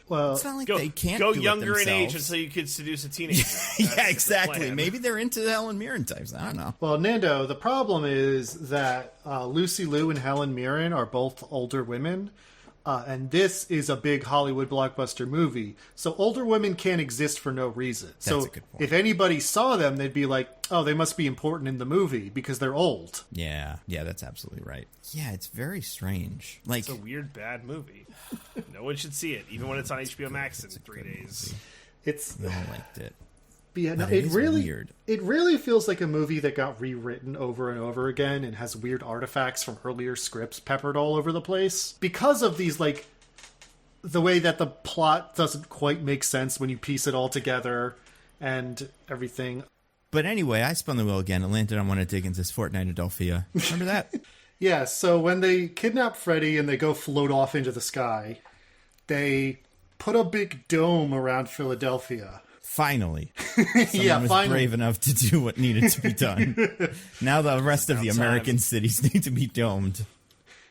well,
it's not like they can't
go
do
younger
it
in age
themselves.
until you could seduce a teenager.
Yeah, exactly. Maybe they're into the Helen Mirren types. I don't know.
Well, Nando, the problem is that Lucy Liu and Helen Mirren are both older women, and this is a big Hollywood blockbuster movie. So older women can't exist for no reason.
That's
so
a good point.
If anybody saw them, they'd be like, oh, they must be important in the movie because they're old.
Yeah, that's absolutely right. Yeah, it's very strange. Like,
It's a weird, bad movie. No one should see it, even when it's on HBO Max in 3 days.
It's
we all liked it.
Yeah, no,
But it
it
is
really
weird.
It really feels like a movie that got rewritten over and over again and has weird artifacts from earlier scripts peppered all over the place because of these, like, the way that the plot doesn't quite make sense when you piece it all together and everything.
But anyway, I spun the wheel again. It landed on one of Diggins' Fortnite Adelphia. Remember that?
Yeah, so when they kidnap Freddy and they go float off into the sky, they put a big dome around Philadelphia.
Finally. Someone was brave enough to do what needed to be done. Now the rest of the American cities need to be domed.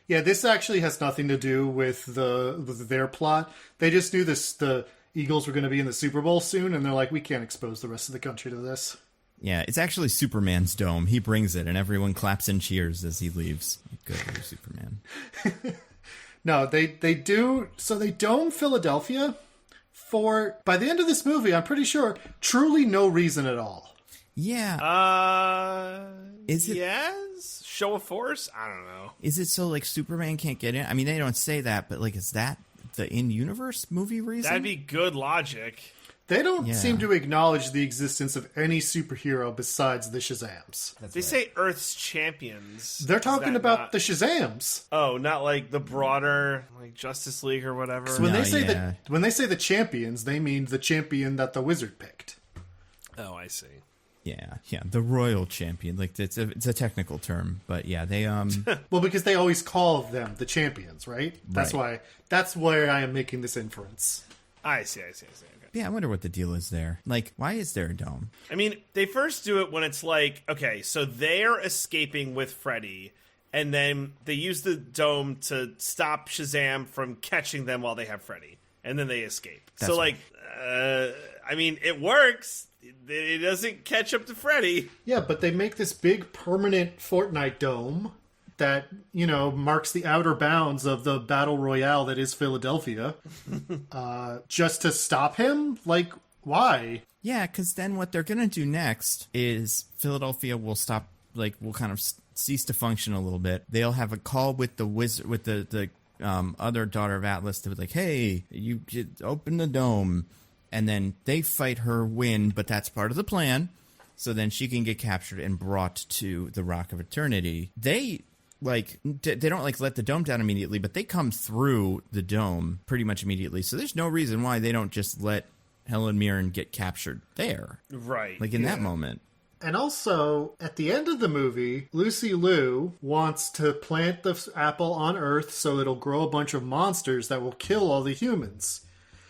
Yeah, this actually has nothing to do with their plot. They just knew the Eagles were going to be in the Super Bowl soon, and they're like, we can't expose the rest of the country to this.
Yeah, it's actually Superman's dome. He brings it, and everyone claps and cheers as he leaves. Good for Superman.
No, they do. So they dome Philadelphia for, by the end of this movie, I'm pretty sure, truly no reason at all.
Yeah. Is it?
Yes? Show of force? I don't know.
Is it so, like, Superman can't get in? I mean, they don't say that, but, like, is that the in-universe movie reason?
That'd be good logic.
They don't seem to acknowledge the existence of any superhero besides the Shazams.
They say Earth's champions.
They're talking about the Shazams.
Oh, not like the broader, like, Justice League or whatever.
So when they say the champions, they mean the champion that the Wizard picked.
Oh, I see.
Yeah, the royal champion. Like, it's a technical term, but yeah, they
Well, because they always call them the champions, right? That's where I am making this inference.
I see. Okay.
Yeah, I wonder what the deal is there. Like, why is there a dome?
I mean, they first do it when it's like, okay, so they're escaping with Freddy, and then they use the dome to stop Shazam from catching them while they have Freddy, and then they escape.
That's right.
I mean, it works. It doesn't catch up to Freddy.
Yeah, but they make this big permanent Fortnite dome that, you know, marks the outer bounds of the battle royale that is Philadelphia. Just to stop him? Like, why?
Yeah, because then what they're going to do next is Philadelphia will stop, like, will kind of cease to function a little bit. They'll have a call with the wizard, with the other daughter of Atlas to be like, hey, you open the dome. And then they fight her, win, but that's part of the plan. So then she can get captured and brought to the Rock of Eternity. They don't like let the dome down immediately, but they come through the dome pretty much immediately. So there's no reason why they don't just let Helen Mirren get captured there.
Right.
Like in that moment.
And also, at the end of the movie, Lucy Liu wants to plant the apple on Earth so it'll grow a bunch of monsters that will kill all the humans.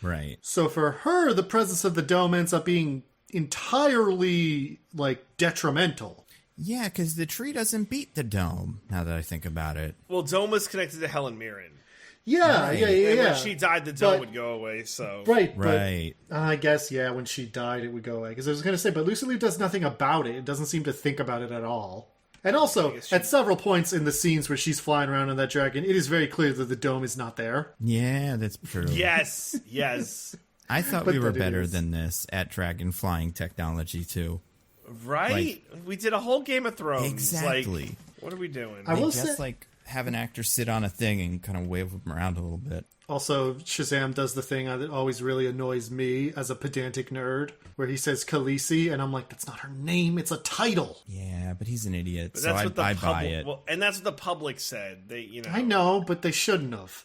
Right.
So for her, the presence of the dome ends up being entirely, like, detrimental.
Yeah, because the tree doesn't beat the dome, now that I think about it.
Well, dome was connected to Helen Mirren.
Yeah,
Right.
And
yeah.
when she died, the dome would go away, so...
Right. I guess, when she died, it would go away. Because I was going to say, but Lucy Liu does nothing about it. It doesn't seem to think about it at all. And also, at several points in the scenes where she's flying around on that dragon, it is very clear that the dome is not there.
Yeah, that's true.
Yes.
I thought we were better than this at dragon flying technology, too.
Right? We did a whole Game of Thrones.
Exactly.
Like, what are we doing?
I will
just,
say...
have an actor sit on a thing and kind of wave them around a little bit.
Also, Shazam does the thing that always really annoys me as a pedantic nerd, where he says Khaleesi, and I'm like, that's not her name, it's a title.
Yeah, but he's an idiot,
But
so
that's
I
what the
buy
public,
it.
well, and that's what the public said. They,
I know, but they shouldn't have.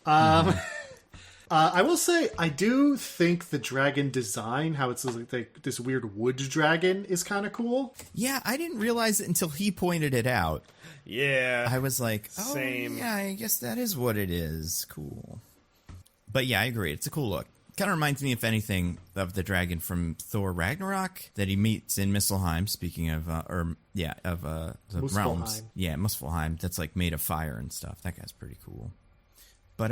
I will say, I do think the dragon design, how it's like this weird wood dragon, is kind of cool.
Yeah, I didn't realize it until he pointed it out.
Yeah.
I was like, oh,
Same.
yeah, I guess that is what it is. Cool. But yeah, I agree. It's a cool look. Kind of reminds me, if anything, of the dragon from Thor Ragnarok that he meets in Muspelheim. Speaking of, the
Muspelheim.
realms. Yeah, Muspelheim. That's like made of fire and stuff. That guy's pretty cool. But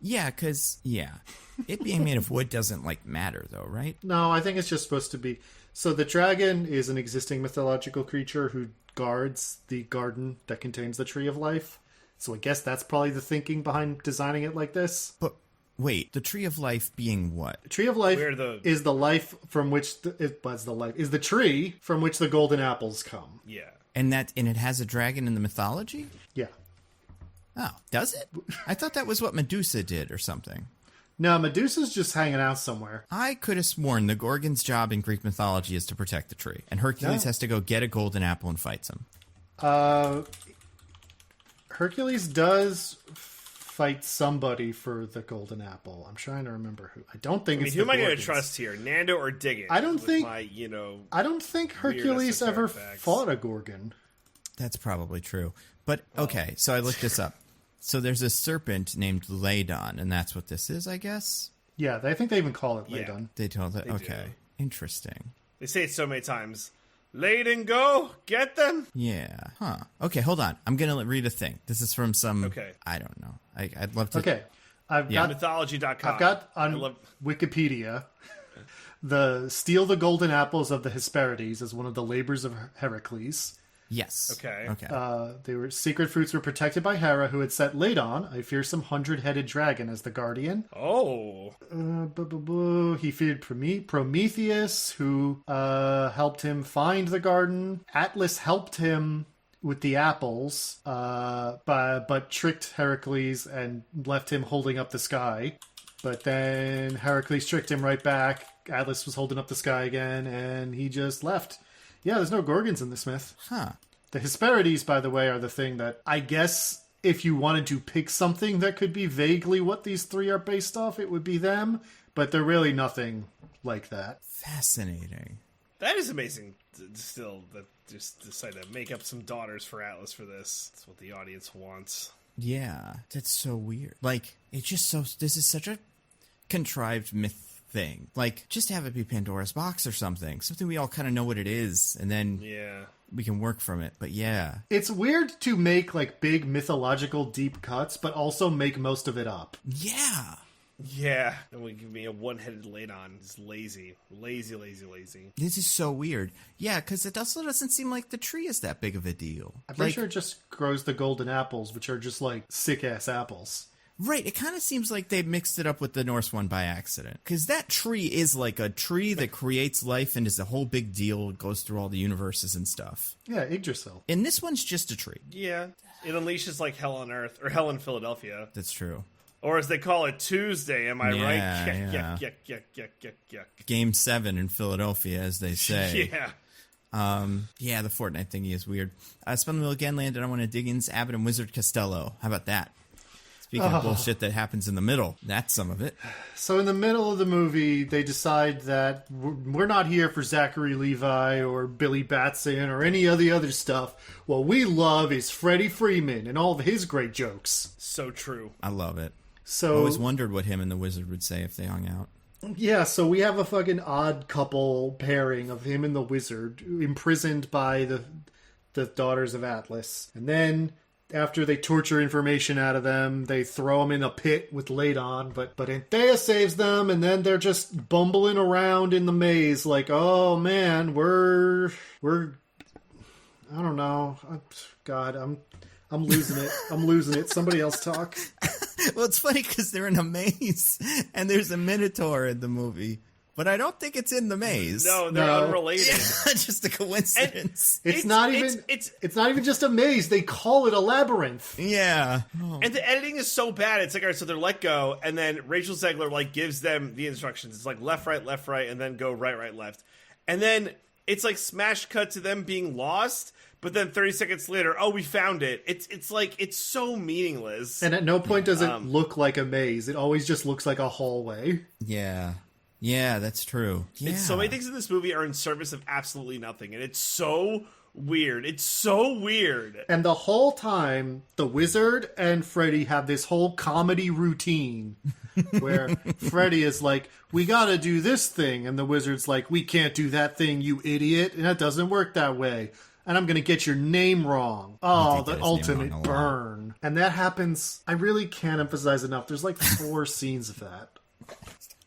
because it being made of wood doesn't like matter though, right?
No, I think it's just supposed to be. So the dragon is an existing mythological creature who guards the garden that contains the tree of life. So I guess that's probably the thinking behind designing it like this.
But wait, the tree of life being what?
The tree of life is the life from which is the tree from which the golden apples come.
Yeah.
And it has a dragon in the mythology?
Yeah.
Oh, does it? I thought that was what Medusa did or something.
No, Medusa's just hanging out somewhere.
I could have sworn the Gorgon's job in Greek mythology is to protect the tree, and Hercules has to go get a golden apple and fights him.
Hercules does fight somebody for the golden apple. I'm trying to remember who. I don't think it's
who am I going to
Gorgons.
trust here, Nando or Diggins?
I don't think.
I
don't think Hercules ever fought a Gorgon.
That's probably true. But okay, so I looked this up. So there's a serpent named Ladon, and that's what this is, I guess?
Yeah, I think they even call it Ladon.
Yeah, they told it. Okay,
do.
Interesting.
They say it so many times. Laden, go get them.
Yeah. Huh. Okay, hold on. I'm gonna read a thing. This is from some.
Okay.
I don't know. I'd love to.
Okay, I've got
mythology.com.
I've got on Wikipedia the steal the golden apples of the Hesperides as one of the labors of Heracles.
Yes.
Okay.
They were secret fruits were protected by Hera, who had set Ladon, a fearsome 100-headed dragon, as the guardian.
Oh.
He feared Prometheus, who helped him find the garden. Atlas helped him with the apples, but tricked Heracles and left him holding up the sky. But then Heracles tricked him right back. Atlas was holding up the sky again, and he just left. Yeah, there's no Gorgons in this myth.
Huh.
The Hesperides, by the way, are the thing that I guess if you wanted to pick something that could be vaguely what these three are based off, it would be them. But they're really nothing like that.
Fascinating.
That is amazing. Still, that just decided to make up some daughters for Atlas for this. That's what the audience wants.
Yeah, that's so weird. Like, it's just so. This is such a contrived myth thing. Like, just have it be Pandora's box or something we all kind of know what it is, and then we can work from it. But yeah,
it's weird to make like big mythological deep cuts but also make most of it up.
Yeah, and we give me a one-headed Ladon. He's lazy.
This is so weird. Yeah, because it also doesn't seem like the tree is that big of a deal.
I'm pretty sure it just grows the golden apples, which are just like sick-ass apples.
Right, it kind of seems like they mixed it up with the Norse one by accident. Because that tree is like a tree that creates life and is a whole big deal. It goes through all the universes and stuff.
Yeah, Yggdrasil.
And this one's just a tree.
Yeah, it unleashes like hell on Earth, or hell in Philadelphia.
That's true.
Or as they call it, Tuesday, am I right?
Yeah. Game 7 in Philadelphia, as they say.
Yeah.
The Fortnite thingy is weird. Spun the wheel again, landed on one of Diggins, Abbott, and Wizard Costello. How about that? Speaking of bullshit that happens in the middle, that's some of it.
So in the middle of the movie, they decide that we're not here for Zachary Levi or Billy Batson or any of the other stuff. What we love is Freddie Freeman and all of his great jokes.
So true.
I love it.
So
I always wondered what him and the wizard would say if they hung out.
Yeah, so we have a fucking odd couple pairing of him and the wizard imprisoned by the Daughters of Atlas. And then after they torture information out of them, they throw them in a pit with Ladon, but Anthea saves them, and then they're just bumbling around in the maze like, oh man, we're I don't know. God, I'm losing it. I'm losing it. Somebody else talk.
Well, it's funny because they're in a maze, and there's a Minotaur in the movie. But I don't think it's in the maze.
No, they're unrelated.
Just a coincidence.
It's not even just a maze. They call it a labyrinth.
Yeah.
Oh. And the editing is so bad. It's like, all right, so they're let go, and then Rachel Zegler like gives them the instructions. It's like left, right, and then go right, left. And then it's like smash cut to them being lost, but then 30 seconds later, oh, we found it. It's like, it's so meaningless.
And at no point does it look like a maze. It always just looks like a hallway.
Yeah. Yeah, that's true. Yeah.
It's so many things in this movie are in service of absolutely nothing, and it's so weird. It's so weird.
And the whole time, the wizard and Freddy have this whole comedy routine where Freddy is like, we gotta do this thing, and the wizard's like, we can't do that thing, you idiot, and that doesn't work that way. And I'm gonna get your name wrong. Oh, the ultimate burn. And that happens, I really can't emphasize enough. There's like 4 scenes of that.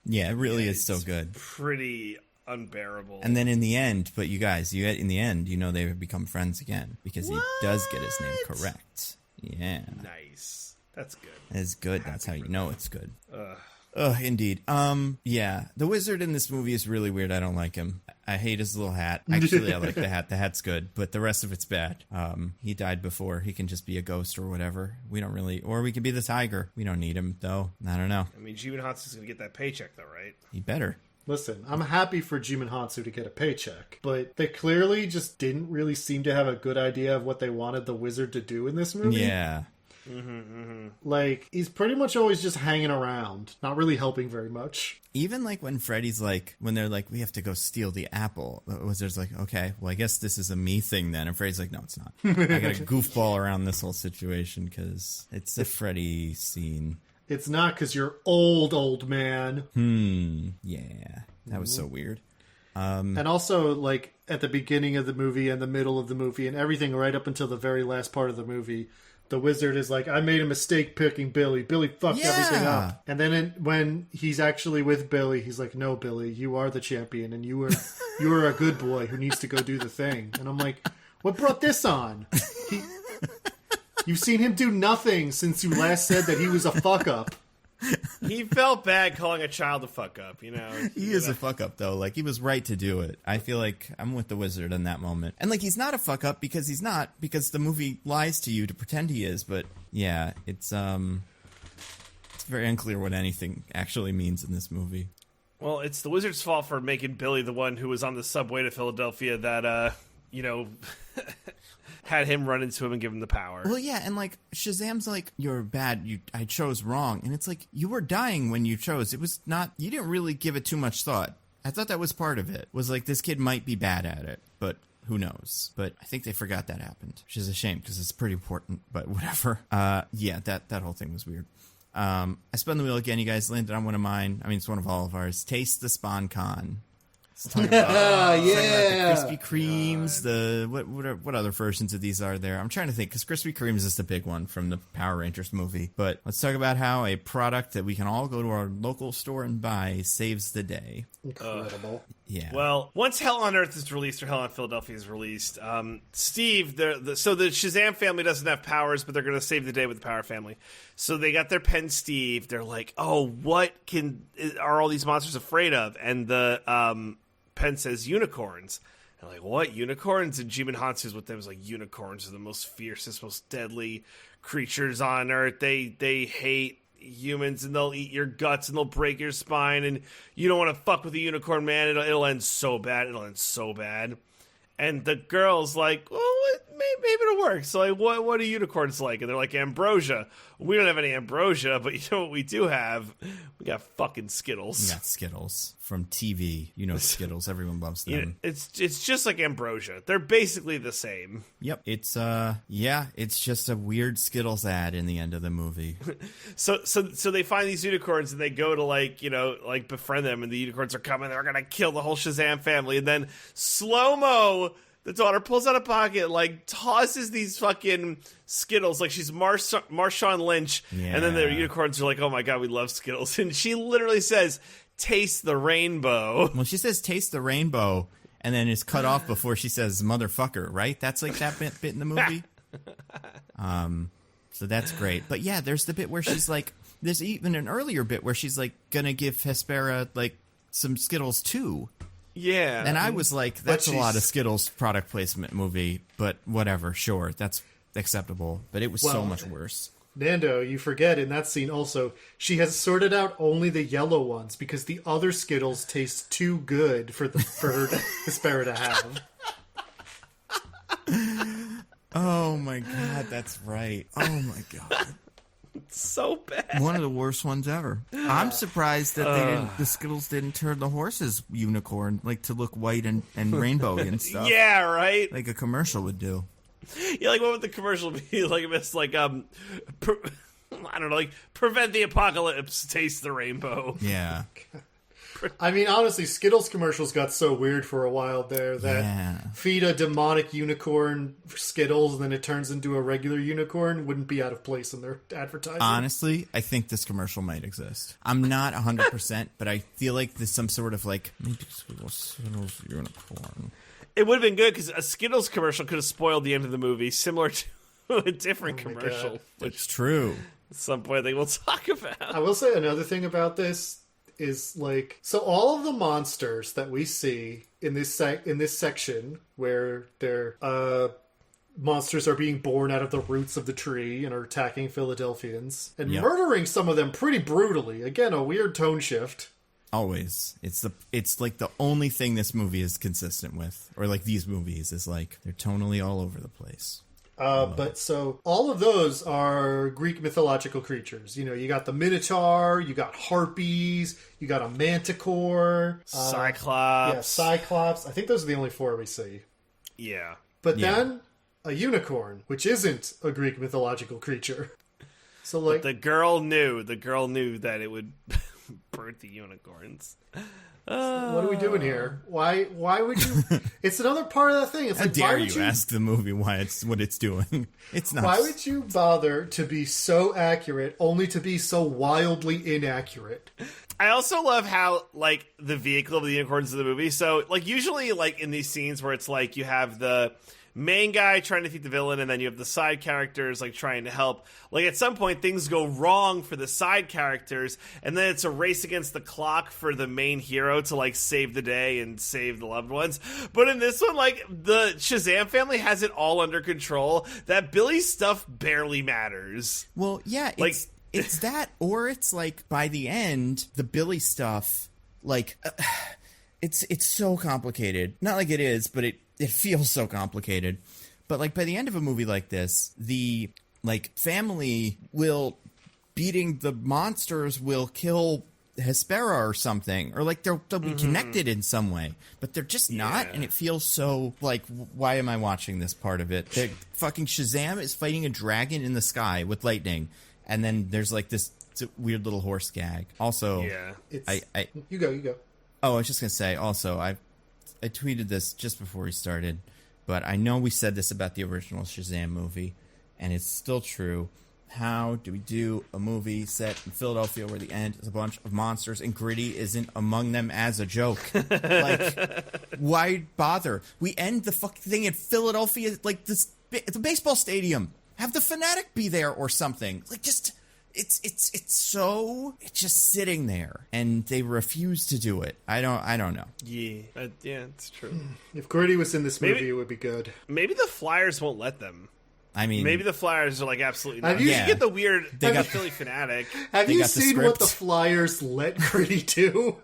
Yeah, it really is so good.
Pretty unbearable.
And then in the end, but you guys, in the end, you know they have become friends again because he does get his name correct. Yeah.
Nice. That's good.
It's good. That's how you know it's good. Ugh, indeed. Yeah, the wizard in this movie is really weird. I don't like him. I hate his little hat. Actually, I like the hat. The hat's good, but the rest of it's bad. He died before. He can just be a ghost or whatever. We don't really, or we could be the tiger. We don't need him, though. I don't know.
I mean, Jimon Hansu's going to get that paycheck, though, right?
He better.
Listen, I'm happy for Jimon Hansu to get a paycheck, but they clearly just didn't really seem to have a good idea of what they wanted the wizard to do in this movie.
Yeah.
Like, he's pretty much always just hanging around, not really helping very much.
Even like when Freddy's like, when they're like, we have to go steal the apple, the wizard's like, okay, well, I guess this is a me thing then. And Freddy's like, no, it's not. I got a goofball around this whole situation because it's a Freddy scene.
It's not because you're old man.
Yeah. That was so weird.
And also, like, at the beginning of the movie and the middle of the movie and everything right up until the very last part of the movie, the wizard is like, I made a mistake picking Billy. Billy fucked everything up. And then when he's actually with Billy, he's like, no, Billy, you are the champion, and you are a good boy who needs to go do the thing. And I'm like, what brought this on? You've seen him do nothing since you last said that he was a fuck up.
He felt bad calling a child a fuck up, you know.
He is a fuck up, though. Like, he was right to do it. I feel like I'm with the wizard in that moment. And, like, he's not a fuck up because he's not, because the movie lies to you to pretend he is. But, yeah, it's very unclear what anything actually means in this movie.
Well, it's the wizard's fault for making Billy the one who was on the subway to Philadelphia that, had him run into him and give him the power.
Well, yeah, and like Shazam's like, you're bad, I chose wrong. And it's like, you were dying when you chose. It was not, you didn't really give it too much thought. I thought that was part of it. Was like, this kid might be bad at it, but who knows? But I think they forgot that happened, which is a shame because it's pretty important, but whatever. Yeah, that whole thing was weird. I spun the wheel again. You guys landed on one of mine. I mean, it's one of all of ours. Taste the Spawn Con. Talking about, the Krispy Kremes, what other versions of these are there? I'm trying to think, because Krispy Kremes is the big one from the Power Rangers movie. But let's talk about how a product that we can all go to our local store and buy saves the day.
Incredible.
Yeah.
Well, once Hell on Earth is released, or Hell on Philadelphia is released, Steve, so the Shazam family doesn't have powers, but they're going to save the day with the Power family. So they got their pen Steve. They're like, oh, what are all these monsters afraid of? And the pen says unicorns. And like, what, unicorns? And Jimon Hansu's with them is like, unicorns are the most fiercest, most deadly creatures on Earth. They hate humans, and they'll eat your guts, and they'll break your spine, and you don't want to fuck with a unicorn, man. It'll end so bad. And the girl's like, oh, maybe it'll work. So like, what are unicorns like? And they're like, ambrosia. We don't have any ambrosia, but you know what we do have? We got fucking Skittles.
We got Skittles from TV. You know Skittles. Everyone loves them.
Yeah, it's just like ambrosia. They're basically the same.
Yep. It's it's just a weird Skittles ad in the end of the movie.
So they find these unicorns and they go to like befriend them, and the unicorns are coming. They're gonna kill the whole Shazam family, and then slow-mo, the daughter pulls out a pocket, like tosses these fucking Skittles like she's Marshawn Lynch, and then the unicorns are like, "Oh my god, we love Skittles," and she literally says, "Taste the rainbow."
Well, she says, "Taste the rainbow," and then it's cut off before she says "motherfucker." Right? That's like that bit in the movie. So that's great. But yeah, there's the bit where she's like, there's even an earlier bit where she's like gonna give Hespera like some Skittles too.
Yeah.
And I was like, that's a lot of Skittles product placement movie, but whatever, sure, that's acceptable. But it was so much worse.
Nando, you forget in that scene also, she has sorted out only the yellow ones because the other Skittles taste too good for her Hespera to have.
Oh my god, that's right. Oh my god.
So bad.
One of the worst ones ever. I'm surprised that the Skittles didn't turn the horse's unicorn like to look white and rainbowy and stuff.
Yeah, right.
Like a commercial would do.
Yeah, like what would the commercial be? Like if it's like I don't know, like prevent the apocalypse, taste the rainbow.
Yeah.
I mean, honestly, Skittles commercials got so weird for a while there that feed a demonic unicorn Skittles and then it turns into a regular unicorn wouldn't be out of place in their advertising.
Honestly, I think this commercial might exist. I'm not 100%, but I feel like there's some sort of like maybe Skittles unicorn.
It would have been good because a Skittles commercial could have spoiled the end of the movie, similar to a different commercial.
God.
Which
It's true.
at some point I think we'll talk about.
I will say another thing about this is like, so all of the monsters that we see in this section where their monsters are being born out of the roots of the tree and are attacking Philadelphians and murdering some of them pretty brutally. Again, a weird tone shift.
Always. It's like the only thing this movie is consistent with, or like these movies, is like they're tonally all over the place.
But so all of those are Greek mythological creatures. You know, you got the Minotaur, you got harpies, you got a manticore,
Cyclops.
Yeah, Cyclops. I think those are the only four we see.
Yeah.
But then a unicorn, which isn't a Greek mythological creature. So like
But the girl knew that it would birth the unicorns.
what are we doing here? Why would you? It's another part of that thing. It's
How
like,
dare
why would
you ask the movie why it's what it's doing? It's not.
Why would you bother to be so accurate only to be so wildly inaccurate?
I also love how, like, the vehicle of the unicorns in the movie. So, like, usually, like, in these scenes where it's like you have the main guy trying to defeat the villain and then you have the side characters, like, trying to help. Like, at some point, things go wrong for the side characters, and then it's a race against the clock for the main hero to, like, save the day and save the loved ones. But in this one, like, the Shazam family has it all under control. That Billy stuff barely matters.
Well, yeah,
Like,
it's that, or it's like by the end, the Billy stuff, like, it's so complicated. Not like it is, but it feels so complicated. But like by the end of a movie like this, the like family beating the monsters will kill Hespera or something, or like they'll be connected in some way, but they're just not, and it feels so like, why am I watching this part of it? Fucking Shazam is fighting a dragon in the sky with lightning, and then there's like this weird little horse gag. Also,
You go.
Oh, I was just gonna say. Also, I tweeted this just before we started, but I know we said this about the original Shazam movie, and it's still true. How do we do a movie set in Philadelphia where the end is a bunch of monsters and Gritty isn't among them as a joke? Like, why bother? We end the fucking thing in Philadelphia, like this. It's a baseball stadium. Have the Fanatic be there or something. Like, just it's just sitting there, and they refuse to do it. I don't know.
Yeah, it's true.
If Gritty was in this movie, it would be good.
Maybe the Flyers won't let them.
I mean,
maybe the Flyers are like absolutely not.
you-
You get the weird
They got-
Philly fanatic.
Have
They
you
got the
seen what
script.
the Flyers let Gritty do?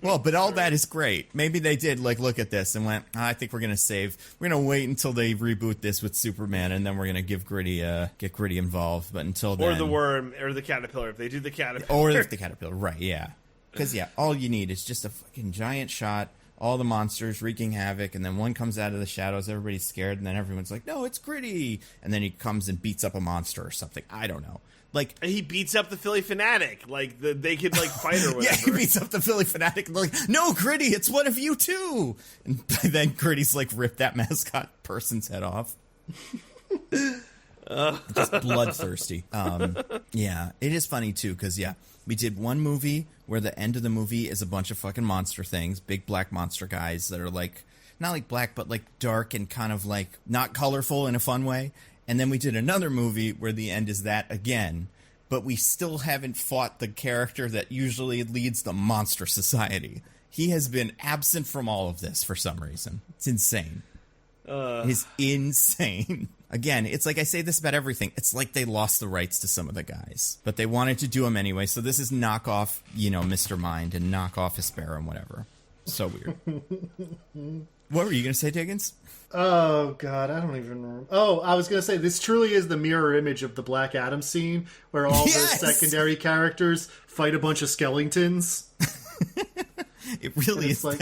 well, but all that is great. Maybe they did like look at this and went, I think we're gonna wait until they reboot this with Superman, and then we're gonna give get Gritty involved. But until then,
Or the worm, or the caterpillar, if they do the caterpillar.
or the caterpillar, right? Yeah, because all you need is just a fucking giant shot. All the monsters wreaking havoc, and then one comes out of the shadows. Everybody's scared, and then everyone's like, "No, it's Gritty!" And then he comes and beats up a monster or something. I don't know. Like
And he beats up the Philly fanatic. Like, they could, like, fight or whatever.
yeah, he beats up the Philly fanatic. And they're like, "No, Gritty, it's one of you too!" And then Gritty's like, rip that mascot person's head off. Just bloodthirsty. Yeah, it is funny too because we did one movie where the end of the movie is a bunch of fucking monster things, big black monster guys that are like not like black but like dark and kind of like not colorful in a fun way. And then we did another movie where the end is that again, but we still haven't fought the character that usually leads the monster society. He has been absent from all of this for some reason. It's insane. It's insane. Again, it's like I say this about everything. It's like they lost the rights to some of the guys, but they wanted to do them anyway. So this is knockoff, Mr. Mind and knockoff Hesperia and whatever. So weird. What were you going to say, Diggins?
Oh, God, I don't even remember. Oh, I was going to say, this truly is the mirror image of the Black Adam scene, where all
Yes!
the secondary characters fight a bunch of skeletons.
It really
It's
is.
like,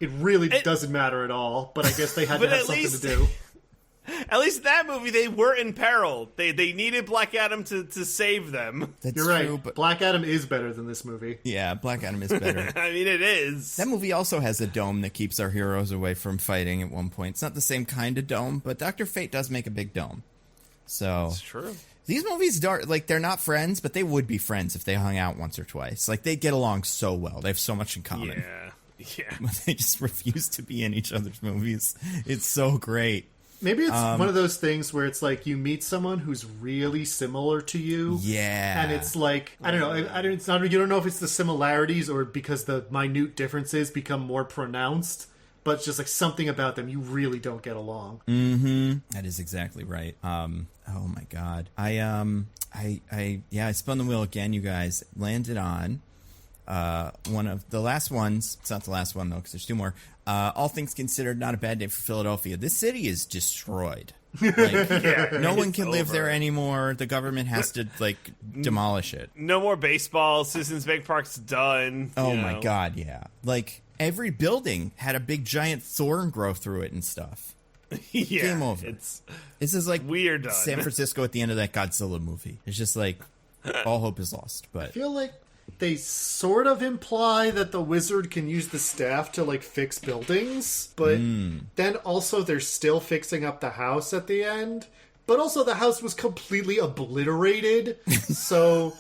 it really doesn't matter at all, but I guess they had to
But
have
at
something
least-
to do.
At least in that movie, they were in peril. They needed Black Adam to save them.
That's
You're right.
true, but
Black Adam is better than this movie.
yeah, Black Adam is better.
I mean, it is.
That movie also has a dome that keeps our heroes away from fighting at one point. It's not the same kind of dome, but Dr. Fate does make a big dome. So
It's true.
these movies, they're not friends, but they would be friends if they hung out once or twice. Like, they get along so well. They have so much in common.
Yeah.
But they just refuse to be in each other's movies. It's so great.
Maybe it's one of those things where it's like you meet someone who's really similar to you.
Yeah.
And it's like, I don't know, it's not, you don't know if it's the similarities or because the minute differences become more pronounced, but it's just like something about them, you really don't get along.
That is exactly right. Oh my God. I spun the wheel again, you guys. Landed on one of the last ones. It's not the last one though, because there's two more. All things considered, not a bad day for Philadelphia. This city is destroyed. Like, no one can live there anymore. The government has to demolish it.
No more baseball. Citizens Bank Park's done.
Oh
you
my
know.
God, yeah. Like, every building had a big giant thorn grow through it and stuff.
Yeah,
Game over. This is like
We are done.
San Francisco at the end of that Godzilla movie. It's just like all hope is lost.
I
But
feel like they sort of imply that the wizard can use the staff to like fix buildings, but then also they're still fixing up the house at the end. But also the house was completely obliterated, so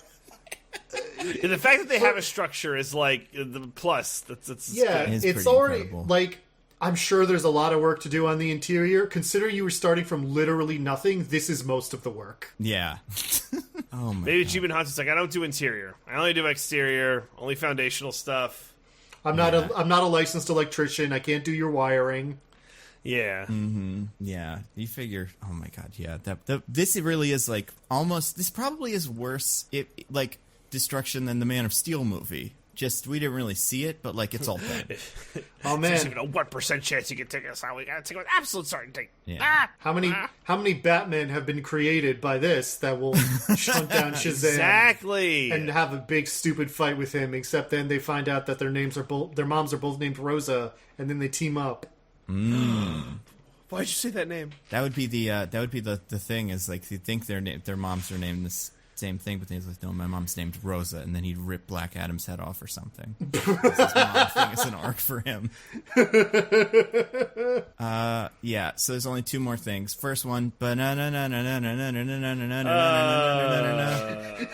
And the fact that they have a structure is like the plus. That's
yeah,
It is
it's
pretty
already
incredible.
like I'm sure there's a lot of work to do on the interior. Considering you were starting from literally nothing, this is most of the work.
yeah. Oh my
Maybe
God.
Achievement Hunt's like, I don't do interior. I only do exterior, only foundational stuff.
I'm not a licensed electrician. I can't do your wiring.
Yeah.
Yeah, you figure. Oh my God, yeah. This really is like almost. This probably is worse, like destruction than the Man of Steel movie. Just we didn't really see it, but like it's all done.
Oh
There's
man,
even a 1% chance you can take us out. We gotta take with absolute certainty.
Yeah.
Ah!
how many Batmen have been created by this that will hunt down Shazam
Exactly.
and have a big stupid fight with him? Except then they find out that their moms are both named Rosa, and then they team up.
Why'd you say that name?
That would be the thing is like you think their moms are named the same thing, but he's like, no, my mom's named Rosa, and then he'd rip Black Adam's head off or something. His mom thing is an arc for him. Yeah. So there's only two more things. First one, that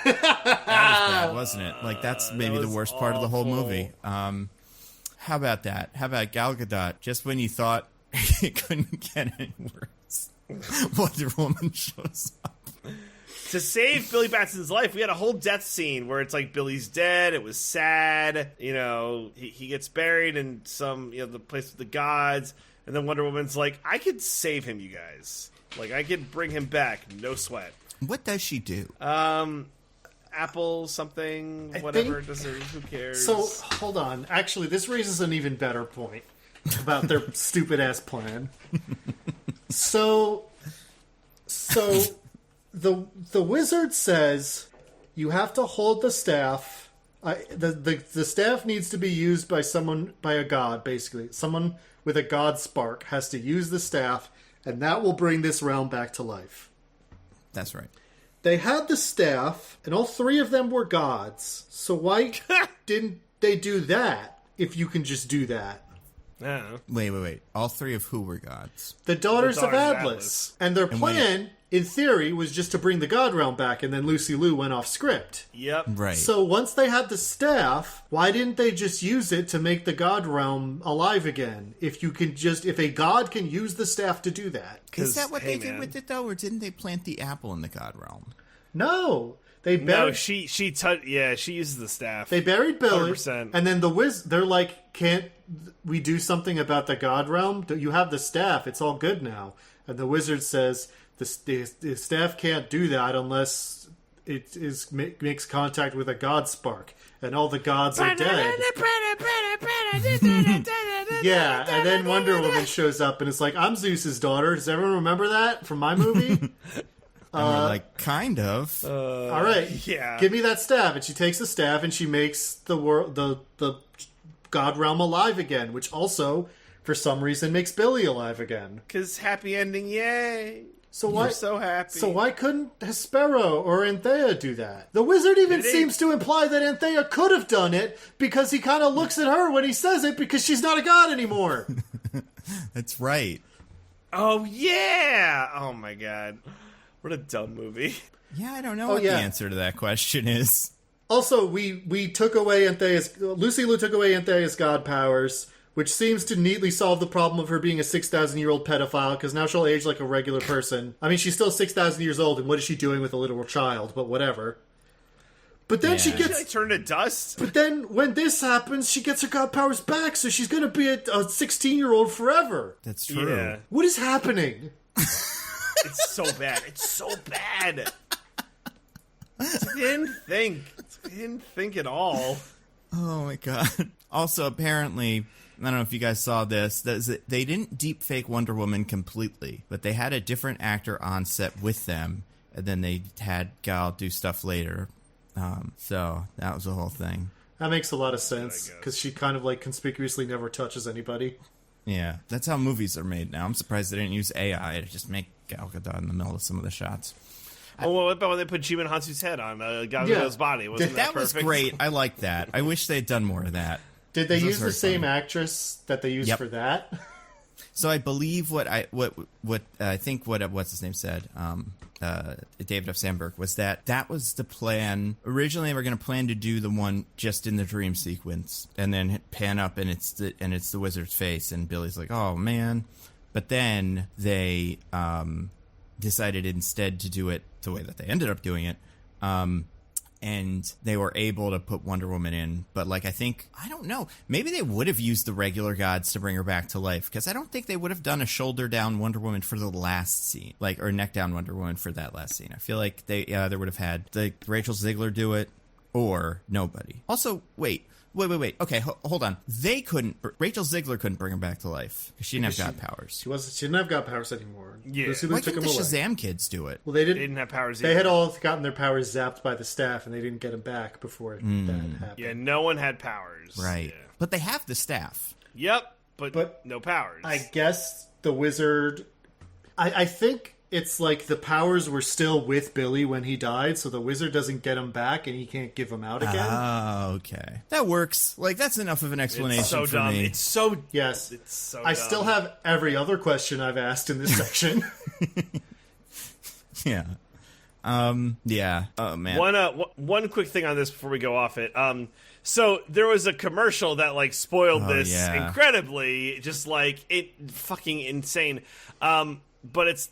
was bad, wasn't it? Like that's maybe the worst part of the whole movie. How about that? How about Gal Gadot? Just when you thought it couldn't get any worse, Wonder Woman shows up.
To save Billy Batson's life, we had a whole death scene where it's like Billy's dead. It was sad. You know, he gets buried in some, the place with the gods. And then Wonder Woman's like, I could save him, you guys. Like, I could bring him back, no sweat.
What does she do?
Apple something, whatever. Who cares?
So, hold on. Actually, this raises an even better point about their stupid-ass plan. So the wizard says you have to hold the staff. The staff needs to be used by a god, basically. Someone with a god spark has to use the staff, and that will bring this realm back to life.
That's right.
They had the staff, and all three of them were gods. So why didn't they do that if you can just do that?
Wait. All three of who were gods?
The Daughters of Atlas. And their plan, in theory, was just to bring the God Realm back, and then Lucy Liu went off script.
Yep.
Right.
So once they had the staff, why didn't they just use it to make the God Realm alive again? If a god can use the staff to do that.
Is that what they did with it, though? Or didn't they plant the apple in the God Realm?
No. They buried...
No, she uses the staff.
They buried Billy,
100%.
and then they're like, can't we do something about the God Realm? You have the staff, it's all good now. And the wizard says, the staff can't do that unless it makes contact with a god spark, and all the gods are dead. Yeah, and then Wonder Woman shows up and it's like, I'm Zeus's daughter. Does everyone remember that from my movie?
Like, kind of.
All right,
yeah.
Give me that staff. And she takes the staff and she makes the God Realm alive again, which also, for some reason, makes Billy alive again.
Because happy ending, yay!
You're
so happy.
So why couldn't Hespero or Anthea do that? The wizard even seems to imply that Anthea could have done it because he kind of looks at her when he says it because she's not a god anymore.
That's right.
Oh, yeah! Oh, my God. What a dumb movie.
Yeah, I don't know what the answer to that question is.
Also, we took away Lucy Liu took away Anthea's god powers, which seems to neatly solve the problem of her being a 6,000-year-old pedophile, because now she'll age like a regular person. I mean, she's still 6,000 years old, and what is she doing with a little child? But whatever. But then she gets...
She turned to dust?
But then, when this happens, she gets her god powers back, so she's going to be a 16-year-old forever.
That's true.
Yeah.
What is happening?
It's so bad. It's so bad. He didn't think at all.
Oh, my God. Also, apparently... I don't know if you guys saw this. They didn't deep fake Wonder Woman completely, but they had a different actor on set with them, and then they had Gal do stuff later. So that was the whole thing.
That makes a lot of sense, because she kind of like conspicuously never touches anybody.
Yeah, that's how movies are made now. I'm surprised they didn't use AI to just make Gal Gadot in the middle of some of the shots.
Oh, well, what about when they put Jimon Hansu's head on Gal Gadot's body? Wasn't that perfect?
Was great. I liked that. I wish they had done more of that.
Did they use the same actress that they used for that?
So I believe what I think what's his name said, David F. Sandberg, was that was the plan. Originally, they were going to plan to do the one just in the dream sequence, and then pan up and it's the wizard's face, and Billy's like, oh man. But then they decided instead to do it the way that they ended up doing it. And they were able to put Wonder Woman in. But, like, I don't know. Maybe they would have used the regular gods to bring her back to life. Because I don't think they would have done a shoulder-down Wonder Woman for the last scene. Or neck-down Wonder Woman for that last scene. I feel like they would have had Rachel Zegler do it or nobody. Also, wait. Okay, hold on. Rachel Zegler couldn't bring her back to life because she didn't have god powers.
She didn't have god powers anymore.
Yeah.
Why couldn't the Shazam kids do it?
Well, they
didn't have powers either.
They had all gotten their powers zapped by the staff, and they didn't get them back before that happened.
Yeah, no one had powers.
Right.
Yeah.
But they have the staff.
Yep, but no powers.
I guess the wizard... I think... It's like the powers were still with Billy when he died, so the wizard doesn't get him back and he can't give them out again.
Oh, okay. That works. Like, that's enough of an explanation
it's so
for
dumb.
me.
It's so...
Yes.
It's so
I
dumb.
still have every other question I've asked in this section.
Yeah. Yeah. Oh, man.
One quick thing on this before we go off it. So there was a commercial that like spoiled this incredibly, just like it fucking insane. But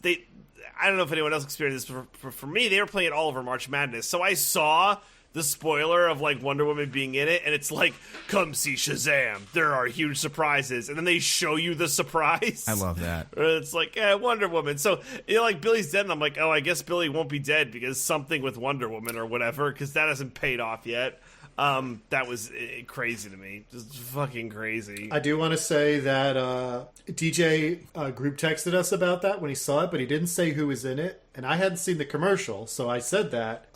I don't know if anyone else experienced this, but for me, they were playing it all over March Madness. So I saw the spoiler of like Wonder Woman being in it, and it's like, come see Shazam, there are huge surprises, and then they show you the surprise.
I love that.
It's like, Wonder Woman. So, like, Billy's dead, and I'm like, oh, I guess Billy won't be dead because something with Wonder Woman or whatever, because that hasn't paid off yet. That was crazy to me. Just fucking crazy.
I do want to say that DJ group texted us about that when he saw it, but he didn't say who was in it, and I hadn't seen the commercial, so I said that.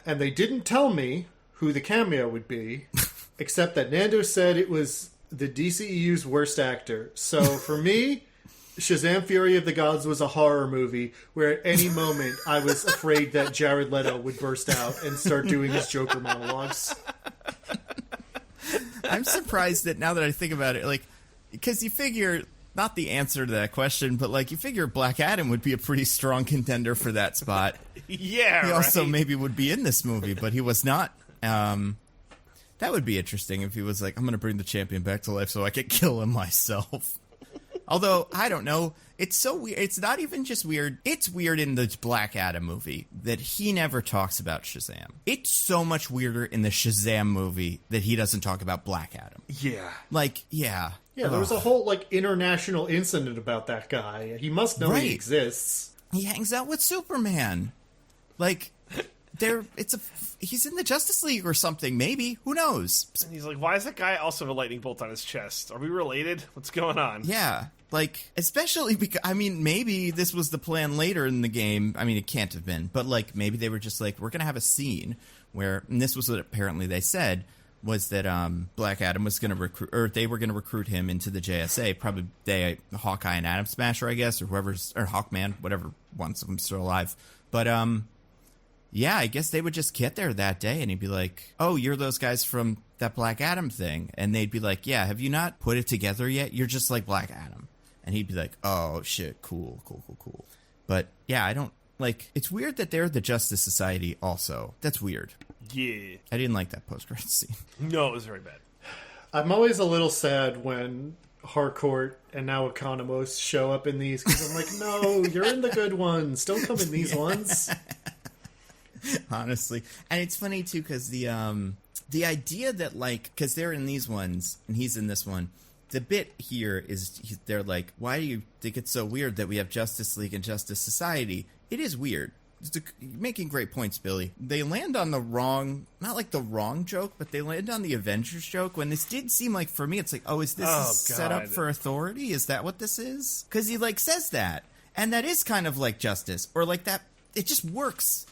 And they didn't tell me who the cameo would be, except that Nando said it was the DCEU's worst actor. So for me, Shazam! Fury of the Gods was a horror movie where at any moment I was afraid that Jared Leto would burst out and start doing his Joker monologues.
I'm surprised that now that I think about it, like, because you figure, not the answer to that question, but like you figure Black Adam would be a pretty strong contender for that spot.
Yeah,
he also
right?
maybe would be in this movie, but he was not. That would be interesting if he was like, I'm going to bring the champion back to life so I could kill him myself. Although, I don't know. It's so weird. It's not even just weird. It's weird in the Black Adam movie that he never talks about Shazam. It's so much weirder in the Shazam movie that he doesn't talk about Black Adam.
Yeah.
Like, yeah.
Yeah, there was a whole, like, international incident about that guy. He must know he exists.
He hangs out with Superman. Like, he's in the Justice League or something, maybe. Who knows?
And he's like, why is that guy also have a lightning bolt on his chest? Are we related? What's going on?
Yeah. Like, especially because, I mean, maybe this was the plan later in the game. I mean, it can't have been. But, like, maybe they were just like, we're going to have a scene where, and this was what apparently they said, was that Black Adam was going to recruit, or they were going to recruit him into the JSA. Probably Hawkeye and Atom Smasher, I guess, or whoever's, or Hawkman, whatever, one's of them still alive. But, yeah, I guess they would just get there that day, and he'd be like, oh, you're those guys from that Black Adam thing. And they'd be like, yeah, have you not put it together yet? You're just like Black Adam. And he'd be like, oh, shit, cool. But, yeah, I don't, like, it's weird that they're the Justice Society also. That's weird.
Yeah.
I didn't like that post-credit scene.
No, it was very bad.
I'm always a little sad when Harcourt and now Economos show up in these, because I'm like, no, you're in the good ones. Don't come in these ones.
Honestly. And it's funny, too, because the idea that, like, because they're in these ones, and he's in this one, the bit here is they're like, why do you think it's so weird that we have Justice League and Justice Society? It is weird. You're making great points, Billy. They land on the wrong, not like the wrong joke, but they land on the Avengers joke, when this did seem like, for me, it's like, oh, is this set up for authority? Is that what this is? Because he, like, says that. And that is kind of like justice. Or like that, it just works,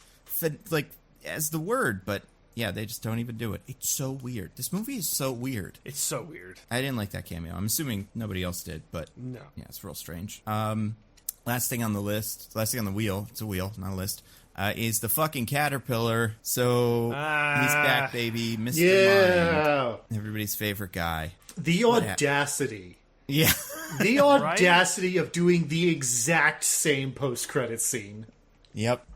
like, as the word, but yeah, they just don't even do it. It's so weird. This movie is so weird.
It's so weird.
I didn't like that cameo. I'm assuming nobody else did, but
no.
Yeah, it's real strange. Last thing on the list, last thing on the wheel, it's a wheel, not a list, is the fucking caterpillar. So he's back, baby. Mr. Mind. Everybody's favorite guy.
The audacity.
Yeah.
The audacity of doing the exact same post-credit scene.
Yep.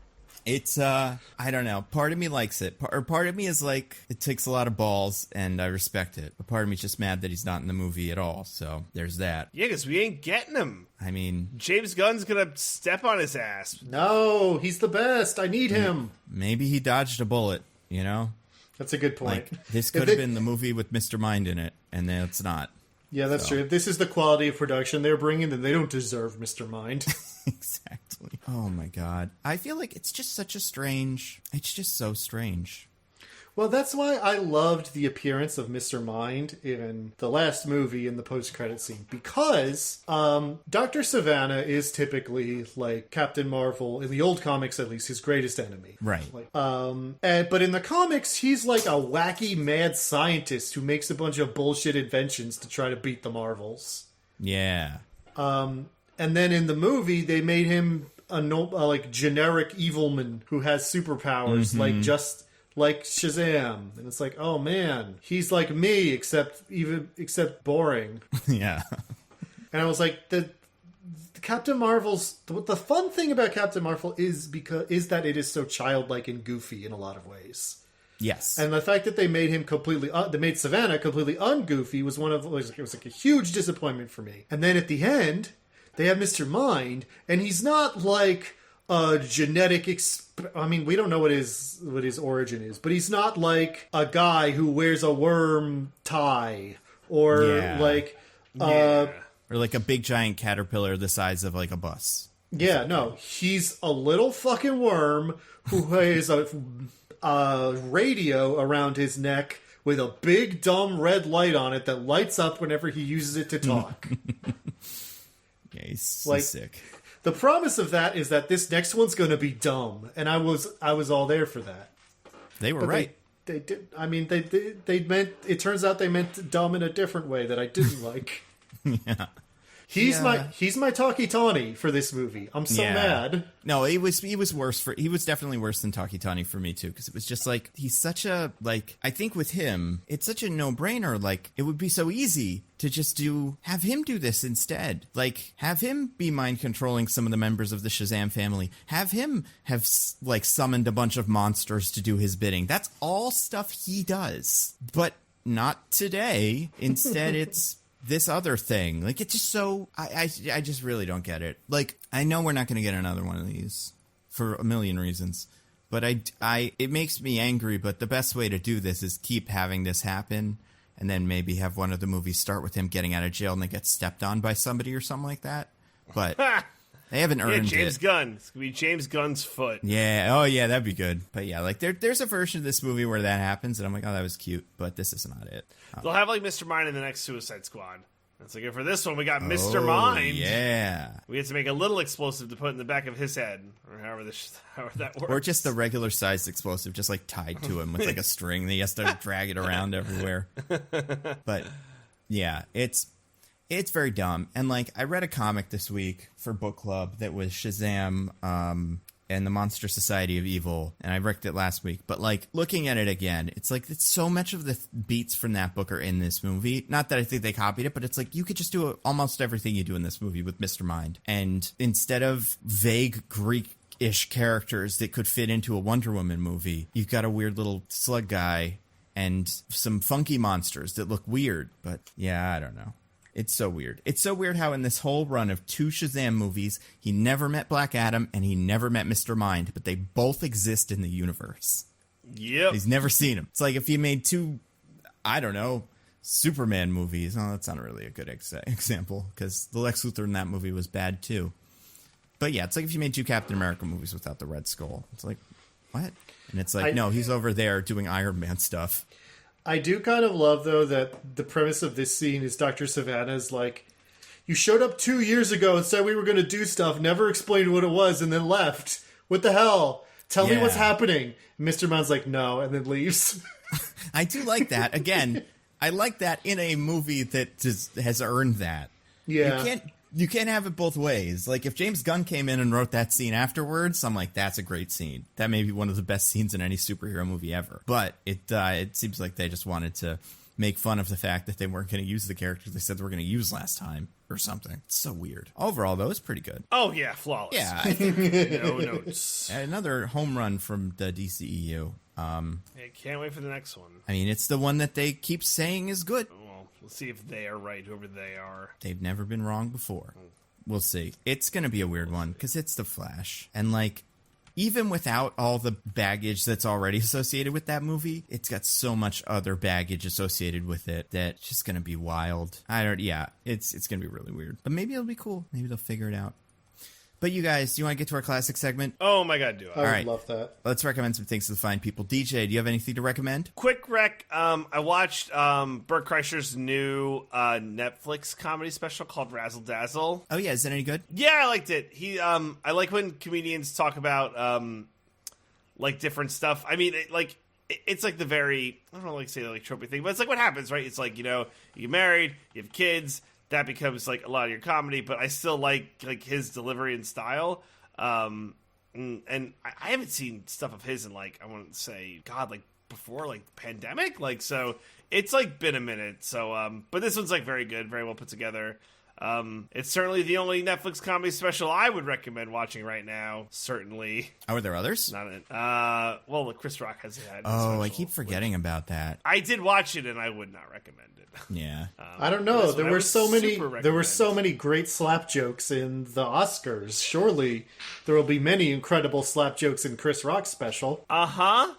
It's, I don't know. Part of me likes it. Part of me is like, it takes a lot of balls, and I respect it. But part of me is just mad that he's not in the movie at all. So there's that.
Yeah, because we ain't getting him.
I mean,
James Gunn's gonna step on his ass.
No, he's the best. I need him.
Maybe he dodged a bullet, you know?
That's a good point.
Like, this could have been the movie with Mr. Mind in it, and then it's not.
Yeah, that's true. If this is the quality of production they're bringing, then they don't deserve Mr. Mind.
Exactly. Oh my god. I feel like it's just such a strange... It's just so strange.
Well, that's why I loved the appearance of Mr. Mind in the last movie in the post-credit scene. Because Dr. Savannah is typically, like, Captain Marvel, in the old comics at least, his greatest enemy.
Right.
Like, but in the comics, he's like a wacky, mad scientist who makes a bunch of bullshit inventions to try to beat the Marvels.
Yeah.
And then in the movie, they made him a like generic evilman who has superpowers, like Shazam. And it's like, oh man, he's like me, except boring.
Yeah.
And I was like, the Captain Marvel's the fun thing about Captain Marvel is that it is so childlike and goofy in a lot of ways.
Yes.
And the fact that they made him they made Savannah completely ungoofy was it was like a huge disappointment for me. And then at the end, they have Mr. Mind, and he's not like, a genetic I mean, we don't know what his origin is, but he's not like a guy who wears a worm tie or like
or like a big giant caterpillar the size of like a bus.
Yeah, no, he's a little fucking worm who has a radio around his neck with a big dumb red light on it that lights up whenever he uses it to talk.
Yeah, he's
like,
sick.
The promise of that is that this next one's going to be dumb, and I was all there for that.
They were right.
They did. I mean, they meant. It turns out they meant dumb in a different way that I didn't like.
Yeah.
He's my Taki Tani for this movie. I'm so mad.
No, he was worse he was definitely worse than Taki Tani for me too, because it was just like he's such a like I think with him it's such a no-brainer. Like it would be so easy to just have him do this instead. Like have him be mind controlling some of the members of the Shazam family. Have him have like summoned a bunch of monsters to do his bidding. That's all stuff he does. But not today. Instead it's this other thing. Like, it's just so... I just really don't get it. Like, I know we're not going to get another one of these for a million reasons. But it makes me angry, but the best way to do this is keep having this happen and then maybe have one of the movies start with him getting out of jail and they get stepped on by somebody or something like that. But... They haven't earned
James
it.
Gunn. It's going to be James Gunn's foot.
Yeah. Oh, yeah, that'd be good. But yeah, like there's a version of this movie where that happens, and I'm like, oh, that was cute, but this is not it.
They'll have like Mr. Mind in the next Suicide Squad. It's like, for this one, we got Mr. Mind.
Yeah.
We had to make a little explosive to put in the back of his head, or however that works.
Or just a regular sized explosive, just like tied to him with like a string that he has to drag it around everywhere. But yeah, it's very dumb. And like I read a comic this week for book club that was Shazam and the Monster Society of Evil, and I read it last week. But like looking at it again, it's like it's so much of the beats from that book are in this movie. Not that I think they copied it, but it's like you could just do almost everything you do in this movie with Mr. Mind. And instead of vague Greek-ish characters that could fit into a Wonder Woman movie, you've got a weird little slug guy and some funky monsters that look weird. But yeah, I don't know. It's so weird. It's so weird how in this whole run of 2 Shazam movies, he never met Black Adam and he never met Mr. Mind, but they both exist in the universe.
Yep.
He's never seen them. It's like if he made 2, I don't know, Superman movies. Oh, that's not really a good example because the Lex Luthor in that movie was bad too. But yeah, it's like if you made 2 Captain America movies without the Red Skull. It's like, what? And it's like, no, he's over there doing Iron Man stuff.
I do kind of love, though, that the premise of this scene is Dr. Savannah's like, you showed up 2 years ago and said we were going to do stuff, never explained what it was, and then left. What the hell? Tell me what's happening. And Mr. Mind's like, no, and then leaves.
I do like that. Again, I like that in a movie that just has earned that.
Yeah.
You can't have it both ways. Like, if James Gunn came in and wrote that scene afterwards, I'm like, that's a great scene. That may be one of the best scenes in any superhero movie ever. But it seems like they just wanted to make fun of the fact that they weren't going to use the characters they said they were going to use last time or something. It's so weird. Overall, though, it's pretty good.
Oh, yeah, flawless.
Yeah, I think
No notes.
another home run from the DCEU.
I can't wait for the next one.
I mean, it's the one that they keep saying is good.
Well, we'll see if they are right, whoever they are.
They've never been wrong before. We'll see. It's going to be a weird one because it's The Flash. And like, even without all the baggage that's already associated with that movie, it's got so much other baggage associated with it that it's just going to be wild. It's going to be really weird. But maybe it'll be cool. Maybe they'll figure it out. But you guys, do you want to get to our classic segment?
Oh my god, do I.
I would love that.
Let's recommend some things to the fine people. DJ, do you have anything to recommend?
Quick rec, I watched Bert Kreischer's new Netflix comedy special called Razzle Dazzle.
Oh yeah, is that any good?
Yeah, I liked it. I like when comedians talk about like different stuff. I mean, it's like the very, I don't know, like say like tropey thing, but it's like what happens, right? It's like, you know, you get married, you have kids, that becomes like a lot of your comedy, but I still like his delivery and style. And I haven't seen stuff of his in like, I want to say, God, like before like the pandemic. Like, so it's like been a minute. So, but this one's like very good, very well put together. It's certainly the only Netflix comedy special I would recommend watching right now. Certainly.
Are there others?
Not it. Well, Chris Rock has had.
Oh, I keep forgetting about that.
I did watch it, and I would not recommend it.
Yeah.
I don't know. There were so many
recommend.
great slap jokes in the Oscars. Surely there will be many incredible slap jokes in Chris Rock's special.
Yeah.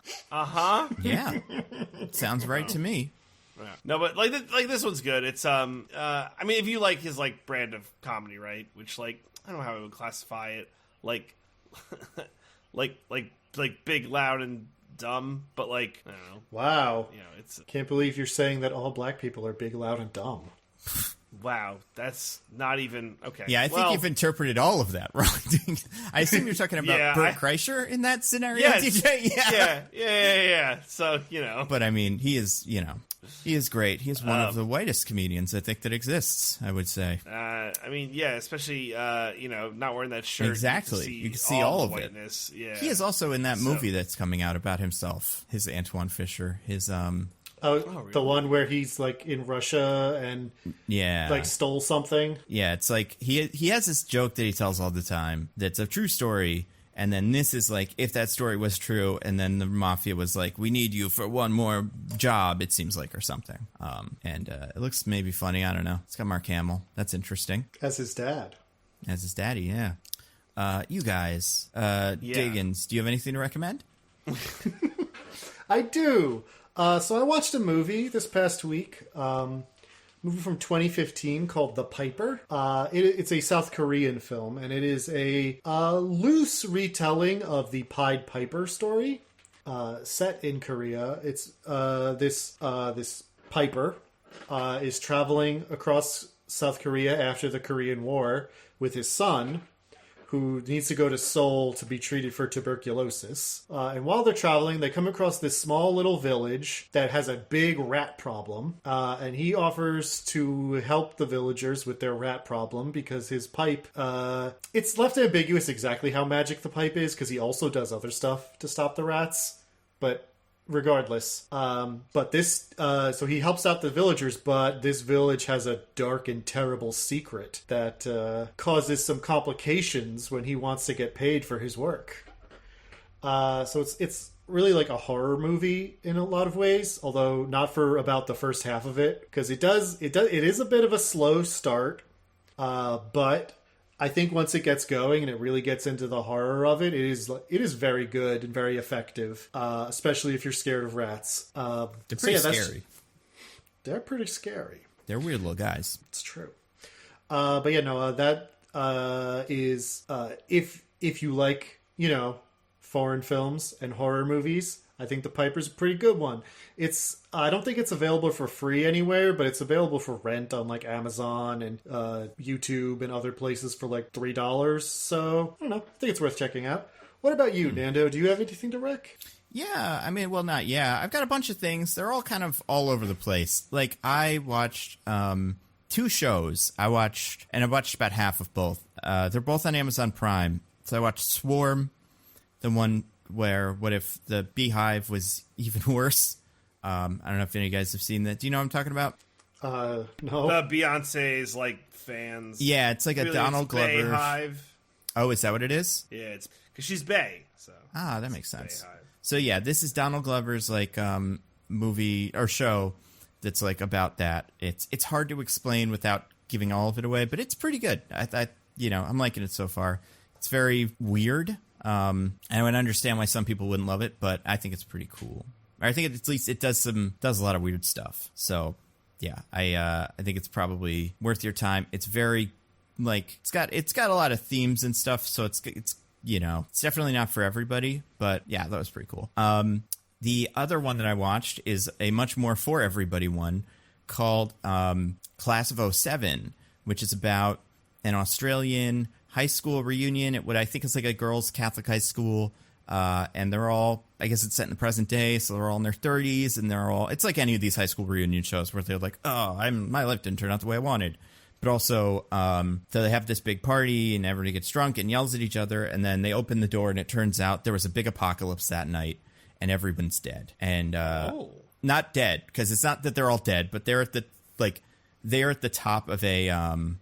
Sounds right to me.
Yeah. No, but like this one's good. It's I mean, if you like his like brand of comedy, right? Which like I don't know how I would classify it. Like like big, loud, and dumb, but like I don't know.
Wow.
You know, it's
Can't believe you're saying that all black people are big, loud, and dumb.
wow. That's not even okay.
Yeah, I think you've interpreted all of that wrong. I assume you're talking about Bert Kreischer in that scenario,
yes.
DJ?
Yeah. So, you know.
But I mean, he is great. He is one of the whitest comedians I think that exists, I would say.
I mean, yeah, especially, you know, not wearing that shirt.
Exactly. You can see all of
whiteness.
it.
Yeah.
He is also in that movie that's coming out about himself. His Antoine Fisher. His,
really? The one where he's like in Russia and like stole something.
Yeah, it's like he has this joke that he tells all the time that's a true story. And then this is like, if that story was true, and then the mafia was like, we need you for one more job, it seems like, or something. And it looks maybe funny. I don't know. It's got Mark Hamill. That's interesting.
As his dad.
As his daddy, yeah. You guys, Diggins, do you have anything to recommend?
I do. So I watched a movie this past week. Movie from 2015 called The Piper. It's a South Korean film, and it is a loose retelling of the Pied Piper story set in Korea. It's this Piper is traveling across South Korea after the Korean War with his son, who needs to go to Seoul to be treated for tuberculosis. And while they're traveling, they come across this small little village that has a big rat problem. And he offers to help the villagers with their rat problem because his pipe... it's left ambiguous exactly how magic the pipe is because he also does other stuff to stop the rats. But... regardless, but this so he helps out the villagers, but this village has a dark and terrible secret that causes some complications when he wants to get paid for his work. So it's really like a horror movie in a lot of ways, although not for about the first half of it, because it is a bit of a slow start, but I think once it gets going and it really gets into the horror of it, it is very good and very effective, especially if you're scared of rats.
They're pretty scary.
They're pretty scary.
They're weird little guys.
It's true. But yeah, no, that is if you like, you know, foreign films and horror movies, I think The Piper's a pretty good one. I don't think it's available for free anywhere, but it's available for rent on like Amazon and YouTube and other places for like $3. So, I don't know. I think it's worth checking out. What about you, Nando? Do you have anything to rec?
Yeah, I mean, well, not yeah. I've got a bunch of things. They're all kind of all over the place. Like, I watched 2 shows. I watched about half of both. They're both on Amazon Prime. So I watched Swarm, the one where what if the Beehive was even worse. I don't know if any of you guys have seen that. Do you know what I'm talking about?
No.
The Beyonce's like fans.
Yeah, it's like a Donald Glover.
Beehive.
Oh, is that what it is?
Yeah, it's because she's Bay. So
that makes sense.
Beehive.
So yeah, this is Donald Glover's like movie or show that's like about that. It's hard to explain without giving all of it away, but it's pretty good. I'm liking it so far. It's very weird. And I would understand why some people wouldn't love it, but I think it's pretty cool. I think at least it does a lot of weird stuff. So yeah, I think it's probably worth your time. It's very like it's got a lot of themes and stuff. So it's you know, it's definitely not for everybody, but yeah, that was pretty cool. The other one that I watched is a much more for everybody one called Class of '07, which is about an Australian high school reunion at what I think is like a girls' Catholic high school. And they're all, I guess it's set in the present day, so they're all in their 30s, and it's like any of these high school reunion shows where they're like, oh, my life didn't turn out the way I wanted. But also, so they have this big party, and everybody gets drunk and yells at each other, and then they open the door, and it turns out there was a big apocalypse that night, and everyone's dead. And not dead, because it's not that they're all dead, but they're at the, like, they're at the top of a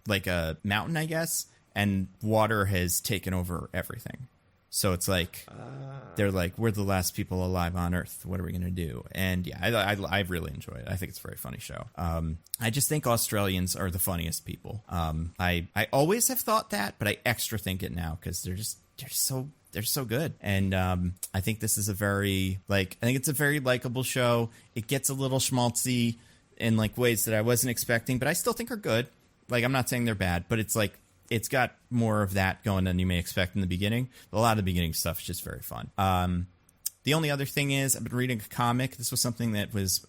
like a mountain, I guess, and water has taken over everything. So it's like they're like, we're the last people alive on Earth. What are we going to do? And yeah, I really enjoy it. I think it's a very funny show. I just think Australians are the funniest people. I always have thought that, but I extra think it now because they're so good. And I think this is a very likable show. It gets a little schmaltzy in like ways that I wasn't expecting, but I still think are good. Like, I'm not saying they're bad, but it's like, it's got more of that going than you may expect in the beginning. A lot of the beginning stuff is just very fun. The only other thing is I've been reading a comic. This was something that was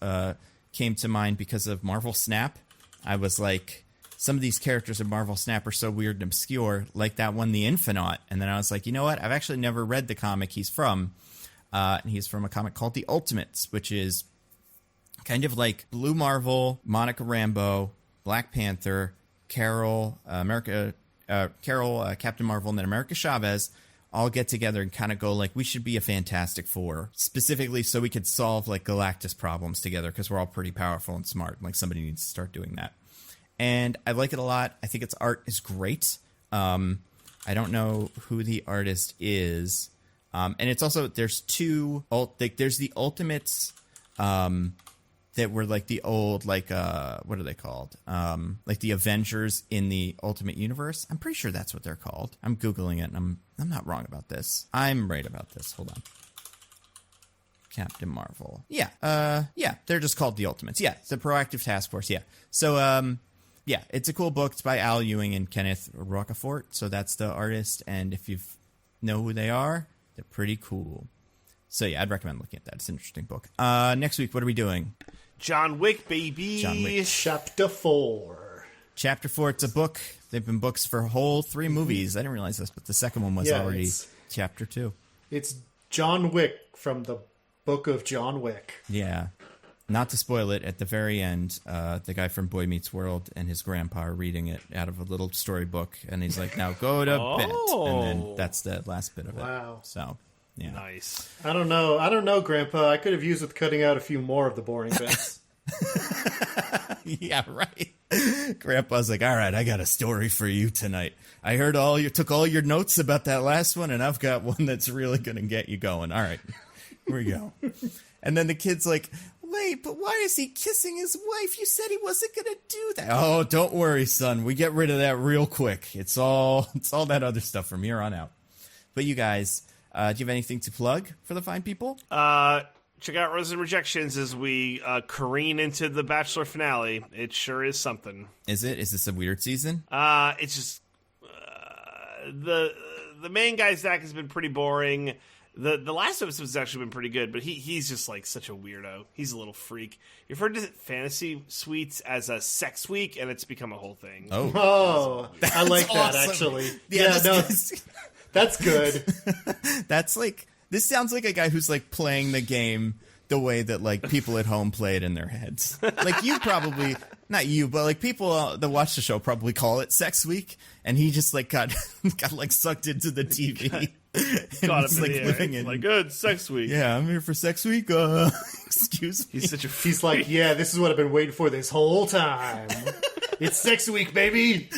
came to mind because of Marvel Snap. I was like, some of these characters in Marvel Snap are so weird and obscure, like that one, the Infonaut. And then I was like, you know what? I've actually never read the comic he's from. And he's from a comic called The Ultimates, which is kind of like Blue Marvel, Monica Rambeau, Black Panther, Carol, Captain Marvel, and then America Chavez all get together and kind of go like, we should be a Fantastic Four, specifically so we could solve like Galactus problems together because we're all pretty powerful and smart. Like, somebody needs to start doing that. And I like it a lot. I think its art is great. I don't know who the artist is. And it's also, there's there's the Ultimates that were like the old, like, what are they called? Like the Avengers in the Ultimate Universe. I'm pretty sure that's what they're called. I'm Googling it, and I'm not wrong about this. I'm right about this. Hold on. Captain Marvel. Yeah. Yeah, they're just called the Ultimates. Yeah, it's a proactive task force. Yeah. So, yeah, it's a cool book. It's by Al Ewing and Kenneth Rocafort. So that's the artist. And if you know who they are, they're pretty cool. So yeah, I'd recommend looking at that. It's an interesting book. Next week, what are we doing?
John Wick, baby.
John Wick.
Chapter 4.
Chapter 4. It's a book. They've been books for a whole 3 movies. I didn't realize this, but the second one was already Chapter 2.
It's John Wick from the book of John Wick.
Yeah. Not to spoil it, at the very end, the guy from Boy Meets World and his grandpa are reading it out of a little storybook, and he's like, now go to bed. And then that's the last bit of it.
Wow.
So, yeah.
Nice.
I don't know, Grandpa. I could have used with cutting out a few more of the boring bits.
Yeah, right. Grandpa's like, all right, I got a story for you tonight. I heard took all your notes about that last one, and I've got one that's really going to get you going. All right, here we go. And then the kid's like, wait, but why is he kissing his wife? You said he wasn't going to do that. Oh, don't worry, son. We get rid of that real quick. It's all that other stuff from here on out. But you guys, do you have anything to plug for the fine people?
Check out Roses and Rejections as we careen into the Bachelor finale. It sure is something.
Is it? Is this a weird season?
It's just the main guy, Zach, has been pretty boring. The last episode's actually been pretty good, but he's just like such a weirdo. He's a little freak. You've heard of Fantasy Suites as a sex week, and it's become a whole thing.
Oh, I like that,
awesome.
Actually.
Yeah,
That's good.
That's like, this sounds like a guy who's like playing the game the way that like people at home play it in their heads. Like, you probably, not you, but like people that watch the show probably call it Sex Week, and he just like got like sucked into the TV.
Caught up in the air. Like, good, Sex Week.
Yeah, I'm here for Sex Week. Excuse me.
He's like, yeah, this is what I've been waiting for this whole time. It's Sex Week, baby.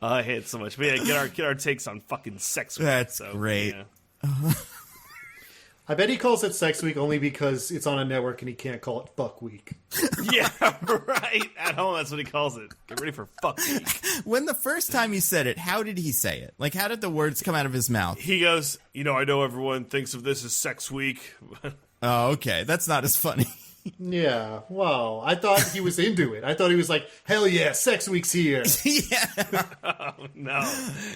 I hate it so much. But yeah, get our takes on fucking Sex Week.
That's great.
Yeah.
I bet he calls it Sex Week only because it's on a network and he can't call it Fuck Week.
Yeah, right. At home, that's what he calls it. Get ready for Fuck Week.
When the first time he said it, how did he say it? Like, how did the words come out of his mouth?
He goes, I know everyone thinks of this as Sex Week.
Oh, okay. That's not as funny.
Yeah, wow. I thought he was into it. I thought he was like, hell yeah, Sex Week's here.
Yeah.
Oh, no,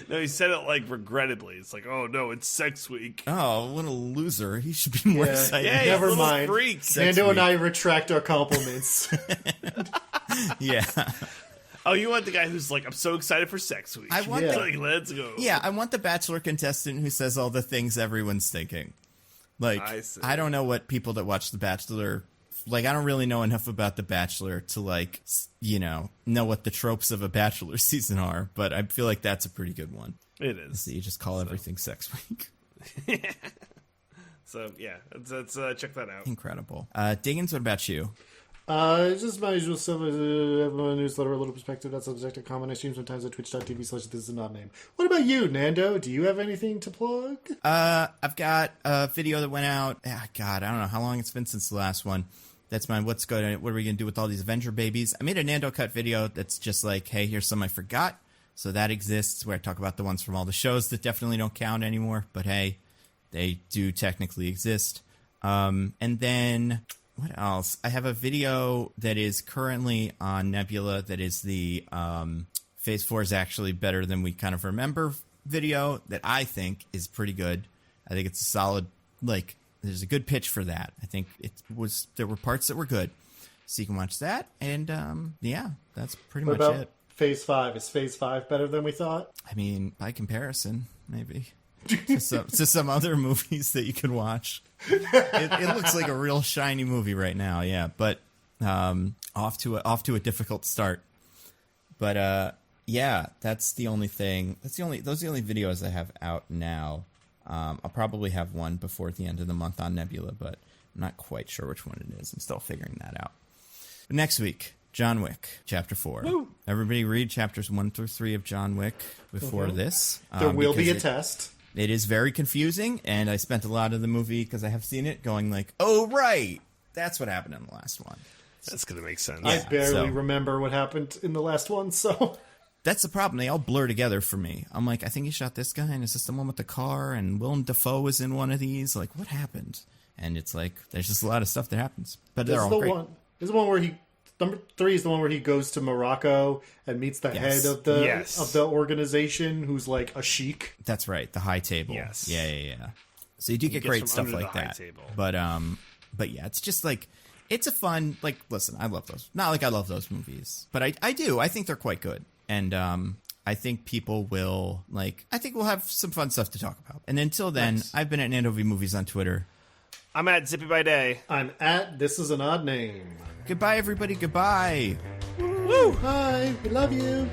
he said it like regrettably. It's like, oh no, it's Sex Week.
Oh, what a loser. He should be more excited.
Yeah,
never mind.
Freak.
Nando and I retract our compliments.
Yeah.
Oh, you want the guy who's like, I'm so excited for Sex Week.
I want
like, let's go.
Yeah, I want the Bachelor contestant who says all the things everyone's thinking. Like, I don't know what people that watch The Bachelor, like, I don't really know enough about The Bachelor to, like, know what the tropes of a Bachelor season are, but I feel like that's a pretty good one.
It is.
So you just call everything Sex Week.
So, yeah, let's check that out.
Incredible. Diggins, what about you?
It's just my usual stuff. Everyone newsletter, a little perspective, that's subjective comment. I stream sometimes at twitch.tv/this is not name. What about you, Nando? Do you have anything to plug?
I've got a video that went out. God, I don't know how long it's been since the last one. That's my what's good. What are we going to do with all these Avenger babies? I made a Nando cut video that's just like, hey, here's some I forgot. So that exists, where I talk about the ones from all the shows that definitely don't count anymore. But hey, they do technically exist. And then... what else? I have a video that is currently on Nebula that is the Phase 4 is actually better than we kind of remember video that I think is pretty good. I think it's a solid, like, there's a good pitch for that. I think there were parts that were good. So you can watch that. And, yeah, that's pretty much it.
Phase 5? Is Phase 5 better than we thought?
I mean, by comparison, maybe. to some other movies that you can watch. It looks like a real shiny movie right now, yeah. But off to a difficult start. But yeah, that's the only thing. Those are the only videos I have out now. I'll probably have one before the end of the month on Nebula, but I'm not quite sure which one it is. I'm still figuring that out. But next week, John Wick, Chapter 4. Woo! Everybody read chapters 1 through 3 of John Wick before this.
There will be a test.
It is very confusing, and I spent a lot of the movie, because I have seen it, going like, oh, right, that's what happened in the last one.
That's going to make sense.
I barely remember what happened in the last one, so...
That's the problem. They all blur together for me. I'm like, I think he shot this guy, and is this the one with the car? And Willem Dafoe was in one of these. Like, what happened? And it's like, there's just a lot of stuff that happens. But they're all great.
This is the one where he... Number 3 is the one where he goes to Morocco and meets the head of the organization, who's like a sheik.
That's right, the High Table.
Yes.
Yeah. So you do get great stuff like that. But yeah, it's just like, it's a fun, like, listen, I love those. Not like I love those movies, but I do. I think they're quite good. And I think people will, like, I think we'll have some fun stuff to talk about. And until then, I've been at Nando V Movies on Twitter.
I'm at Zippy by Day.
I'm at This Is an Odd Name.
Goodbye, everybody. Goodbye.
Woo! Hi. We love you.